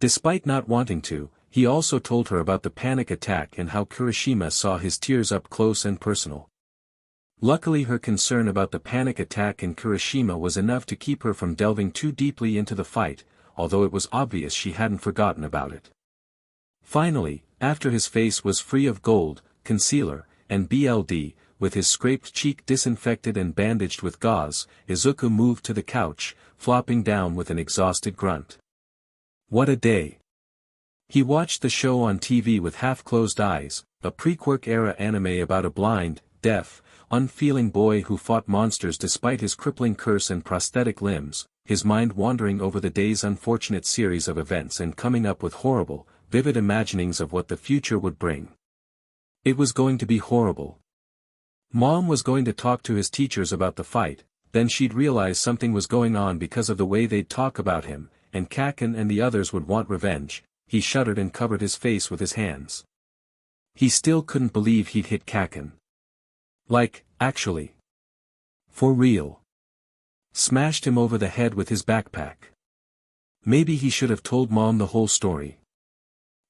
Despite not wanting to, he also told her about the panic attack and how Kirishima saw his tears up close and personal. Luckily her concern about the panic attack and Kirishima was enough to keep her from delving too deeply into the fight, although it was obvious she hadn't forgotten about it. Finally, after his face was free of gold, concealer, and BLD, with his scraped cheek disinfected and bandaged with gauze, Izuku moved to the couch, flopping down with an exhausted grunt. What a day. He watched the show on TV with half-closed eyes, a pre-Quirk era anime about a blind, deaf, unfeeling boy who fought monsters despite his crippling curse and prosthetic limbs, his mind wandering over the day's unfortunate series of events and coming up with horrible, vivid imaginings of what the future would bring. It was going to be horrible. Mom was going to talk to his teachers about the fight, then she'd realize something was going on because of the way they'd talk about him, and Kacchan and the others would want revenge. He shuddered and covered his face with his hands. He still couldn't believe he'd hit Kacchan. Like, actually. For real. Smashed him over the head with his backpack. Maybe he should have told Mom the whole story.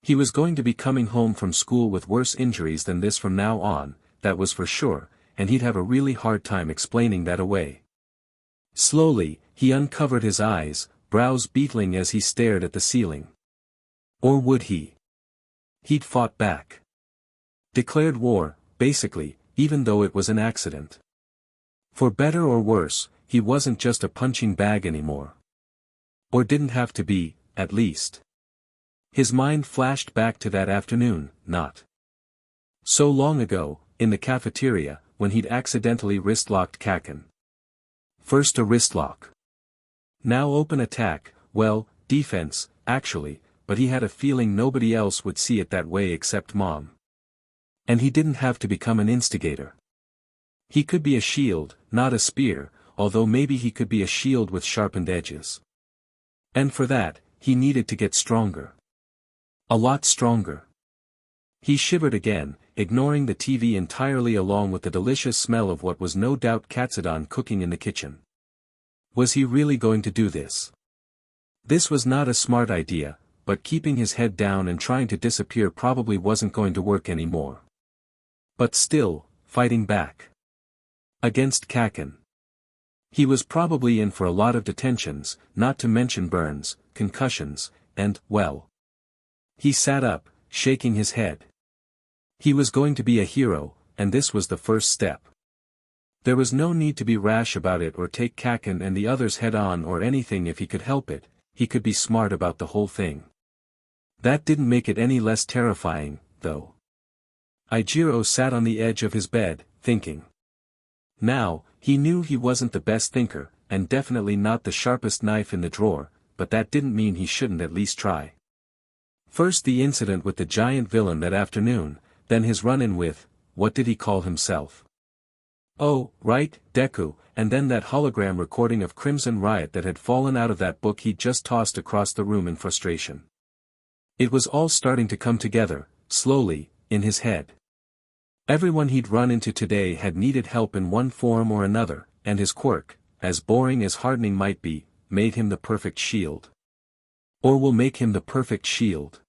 He was going to be coming home from school with worse injuries than this from now on, that was for sure, and he'd have a really hard time explaining that away. Slowly, he uncovered his eyes, brows beetling as he stared at the ceiling. Or would he? He'd fought back. Declared war, basically, even though it was an accident. For better or worse, he wasn't just a punching bag anymore. Or didn't have to be, at least. His mind flashed back to that afternoon, not so long ago, in the cafeteria, when he'd accidentally wrist-locked Kacchan. First a wrist-lock. Now open attack, well, defense, actually, but he had a feeling nobody else would see it that way except Mom. And he didn't have to become an instigator. He could be a shield, not a spear, although maybe he could be a shield with sharpened edges. And for that, he needed to get stronger. A lot stronger. He shivered again, ignoring the TV entirely along with the delicious smell of what was no doubt Katsuki cooking in the kitchen. Was he really going to do this? This was not a smart idea, but keeping his head down and trying to disappear probably wasn't going to work anymore. But still, fighting back. Against Kacchan. He was probably in for a lot of detentions, not to mention burns, concussions, and, well. He sat up, shaking his head. He was going to be a hero, and this was the first step. There was no need to be rash about it or take Kacchan and the others head-on or anything if he could help it, he could be smart about the whole thing. That didn't make it any less terrifying, though. Eijiro sat on the edge of his bed, thinking. Now, he knew he wasn't the best thinker, and definitely not the sharpest knife in the drawer, but that didn't mean he shouldn't at least try. First the incident with the giant villain that afternoon, then his run-in with, what did he call himself? Oh, right, Deku, and then that hologram recording of Crimson Riot that had fallen out of that book he'd just tossed across the room in frustration. It was all starting to come together, slowly, in his head. Everyone he'd run into today had needed help in one form or another, and his quirk, as boring as hardening might be, made him the perfect shield. Or will make him the perfect shield.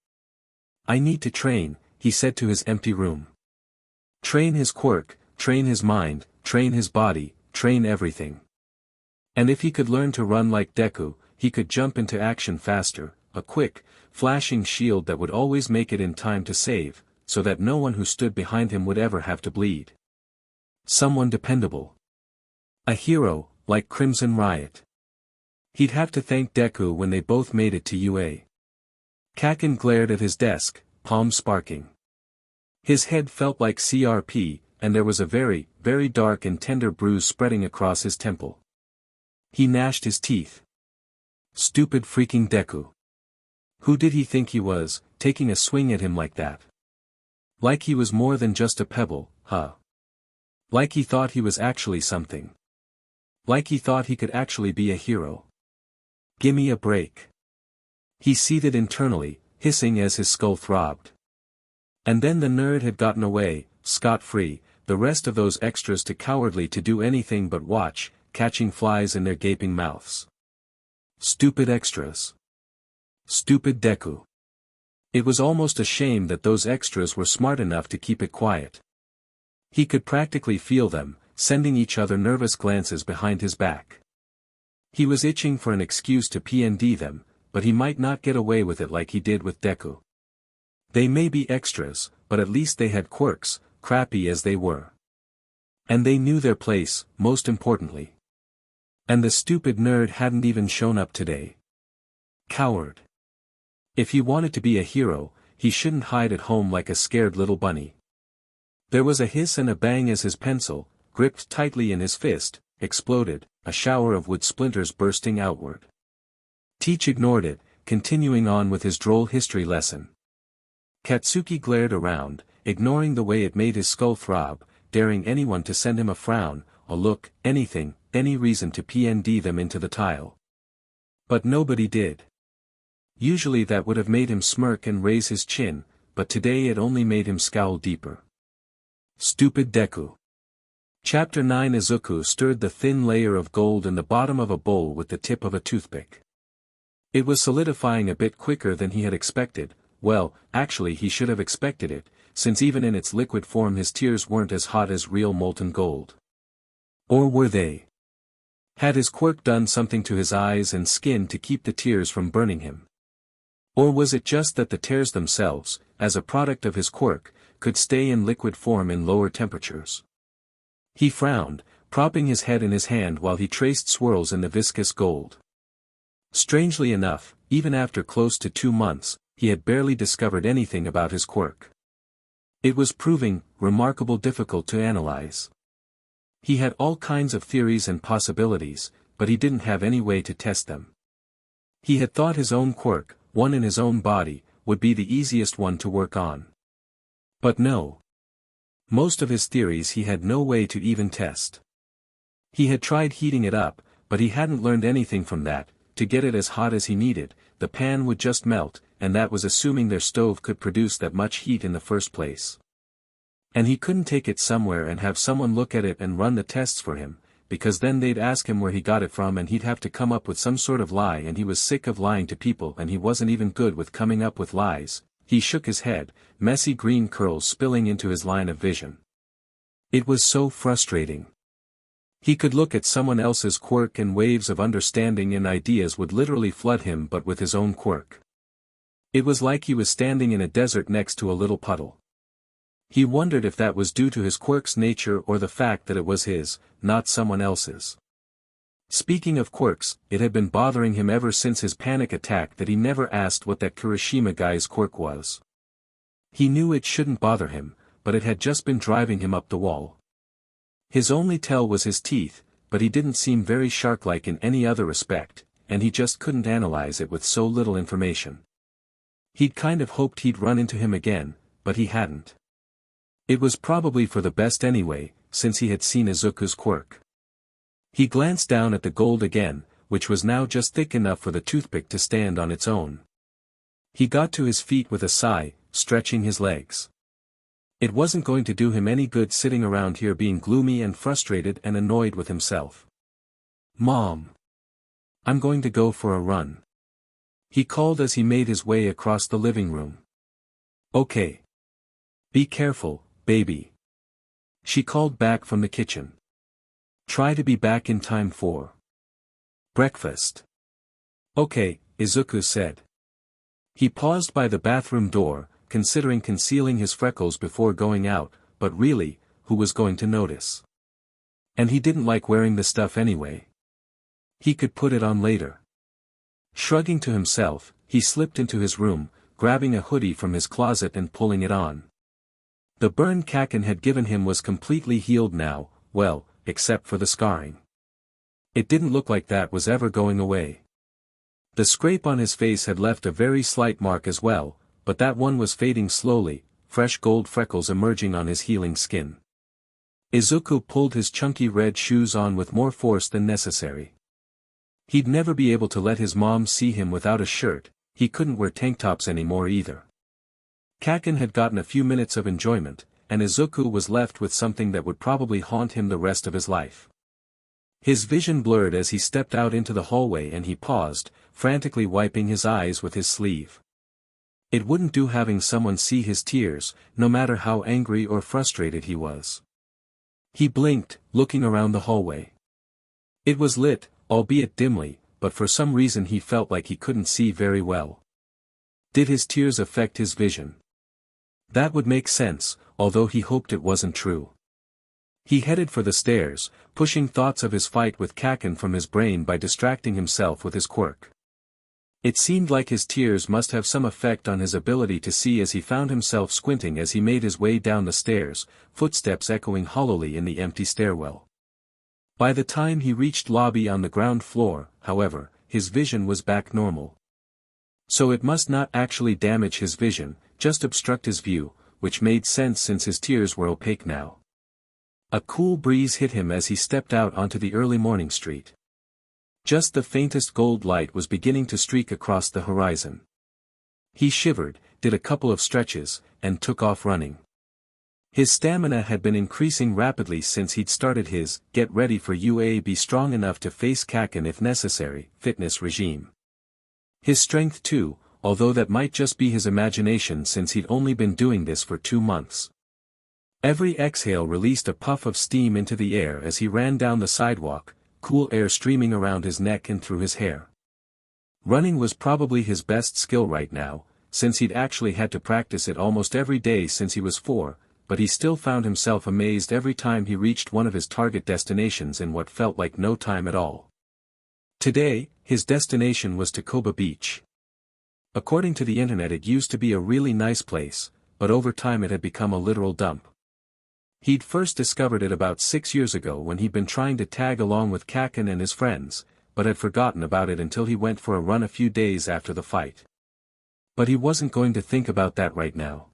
I need to train, he said to his empty room. Train his quirk, train his mind, train his body, train everything. And if he could learn to run like Deku, he could jump into action faster, a quick, flashing shield that would always make it in time to save, so that no one who stood behind him would ever have to bleed. Someone dependable. A hero, like Crimson Riot. He'd have to thank Deku when they both made it to UA. Kacchan glared at his desk, palm sparking. His head felt like CRP, and there was a very, very dark and tender bruise spreading across his temple. He gnashed his teeth. Stupid freaking Deku. Who did he think he was, taking a swing at him like that? Like he was more than just a pebble, huh? Like he thought he was actually something. Like he thought he could actually be a hero. Gimme a break. He seethed internally, hissing as his skull throbbed. And then the nerd had gotten away, scot-free, the rest of those extras too cowardly to do anything but watch, catching flies in their gaping mouths. Stupid extras. Stupid Deku. It was almost a shame that those extras were smart enough to keep it quiet. He could practically feel them, sending each other nervous glances behind his back. He was itching for an excuse to PND them, but he might not get away with it like he did with Deku. They may be extras, but at least they had quirks, crappy as they were. And they knew their place, most importantly. And the stupid nerd hadn't even shown up today. Coward. If he wanted to be a hero, he shouldn't hide at home like a scared little bunny. There was a hiss and a bang as his pencil, gripped tightly in his fist, exploded, a shower of wood splinters bursting outward. Teach ignored it, continuing on with his droll history lesson. Katsuki glared around, ignoring the way it made his skull throb, daring anyone to send him a frown, a look, anything, any reason to PND them into the tile. But nobody did. Usually that would have made him smirk and raise his chin, but today it only made him scowl deeper. Stupid Deku. Chapter 9. Izuku stirred the thin layer of gold in the bottom of a bowl with the tip of a toothpick. It was solidifying a bit quicker than he had expected. Well, actually he should have expected it, since even in its liquid form his tears weren't as hot as real molten gold. Or were they? Had his quirk done something to his eyes and skin to keep the tears from burning him? Or was it just that the tears themselves, as a product of his quirk, could stay in liquid form in lower temperatures? He frowned, propping his head in his hand while he traced swirls in the viscous gold. Strangely enough, even after close to 2 months, he had barely discovered anything about his quirk. It was proving remarkably difficult to analyze. He had all kinds of theories and possibilities, but he didn't have any way to test them. He had thought his own quirk, one in his own body, would be the easiest one to work on. But no. Most of his theories he had no way to even test. He had tried heating it up, but he hadn't learned anything from that. To get it as hot as he needed, the pan would just melt, and that was assuming their stove could produce that much heat in the first place. And he couldn't take it somewhere and have someone look at it and run the tests for him, because then they'd ask him where he got it from and he'd have to come up with some sort of lie, and he was sick of lying to people and he wasn't even good with coming up with lies. He shook his head, messy green curls spilling into his line of vision. It was so frustrating. He could look at someone else's quirk and waves of understanding and ideas would literally flood him, but with his own quirk. It was like he was standing in a desert next to a little puddle. He wondered if that was due to his quirk's nature or the fact that it was his, not someone else's. Speaking of quirks, it had been bothering him ever since his panic attack that he never asked what that Kirishima guy's quirk was. He knew it shouldn't bother him, but it had just been driving him up the wall. His only tell was his teeth, but he didn't seem very shark-like in any other respect, and he just couldn't analyze it with so little information. He'd kind of hoped he'd run into him again, but he hadn't. It was probably for the best anyway, since he had seen Izuku's quirk. He glanced down at the gold again, which was now just thick enough for the toothpick to stand on its own. He got to his feet with a sigh, stretching his legs. It wasn't going to do him any good sitting around here being gloomy and frustrated and annoyed with himself. "Mom! I'm going to go for a run," he called as he made his way across the living room. "Okay. Be careful, baby," she called back from the kitchen. "Try to be back in time for breakfast." "Okay," Izuku said. He paused by the bathroom door, considering concealing his freckles before going out, but really, who was going to notice? And he didn't like wearing the stuff anyway. He could put it on later. Shrugging to himself, he slipped into his room, grabbing a hoodie from his closet and pulling it on. The burn Kacchan had given him was completely healed now, well, except for the scarring. It didn't look like that was ever going away. The scrape on his face had left a very slight mark as well, but that one was fading slowly, fresh gold freckles emerging on his healing skin. Izuku pulled his chunky red shoes on with more force than necessary. He'd never be able to let his mom see him without a shirt, he couldn't wear tank tops anymore either. Kacchan had gotten a few minutes of enjoyment, and Izuku was left with something that would probably haunt him the rest of his life. His vision blurred as he stepped out into the hallway and he paused, frantically wiping his eyes with his sleeve. It wouldn't do having someone see his tears, no matter how angry or frustrated he was. He blinked, looking around the hallway. It was lit, albeit dimly, but for some reason he felt like he couldn't see very well. Did his tears affect his vision? That would make sense, although he hoped it wasn't true. He headed for the stairs, pushing thoughts of his fight with Kacchan from his brain by distracting himself with his quirk. It seemed like his tears must have some effect on his ability to see as he found himself squinting as he made his way down the stairs, footsteps echoing hollowly in the empty stairwell. By the time he reached lobby on the ground floor, however, his vision was back normal. So it must not actually damage his vision, just obstruct his view, which made sense since his tears were opaque now. A cool breeze hit him as he stepped out onto the early morning street. Just the faintest gold light was beginning to streak across the horizon. He shivered, did a couple of stretches, and took off running. His stamina had been increasing rapidly since he'd started his get ready for UAB strong enough to face Kacchan if necessary fitness regime. His strength too, although that might just be his imagination since he'd only been doing this for 2 months. Every exhale released a puff of steam into the air as he ran down the sidewalk, cool air streaming around his neck and through his hair. Running was probably his best skill right now, since he'd actually had to practice it almost every day since he was 4, but he still found himself amazed every time he reached one of his target destinations in what felt like no time at all. Today, his destination was Takoba Beach. According to the internet, it used to be a really nice place, but over time it had become a literal dump. He'd first discovered it about 6 years ago when he'd been trying to tag along with Kacchan and his friends, but had forgotten about it until he went for a run a few days after the fight. But he wasn't going to think about that right now.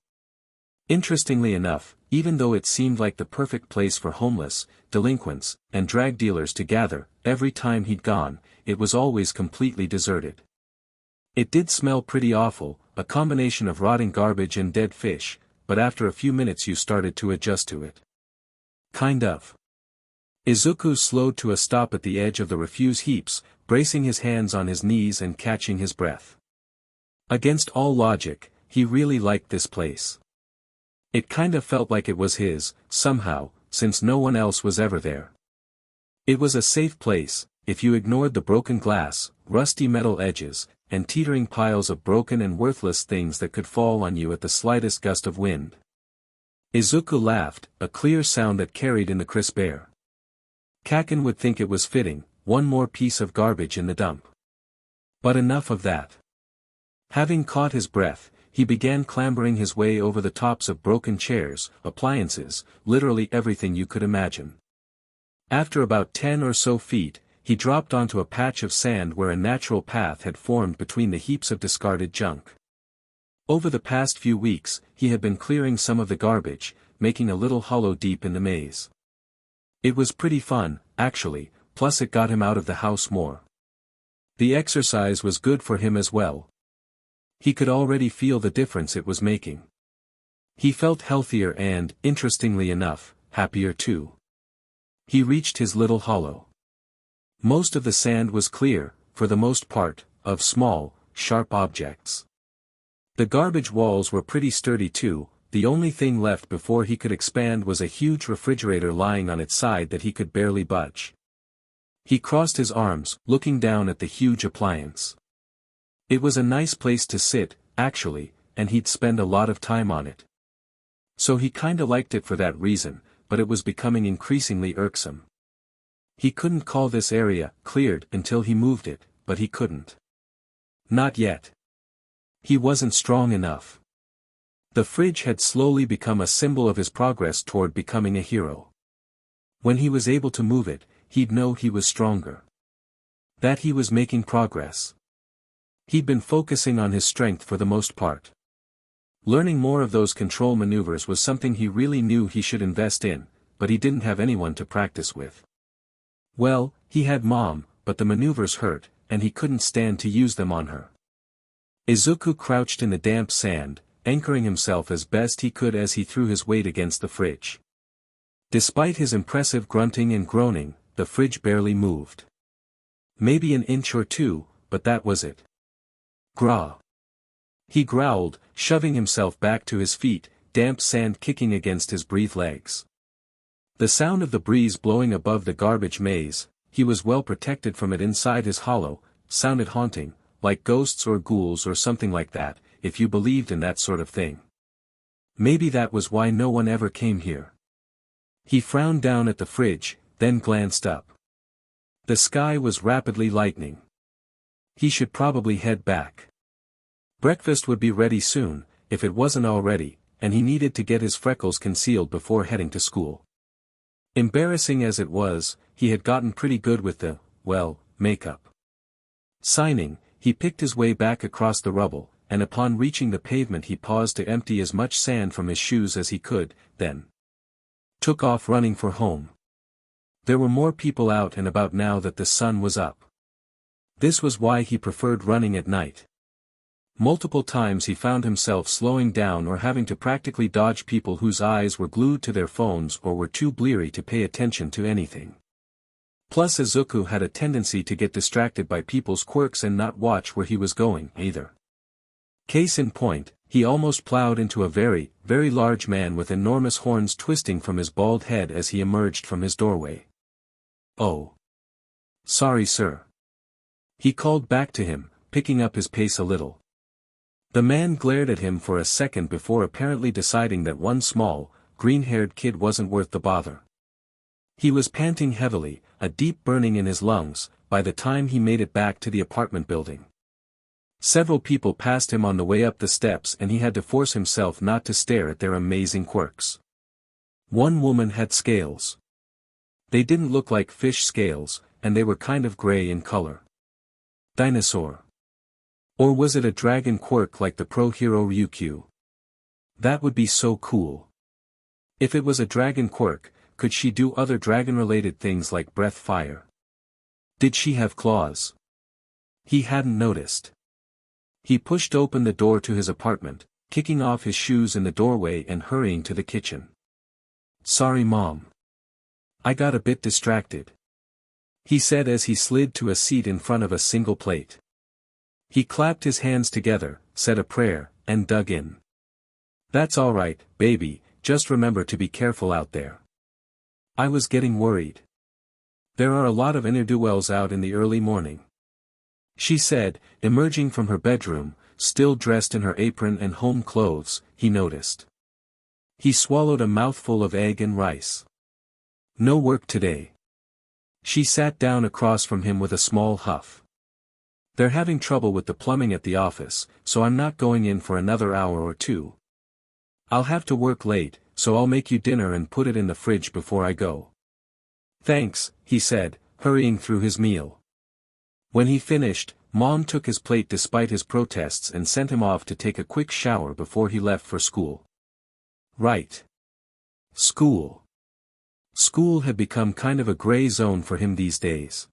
Interestingly enough, even though it seemed like the perfect place for homeless, delinquents, and drug dealers to gather, every time he'd gone, it was always completely deserted. It did smell pretty awful, a combination of rotting garbage and dead fish, but after a few minutes you started to adjust to it. Kind of. Izuku slowed to a stop at the edge of the refuse heaps, bracing his hands on his knees and catching his breath. Against all logic, he really liked this place. It kind of felt like it was his, somehow, since no one else was ever there. It was a safe place, if you ignored the broken glass, rusty metal edges, and teetering piles of broken and worthless things that could fall on you at the slightest gust of wind. Izuku laughed, a clear sound that carried in the crisp air. Kacchan would think it was fitting, one more piece of garbage in the dump. But enough of that. Having caught his breath, he began clambering his way over the tops of broken chairs, appliances, literally everything you could imagine. After about 10 or so feet, he dropped onto a patch of sand where a natural path had formed between the heaps of discarded junk. Over the past few weeks, he had been clearing some of the garbage, making a little hollow deep in the maze. It was pretty fun, actually, plus it got him out of the house more. The exercise was good for him as well. He could already feel the difference it was making. He felt healthier and, interestingly enough, happier too. He reached his little hollow. Most of the sand was clear, for the most part, of small, sharp objects. The garbage walls were pretty sturdy too, the only thing left before he could expand was a huge refrigerator lying on its side that he could barely budge. He crossed his arms, looking down at the huge appliance. It was a nice place to sit, actually, and he'd spend a lot of time on it. So he kinda liked it for that reason, but it was becoming increasingly irksome. He couldn't call this area cleared until he moved it, but he couldn't. Not yet. He wasn't strong enough. The fridge had slowly become a symbol of his progress toward becoming a hero. When he was able to move it, he'd know he was stronger. That he was making progress. He'd been focusing on his strength for the most part. Learning more of those control maneuvers was something he really knew he should invest in, but he didn't have anyone to practice with. Well, he had Mom, but the maneuvers hurt, and he couldn't stand to use them on her. Izuku crouched in the damp sand, anchoring himself as best he could as he threw his weight against the fridge. Despite his impressive grunting and groaning, the fridge barely moved. Maybe an inch or two, but that was it. Grah! He growled, shoving himself back to his feet, damp sand kicking against his breathed legs. The sound of the breeze blowing above the garbage maze, he was well protected from it inside his hollow, sounded haunting, like ghosts or ghouls or something like that, if you believed in that sort of thing. Maybe that was why no one ever came here. He frowned down at the fridge, then glanced up. The sky was rapidly lightening. He should probably head back. Breakfast would be ready soon, if it wasn't already, and he needed to get his freckles concealed before heading to school. Embarrassing as it was, he had gotten pretty good with the, well, makeup. Signing, he picked his way back across the rubble, and upon reaching the pavement he paused to empty as much sand from his shoes as he could, then took off running for home. There were more people out and about now that the sun was up. This was why he preferred running at night. Multiple times he found himself slowing down or having to practically dodge people whose eyes were glued to their phones or were too bleary to pay attention to anything. Plus Izuku had a tendency to get distracted by people's quirks and not watch where he was going, either. Case in point, he almost plowed into a very, very large man with enormous horns twisting from his bald head as he emerged from his doorway. "Oh. Sorry, sir." He called back to him, picking up his pace a little. The man glared at him for a second before apparently deciding that one small, green-haired kid wasn't worth the bother. He was panting heavily, a deep burning in his lungs, by the time he made it back to the apartment building. Several people passed him on the way up the steps and he had to force himself not to stare at their amazing quirks. One woman had scales. They didn't look like fish scales, and they were kind of gray in color. Dinosaur. Or was it a dragon quirk like the pro hero Ryukyu? That would be so cool. If it was a dragon quirk, could she do other dragon-related things like breath fire? Did she have claws? He hadn't noticed. He pushed open the door to his apartment, kicking off his shoes in the doorway and hurrying to the kitchen. "Sorry, Mom. I got a bit distracted," he said as he slid to a seat in front of a single plate. He clapped his hands together, said a prayer, and dug in. "That's all right, baby, just remember to be careful out there. I was getting worried. There are a lot of ne'er-do-wells out in the early morning," she said, emerging from her bedroom, still dressed in her apron and home clothes, he noticed. He swallowed a mouthful of egg and rice. "No work today." She sat down across from him with a small huff. "They're having trouble with the plumbing at the office, so I'm not going in for another hour or two. I'll have to work late, so I'll make you dinner and put it in the fridge before I go." "Thanks," he said, hurrying through his meal. When he finished, Mom took his plate despite his protests and sent him off to take a quick shower before he left for school. Right. School. School had become kind of a gray zone for him these days.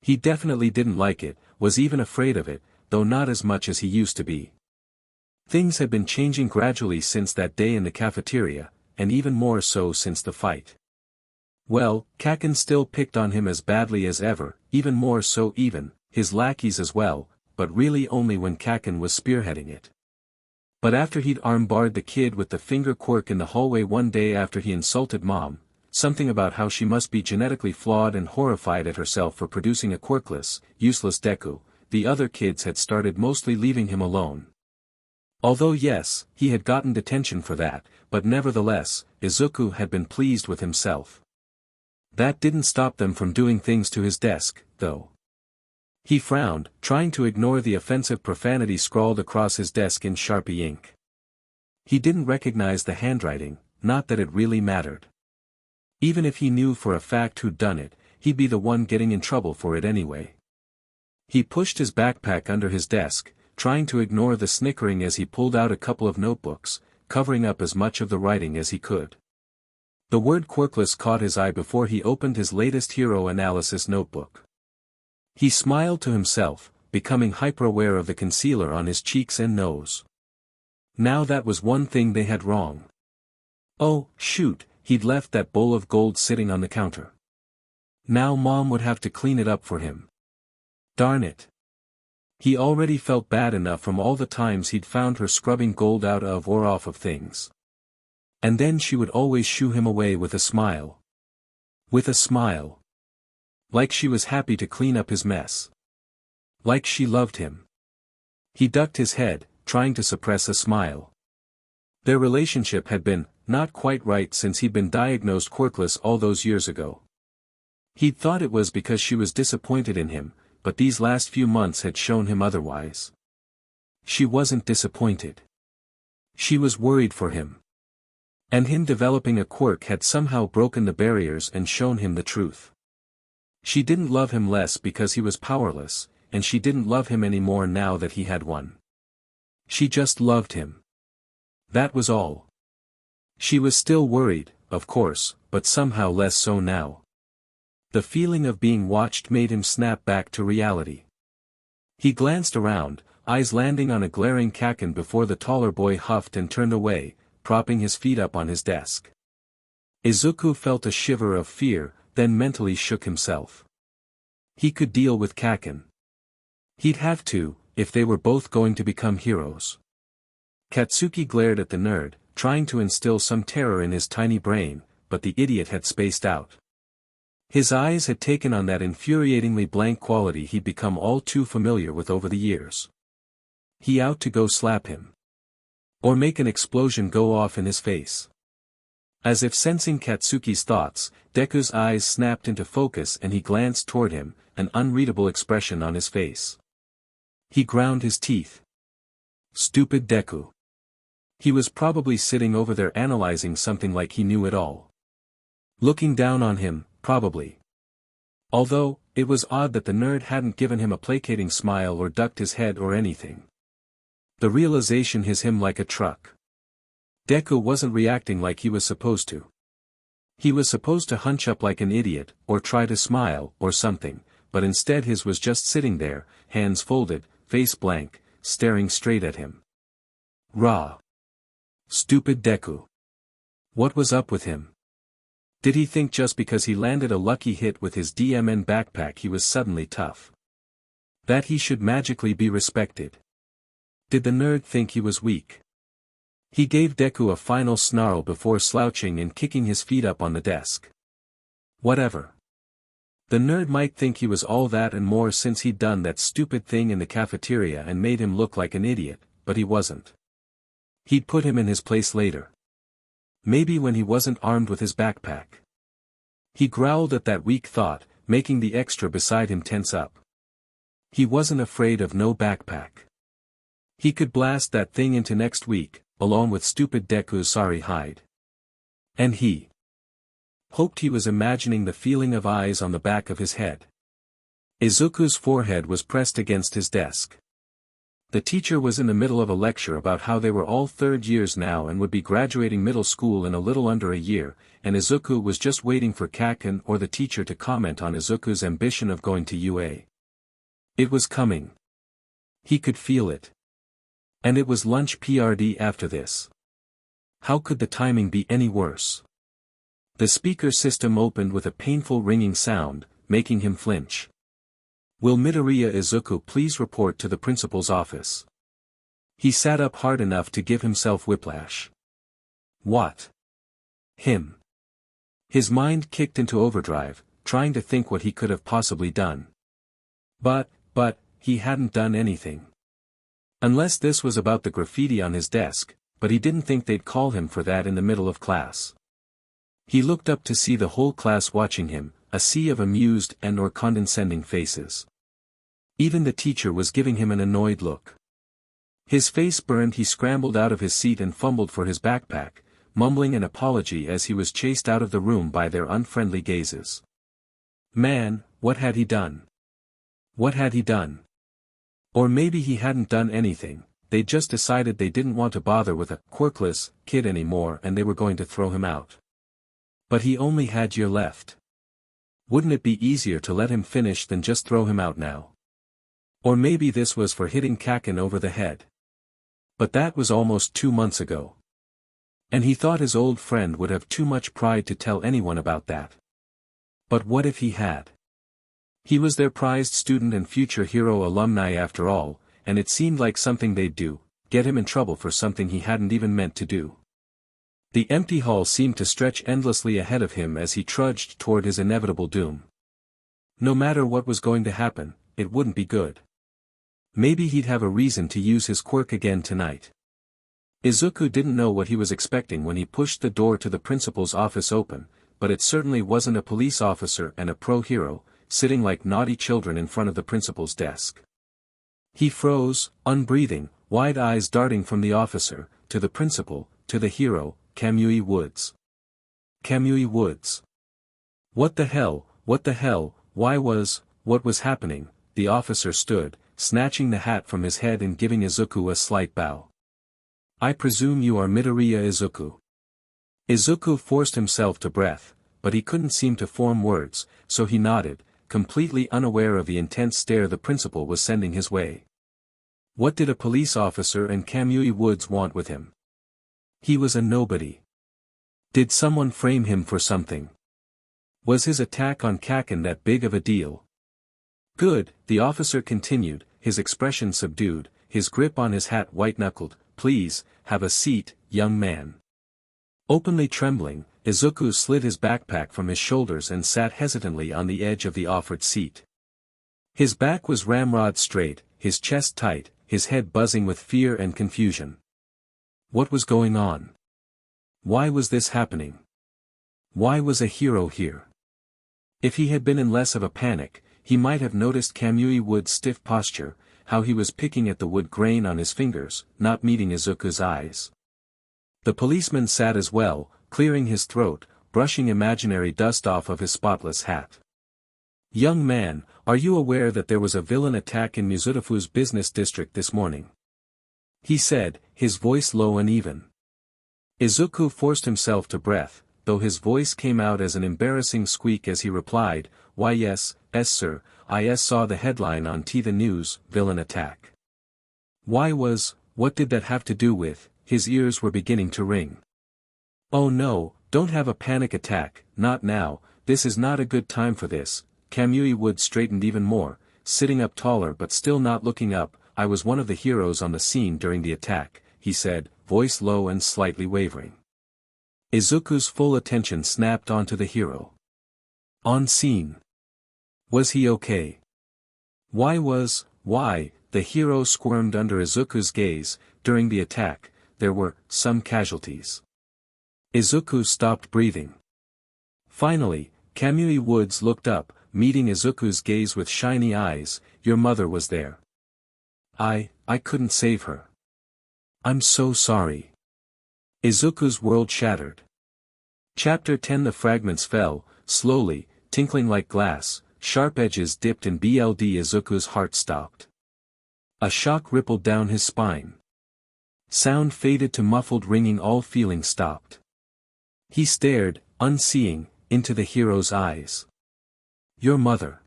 He definitely didn't like it, was even afraid of it, though not as much as he used to be. Things had been changing gradually since that day in the cafeteria, and even more so since the fight. Well, Kacchan still picked on him as badly as ever, even more so even, his lackeys as well, but really only when Kacchan was spearheading it. But after he'd armbarred the kid with the finger quirk in the hallway one day after he insulted Mom, something about how she must be genetically flawed and horrified at herself for producing a quirkless, useless Deku, the other kids had started mostly leaving him alone. Although yes, he had gotten detention for that, but nevertheless, Izuku had been pleased with himself. That didn't stop them from doing things to his desk, though. He frowned, trying to ignore the offensive profanity scrawled across his desk in Sharpie ink. He didn't recognize the handwriting, not that it really mattered. Even if he knew for a fact who'd done it, he'd be the one getting in trouble for it anyway. He pushed his backpack under his desk, trying to ignore the snickering as he pulled out a couple of notebooks, covering up as much of the writing as he could. The word quirkless caught his eye before he opened his latest hero analysis notebook. He smiled to himself, becoming hyper-aware of the concealer on his cheeks and nose. Now that was one thing they had wrong. Oh, shoot, he'd left that bowl of gold sitting on the counter. Now Mom would have to clean it up for him. Darn it. He already felt bad enough from all the times he'd found her scrubbing gold out of or off of things. And then she would always shoo him away with a smile. With a smile. Like she was happy to clean up his mess. Like she loved him. He ducked his head, trying to suppress a smile. Their relationship had been, not quite right since he'd been diagnosed quirkless all those years ago. He'd thought it was because she was disappointed in him, but these last few months had shown him otherwise. She wasn't disappointed. She was worried for him. And him developing a quirk had somehow broken the barriers and shown him the truth. She didn't love him less because he was powerless, and she didn't love him any more now that he had one. She just loved him. That was all. She was still worried, of course, but somehow less so now. The feeling of being watched made him snap back to reality. He glanced around, eyes landing on a glaring Kacchan before the taller boy huffed and turned away, propping his feet up on his desk. Izuku felt a shiver of fear, then mentally shook himself. He could deal with Kacchan. He'd have to, if they were both going to become heroes. Katsuki glared at the nerd, trying to instill some terror in his tiny brain, but the idiot had spaced out. His eyes had taken on that infuriatingly blank quality he'd become all too familiar with over the years. He out to go slap him. Or make an explosion go off in his face. As if sensing Katsuki's thoughts, Deku's eyes snapped into focus and he glanced toward him, an unreadable expression on his face. He ground his teeth. Stupid Deku. He was probably sitting over there analyzing something like he knew it all. Looking down on him, probably. Although, it was odd that the nerd hadn't given him a placating smile or ducked his head or anything. The realization hit him like a truck. Deku wasn't reacting like he was supposed to. He was supposed to hunch up like an idiot, or try to smile, or something, but instead his was just sitting there, hands folded, face blank, staring straight at him. Rah. Stupid Deku. What was up with him? Did he think just because he landed a lucky hit with his DMN backpack he was suddenly tough? That he should magically be respected? Did the nerd think he was weak? He gave Deku a final snarl before slouching and kicking his feet up on the desk. Whatever. The nerd might think he was all that and more since he'd done that stupid thing in the cafeteria and made him look like an idiot, but he wasn't. He'd put him in his place later. Maybe when he wasn't armed with his backpack. He growled at that weak thought, making the extra beside him tense up. He wasn't afraid of no backpack. He could blast that thing into next week, along with stupid Deku's sorry hide. And he hoped he was imagining the feeling of eyes on the back of his head. Izuku's forehead was pressed against his desk. The teacher was in the middle of a lecture about how they were all third years now and would be graduating middle school in a little under a year, and Izuku was just waiting for Kacchan or the teacher to comment on Izuku's ambition of going to UA. It was coming. He could feel it. And it was lunch PRD after this. How could the timing be any worse? The speaker system opened with a painful ringing sound, making him flinch. Will Midoriya Izuku please report to the principal's office? He sat up hard enough to give himself whiplash. What? Him. His mind kicked into overdrive, trying to think what he could have possibly done. But, he hadn't done anything. Unless this was about the graffiti on his desk, but he didn't think they'd call him for that in the middle of class. He looked up to see the whole class watching him, a sea of amused and/or condescending faces. Even the teacher was giving him an annoyed look. His face burned. He scrambled out of his seat and fumbled for his backpack, mumbling an apology as he was chased out of the room by their unfriendly gazes. Man, what had he done? What had he done? Or maybe he hadn't done anything, they just decided they didn't want to bother with a quirkless kid anymore and they were going to throw him out. But he only had year left. Wouldn't it be easier to let him finish than just throw him out now? Or maybe this was for hitting Kacchan over the head. But that was almost 2 months ago. And he thought his old friend would have too much pride to tell anyone about that. But what if he had? He was their prized student and future hero alumni after all, and it seemed like something they'd do, get him in trouble for something he hadn't even meant to do. The empty hall seemed to stretch endlessly ahead of him as he trudged toward his inevitable doom. No matter what was going to happen, it wouldn't be good. Maybe he'd have a reason to use his quirk again tonight. Izuku didn't know what he was expecting when he pushed the door to the principal's office open, but it certainly wasn't a police officer and a pro-hero, sitting like naughty children in front of the principal's desk. He froze, unbreathing, wide eyes darting from the officer, to the principal, to the hero, Kamui Woods. Kamui Woods. What the hell, what was happening? The officer stood, snatching the hat from his head and giving Izuku a slight bow. I presume you are Midoriya Izuku. Izuku forced himself to breath, but he couldn't seem to form words, so he nodded, completely unaware of the intense stare the principal was sending his way. What did a police officer and Kamui Woods want with him? He was a nobody. Did someone frame him for something? Was his attack on Kacchan that big of a deal? Good, the officer continued, his expression subdued, his grip on his hat white-knuckled. Please, have a seat, young man. Openly trembling, Izuku slid his backpack from his shoulders and sat hesitantly on the edge of the offered seat. His back was ramrod straight, his chest tight, his head buzzing with fear and confusion. What was going on? Why was this happening? Why was a hero here? If he had been in less of a panic, he might have noticed Kamui Wood's stiff posture, how he was picking at the wood grain on his fingers, not meeting Izuku's eyes. The policeman sat as well, clearing his throat, brushing imaginary dust off of his spotless hat. Young man, are you aware that there was a villain attack in Mizutafu's business district this morning? He said, his voice low and even. Izuku forced himself to breath, though his voice came out as an embarrassing squeak as he replied, why yes, sir, I saw the headline on the news, villain attack. What did that have to do with? His ears were beginning to ring. Oh no, don't have a panic attack, not now, this is not a good time for this. Kamui Wood straightened even more, sitting up taller but still not looking up. I was one of the heroes on the scene during the attack, he said, voice low and slightly wavering. Izuku's full attention snapped onto the hero. On scene. Was he okay? Why, the hero squirmed under Izuku's gaze. During the attack, there were some casualties. Izuku stopped breathing. Finally, Kamui Woods looked up, meeting Izuku's gaze with shiny eyes. Your mother was there. I couldn't save her. I'm so sorry. Izuku's world shattered. Chapter 10. The fragments fell, slowly, tinkling like glass, sharp edges dipped in blood. Izuku's heart stopped. A shock rippled down his spine. Sound faded to muffled ringing. All feeling stopped. He stared, unseeing, into the hero's eyes. Your mother.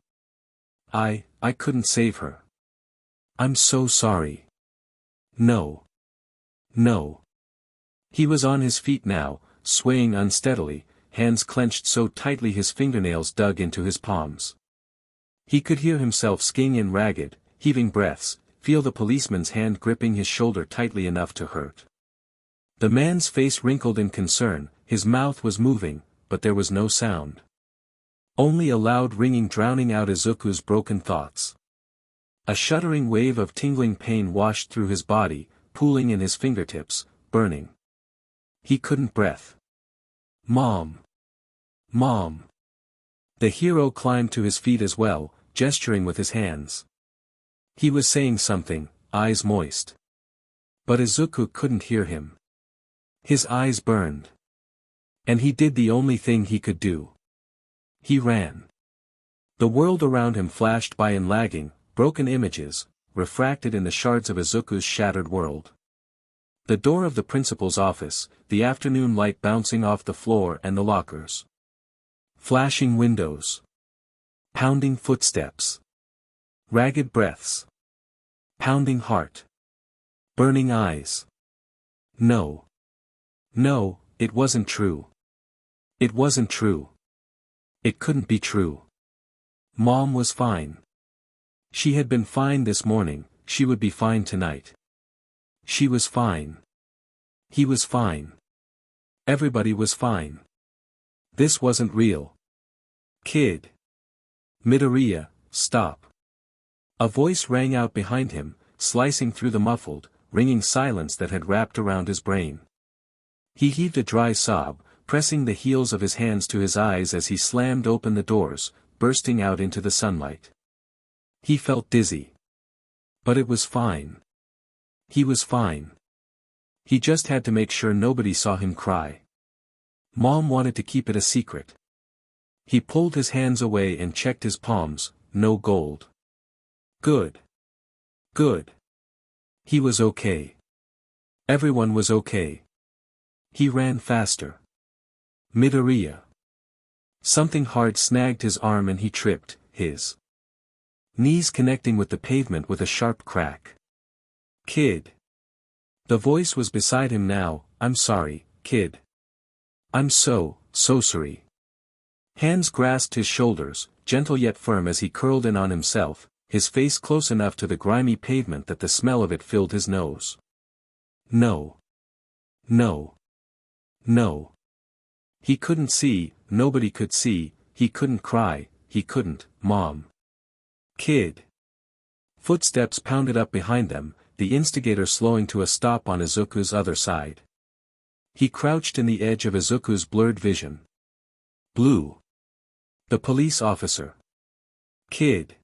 I couldn't save her. I'm so sorry. No. He was on his feet now, swaying unsteadily, hands clenched so tightly his fingernails dug into his palms. He could hear himself sking in ragged, heaving breaths, feel the policeman's hand gripping his shoulder tightly enough to hurt. The man's face wrinkled in concern, his mouth was moving, but there was no sound. Only a loud ringing drowning out Izuku's broken thoughts. A shuddering wave of tingling pain washed through his body, pooling in his fingertips, burning. He couldn't breathe. Mom. The hero climbed to his feet as well, gesturing with his hands. He was saying something, eyes moist. But Izuku couldn't hear him. His eyes burned. And he did the only thing he could do. He ran. The world around him flashed by in lagging, broken images, refracted in the shards of Izuku's shattered world. The door of the principal's office, the afternoon light bouncing off the floor and the lockers. Flashing windows. Pounding footsteps. Ragged breaths. Pounding heart. Burning eyes. No. No, it wasn't true. It wasn't true. It couldn't be true. Mom was fine. She had been fine this morning, she would be fine tonight. She was fine. He was fine. Everybody was fine. This wasn't real. Kid. Midoriya, stop. A voice rang out behind him, slicing through the muffled, ringing silence that had wrapped around his brain. He heaved a dry sob, pressing the heels of his hands to his eyes as he slammed open the doors, bursting out into the sunlight. He felt dizzy. But it was fine. He was fine. He just had to make sure nobody saw him cry. Mom wanted to keep it a secret. He pulled his hands away and checked his palms, no gold. Good. Good. He was okay. Everyone was okay. He ran faster. Midoriya. Something hard snagged his arm and he tripped, his knees connecting with the pavement with a sharp crack. Kid. The voice was beside him now, I'm sorry, kid. I'm so sorry. Hands grasped his shoulders, gentle yet firm as he curled in on himself, his face close enough to the grimy pavement that the smell of it filled his nose. No. No. No. He couldn't see, nobody could see, he couldn't cry, he couldn't, Mom. Kid. Footsteps pounded up behind them, the instigator slowing to a stop on Izuku's other side. He crouched in the edge of Izuku's blurred vision. Blue. The police officer. Kid.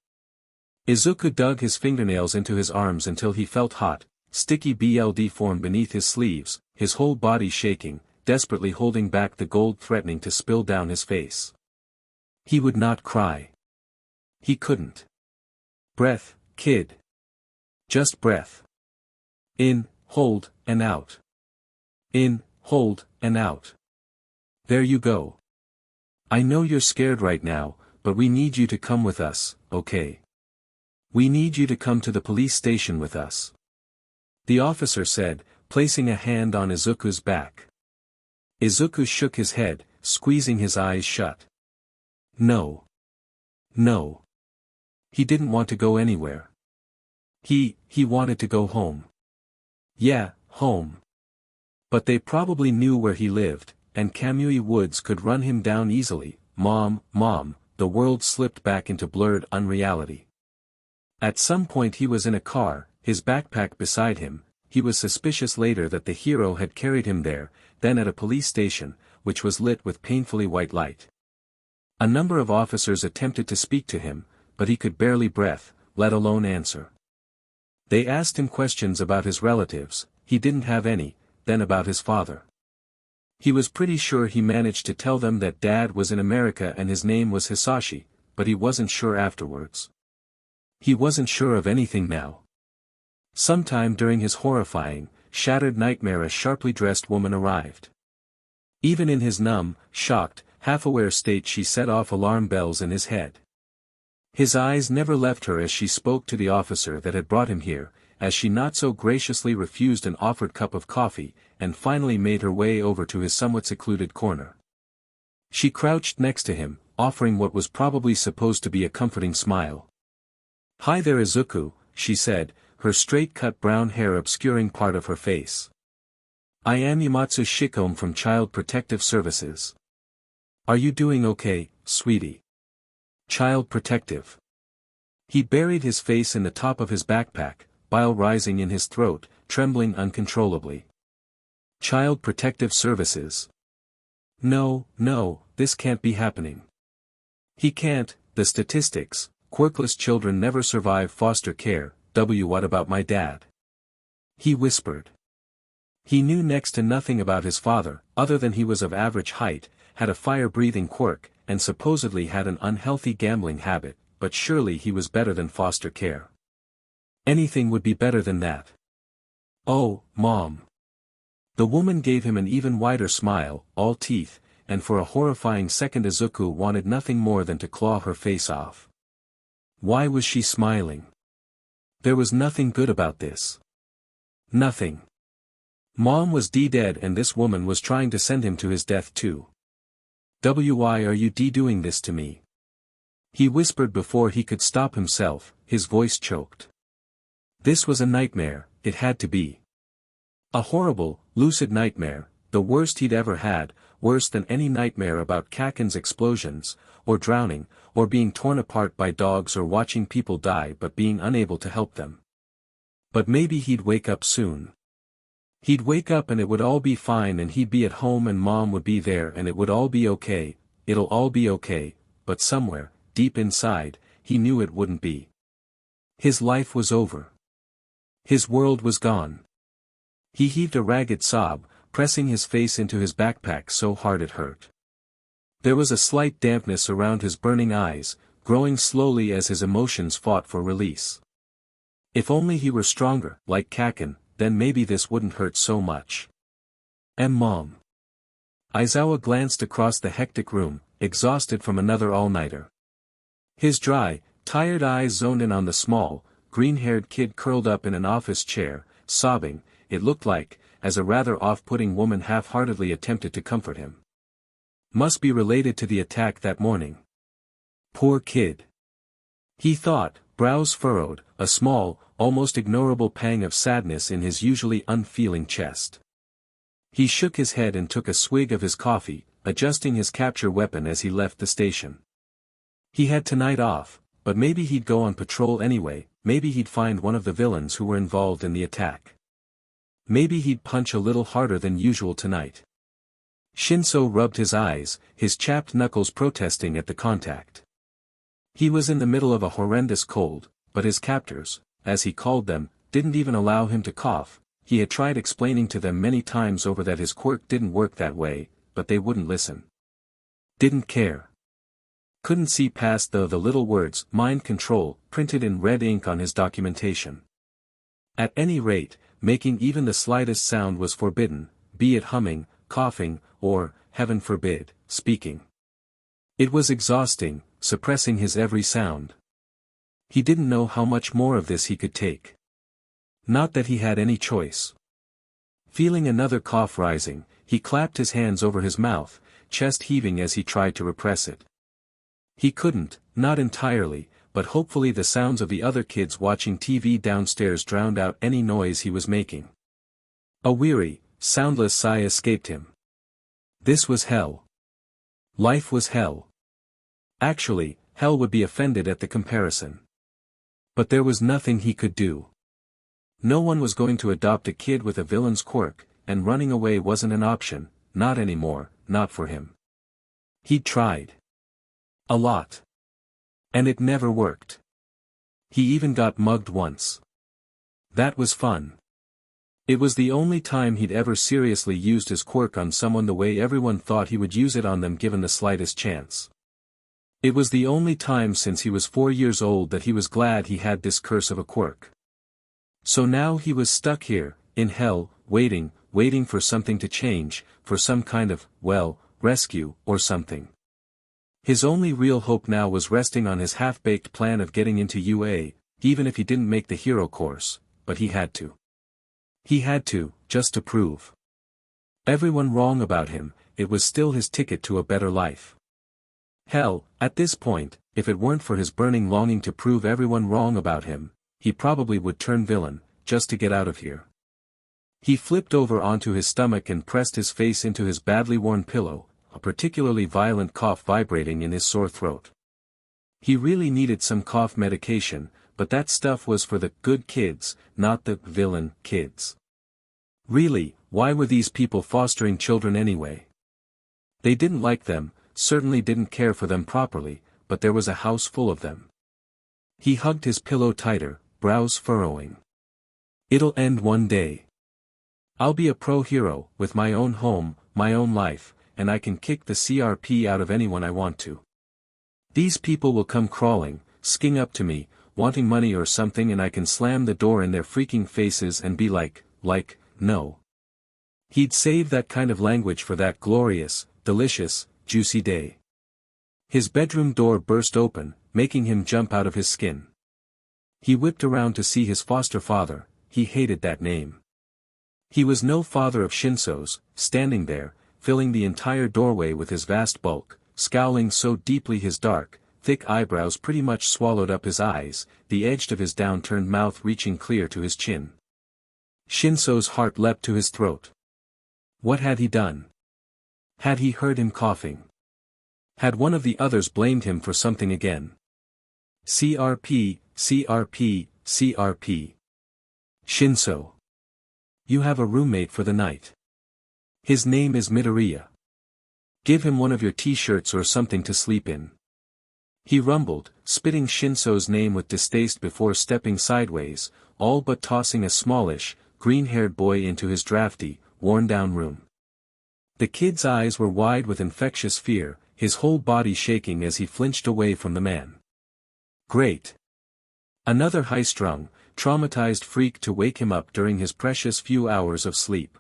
Izuku dug his fingernails into his arms until he felt hot, sticky blood form beneath his sleeves, his whole body shaking, desperately holding back the gold threatening to spill down his face. He would not cry. He couldn't. Breath, kid. Just breath. In, hold, and out. In, hold, and out. There you go. I know you're scared right now, but we need you to come with us, okay? We need you to come to the police station with us. The officer said, placing a hand on Izuku's back. Izuku shook his head, squeezing his eyes shut. No. No. He didn't want to go anywhere. He wanted to go home. Yeah, home. But they probably knew where he lived, and Kamui Woods could run him down easily. Mom, the world slipped back into blurred unreality. At some point he was in a car, his backpack beside him. He was suspicious later that the hero had carried him there, then at a police station, which was lit with painfully white light. A number of officers attempted to speak to him, but he could barely breath, let alone answer. They asked him questions about his relatives, he didn't have any, then about his father. He was pretty sure he managed to tell them that Dad was in America and his name was Hisashi, but he wasn't sure afterwards. He wasn't sure of anything now. Sometime during his horrifying, shattered nightmare a sharply dressed woman arrived. Even in his numb, shocked, half-aware state she set off alarm bells in his head. His eyes never left her as she spoke to the officer that had brought him here, as she not so graciously refused an offered cup of coffee, and finally made her way over to his somewhat secluded corner. She crouched next to him, offering what was probably supposed to be a comforting smile. Hi there Izuku, she said, her straight-cut brown hair obscuring part of her face. I am Yamatsu Shikome from Child Protective Services. Are you doing okay, sweetie? Child Protective. He buried his face in the top of his backpack, bile rising in his throat, trembling uncontrollably. Child Protective Services. No, this can't be happening. He can't, the statistics, quirkless children never survive foster care, what about my dad? He whispered. He knew next to nothing about his father, other than he was of average height, had a fire-breathing quirk, and supposedly had an unhealthy gambling habit, but surely he was better than foster care. Anything would be better than that. "Oh, Mom." The woman gave him an even wider smile, all teeth, and for a horrifying second Izuku wanted nothing more than to claw her face off. Why was she smiling? There was nothing good about this. Nothing. Mom was dead and this woman was trying to send him to his death too. "Why are you doing this to me?" He whispered before he could stop himself, his voice choked. This was a nightmare, it had to be. A horrible, lucid nightmare, the worst he'd ever had, worse than any nightmare about Kacchan's explosions, or drowning, or being torn apart by dogs or watching people die but being unable to help them. But maybe he'd wake up soon. He'd wake up and it would all be fine and he'd be at home and Mom would be there and it would all be okay, it'll all be okay, but somewhere, deep inside, he knew it wouldn't be. His life was over. His world was gone. He heaved a ragged sob, pressing his face into his backpack so hard it hurt. There was a slight dampness around his burning eyes, growing slowly as his emotions fought for release. If only he were stronger, like Kacchan, then maybe this wouldn't hurt so much. Mom. Aizawa glanced across the hectic room, exhausted from another all-nighter. His dry, tired eyes zoned in on the small, green-haired kid curled up in an office chair, sobbing, it looked like, as a rather off-putting woman half-heartedly attempted to comfort him. Must be related to the attack that morning. Poor kid. He thought, brows furrowed, a small, almost ignorable pang of sadness in his usually unfeeling chest. He shook his head and took a swig of his coffee, adjusting his capture weapon as he left the station. He had tonight off, but maybe he'd go on patrol anyway, maybe he'd find one of the villains who were involved in the attack. Maybe he'd punch a little harder than usual tonight. Shinso rubbed his eyes, his chapped knuckles protesting at the contact. He was in the middle of a horrendous cold, but his captors, as he called them, didn't even allow him to cough. He had tried explaining to them many times over that his quirk didn't work that way, but they wouldn't listen. Didn't care. Couldn't see past the little words, mind control, printed in red ink on his documentation. At any rate, making even the slightest sound was forbidden, be it humming, coughing, or, heaven forbid, speaking. It was exhausting, suppressing his every sound. He didn't know how much more of this he could take. Not that he had any choice. Feeling another cough rising, he clapped his hands over his mouth, chest heaving as he tried to repress it. He couldn't, not entirely, but hopefully the sounds of the other kids watching TV downstairs drowned out any noise he was making. A weary, soundless sigh escaped him. This was hell. Life was hell. Actually, hell would be offended at the comparison. But there was nothing he could do. No one was going to adopt a kid with a villain's quirk, and running away wasn't an option, not anymore, not for him. He'd tried. A lot. And it never worked. He even got mugged once. That was fun. It was the only time he'd ever seriously used his quirk on someone the way everyone thought he would use it on them given the slightest chance. It was the only time since he was 4 years old that he was glad he had this curse of a quirk. So now he was stuck here, in hell, waiting for something to change, for some kind of, rescue, or something. His only real hope now was resting on his half-baked plan of getting into UA, even if he didn't make the hero course, but he had to. He had to, just to prove everyone wrong about him, it was still his ticket to a better life. Hell, at this point, if it weren't for his burning longing to prove everyone wrong about him, he probably would turn villain, just to get out of here. He flipped over onto his stomach and pressed his face into his badly worn pillow, a particularly violent cough vibrating in his sore throat. He really needed some cough medication, but that stuff was for the good kids, not the villain kids. Really, why were these people fostering children anyway? They didn't like them, certainly didn't care for them properly, but there was a house full of them. He hugged his pillow tighter, brows furrowing. It'll end one day. I'll be a pro hero, with my own home, my own life, and I can kick the CRP out of anyone I want to. These people will come crawling, sking up to me, wanting money or something, and I can slam the door in their freaking faces and be like, no. He'd save that kind of language for that glorious, delicious, juicy day. His bedroom door burst open, making him jump out of his skin. He whipped around to see his foster father. He hated that name. He was no father of Shinso's, standing there, filling the entire doorway with his vast bulk, scowling so deeply his dark, thick eyebrows pretty much swallowed up his eyes, the edge of his downturned mouth reaching clear to his chin. Shinso's heart leapt to his throat. What had he done? Had he heard him coughing? Had one of the others blamed him for something again? CRP, CRP, CRP. Shinso. You have a roommate for the night. His name is Midoriya. Give him one of your t-shirts or something to sleep in. He rumbled, spitting Shinso's name with distaste before stepping sideways, all but tossing a smallish, green-haired boy into his drafty, worn-down room. The kid's eyes were wide with infectious fear, his whole body shaking as he flinched away from the man. Great. Another high-strung, traumatized freak to wake him up during his precious few hours of sleep.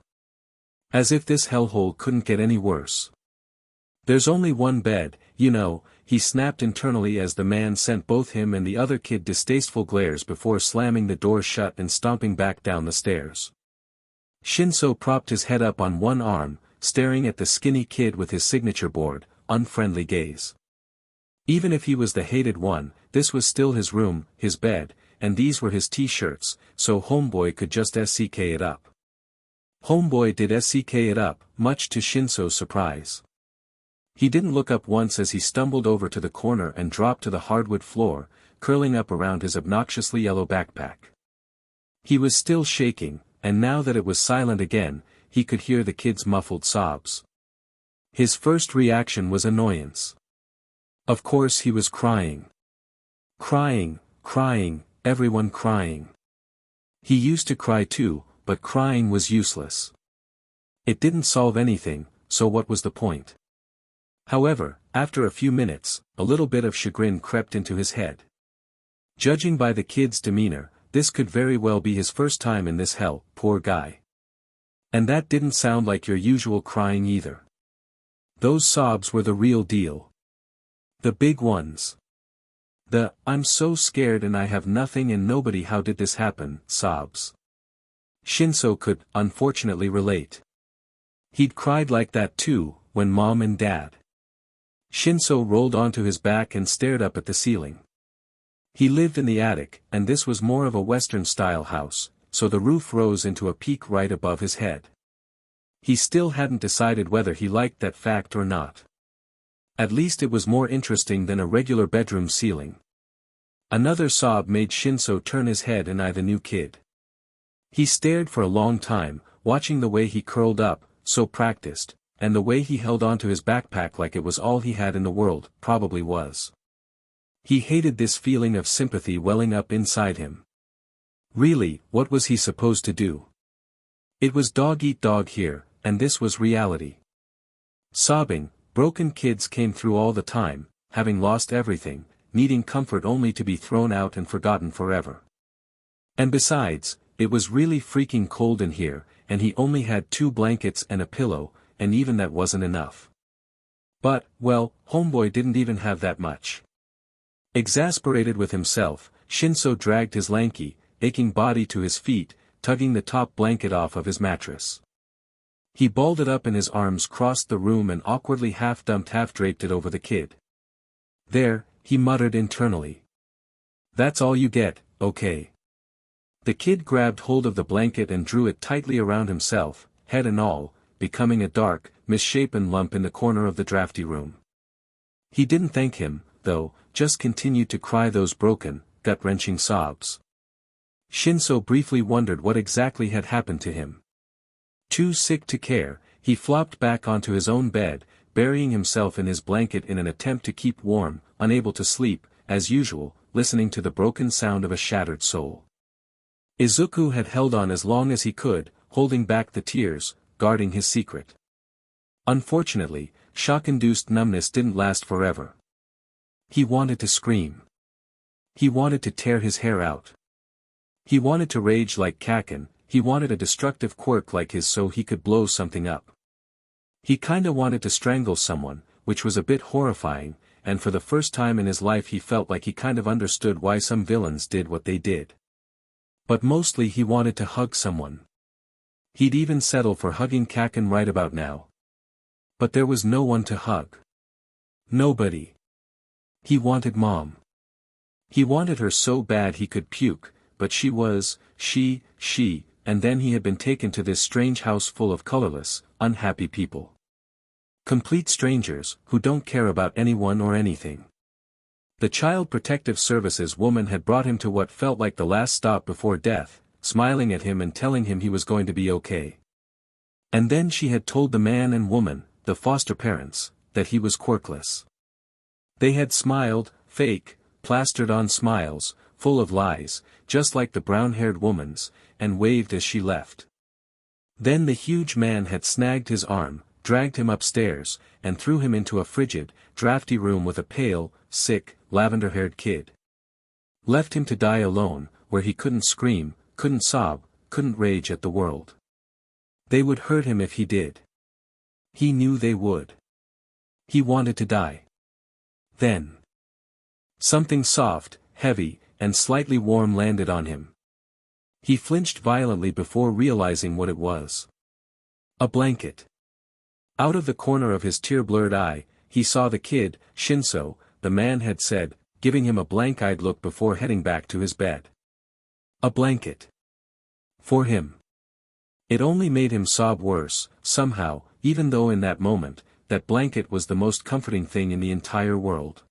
As if this hellhole couldn't get any worse. There's only one bed, you know, he snapped internally as the man sent both him and the other kid distasteful glares before slamming the door shut and stomping back down the stairs. Shinso propped his head up on one arm, staring at the skinny kid with his signature board, unfriendly gaze. Even if he was the hated one, this was still his room, his bed, and these were his t-shirts, so Homeboy could just SCK it up. Homeboy did SCK it up, much to Shinso's surprise. He didn't look up once as he stumbled over to the corner and dropped to the hardwood floor, curling up around his obnoxiously yellow backpack. He was still shaking, and now that it was silent again, he could hear the kid's muffled sobs. His first reaction was annoyance. Of course he was crying. Crying, everyone crying. He used to cry too, but crying was useless. It didn't solve anything, so what was the point? However, after a few minutes, a little bit of chagrin crept into his head. Judging by the kid's demeanor, this could very well be his first time in this hell, poor guy. And that didn't sound like your usual crying either. Those sobs were the real deal. The big ones. The, I'm so scared and I have nothing and nobody, how did this happen, sobs. Shinso could, unfortunately, relate. He'd cried like that too, when Mom and Dad. Shinso rolled onto his back and stared up at the ceiling. He lived in the attic, and this was more of a Western-style house, so the roof rose into a peak right above his head. He still hadn't decided whether he liked that fact or not. At least it was more interesting than a regular bedroom ceiling. Another sob made Shinso turn his head and eye the new kid. He stared for a long time, watching the way he curled up, so practiced, and the way he held onto his backpack like it was all he had in the world, probably was. He hated this feeling of sympathy welling up inside him. Really, what was he supposed to do? It was dog eat dog here, and this was reality. Sobbing, broken kids came through all the time, having lost everything, needing comfort only to be thrown out and forgotten forever. And besides, it was really freaking cold in here, and he only had 2 blankets and a pillow, and even that wasn't enough. But, well, Homeboy didn't even have that much. Exasperated with himself, Shinso dragged his lanky, aching body to his feet, tugging the top blanket off of his mattress. He balled it up in his arms, crossed the room and awkwardly half-dumped, half-draped it over the kid. There, he muttered internally. That's all you get, okay. The kid grabbed hold of the blanket and drew it tightly around himself, head and all, becoming a dark, misshapen lump in the corner of the drafty room. He didn't thank him, though, just continued to cry those broken, gut-wrenching sobs. Shinso briefly wondered what exactly had happened to him. Too sick to care, he flopped back onto his own bed, burying himself in his blanket in an attempt to keep warm, unable to sleep, as usual, listening to the broken sound of a shattered soul. Izuku had held on as long as he could, holding back the tears, guarding his secret. Unfortunately, shock-induced numbness didn't last forever. He wanted to scream. He wanted to tear his hair out. He wanted to rage like Kacchan, he wanted a destructive quirk like his so he could blow something up. He kinda wanted to strangle someone, which was a bit horrifying, and for the first time in his life he felt like he kind of understood why some villains did what they did. But mostly he wanted to hug someone. He'd even settle for hugging Kacchan right about now. But there was no one to hug. Nobody. He wanted Mom. He wanted her so bad he could puke, but she, and then he had been taken to this strange house full of colorless, unhappy people. Complete strangers, who don't care about anyone or anything. The Child Protective Services woman had brought him to what felt like the last stop before death, smiling at him and telling him he was going to be okay. And then she had told the man and woman, the foster parents, that he was quirkless. They had smiled, fake, plastered-on smiles, full of lies, just like the brown-haired woman's, and waved as she left. Then the huge man had snagged his arm, dragged him upstairs, and threw him into a frigid, drafty room with a pale, sick, lavender-haired kid. Left him to die alone, where he couldn't scream, couldn't sob, couldn't rage at the world. They would hurt him if he did. He knew they would. He wanted to die. Then something soft, heavy, and slightly warm landed on him. He flinched violently before realizing what it was. A blanket. Out of the corner of his tear-blurred eye, he saw the kid, Shinso, the man had said, giving him a blank-eyed look before heading back to his bed. A blanket. For him. It only made him sob worse, somehow, even though in that moment, that blanket was the most comforting thing in the entire world.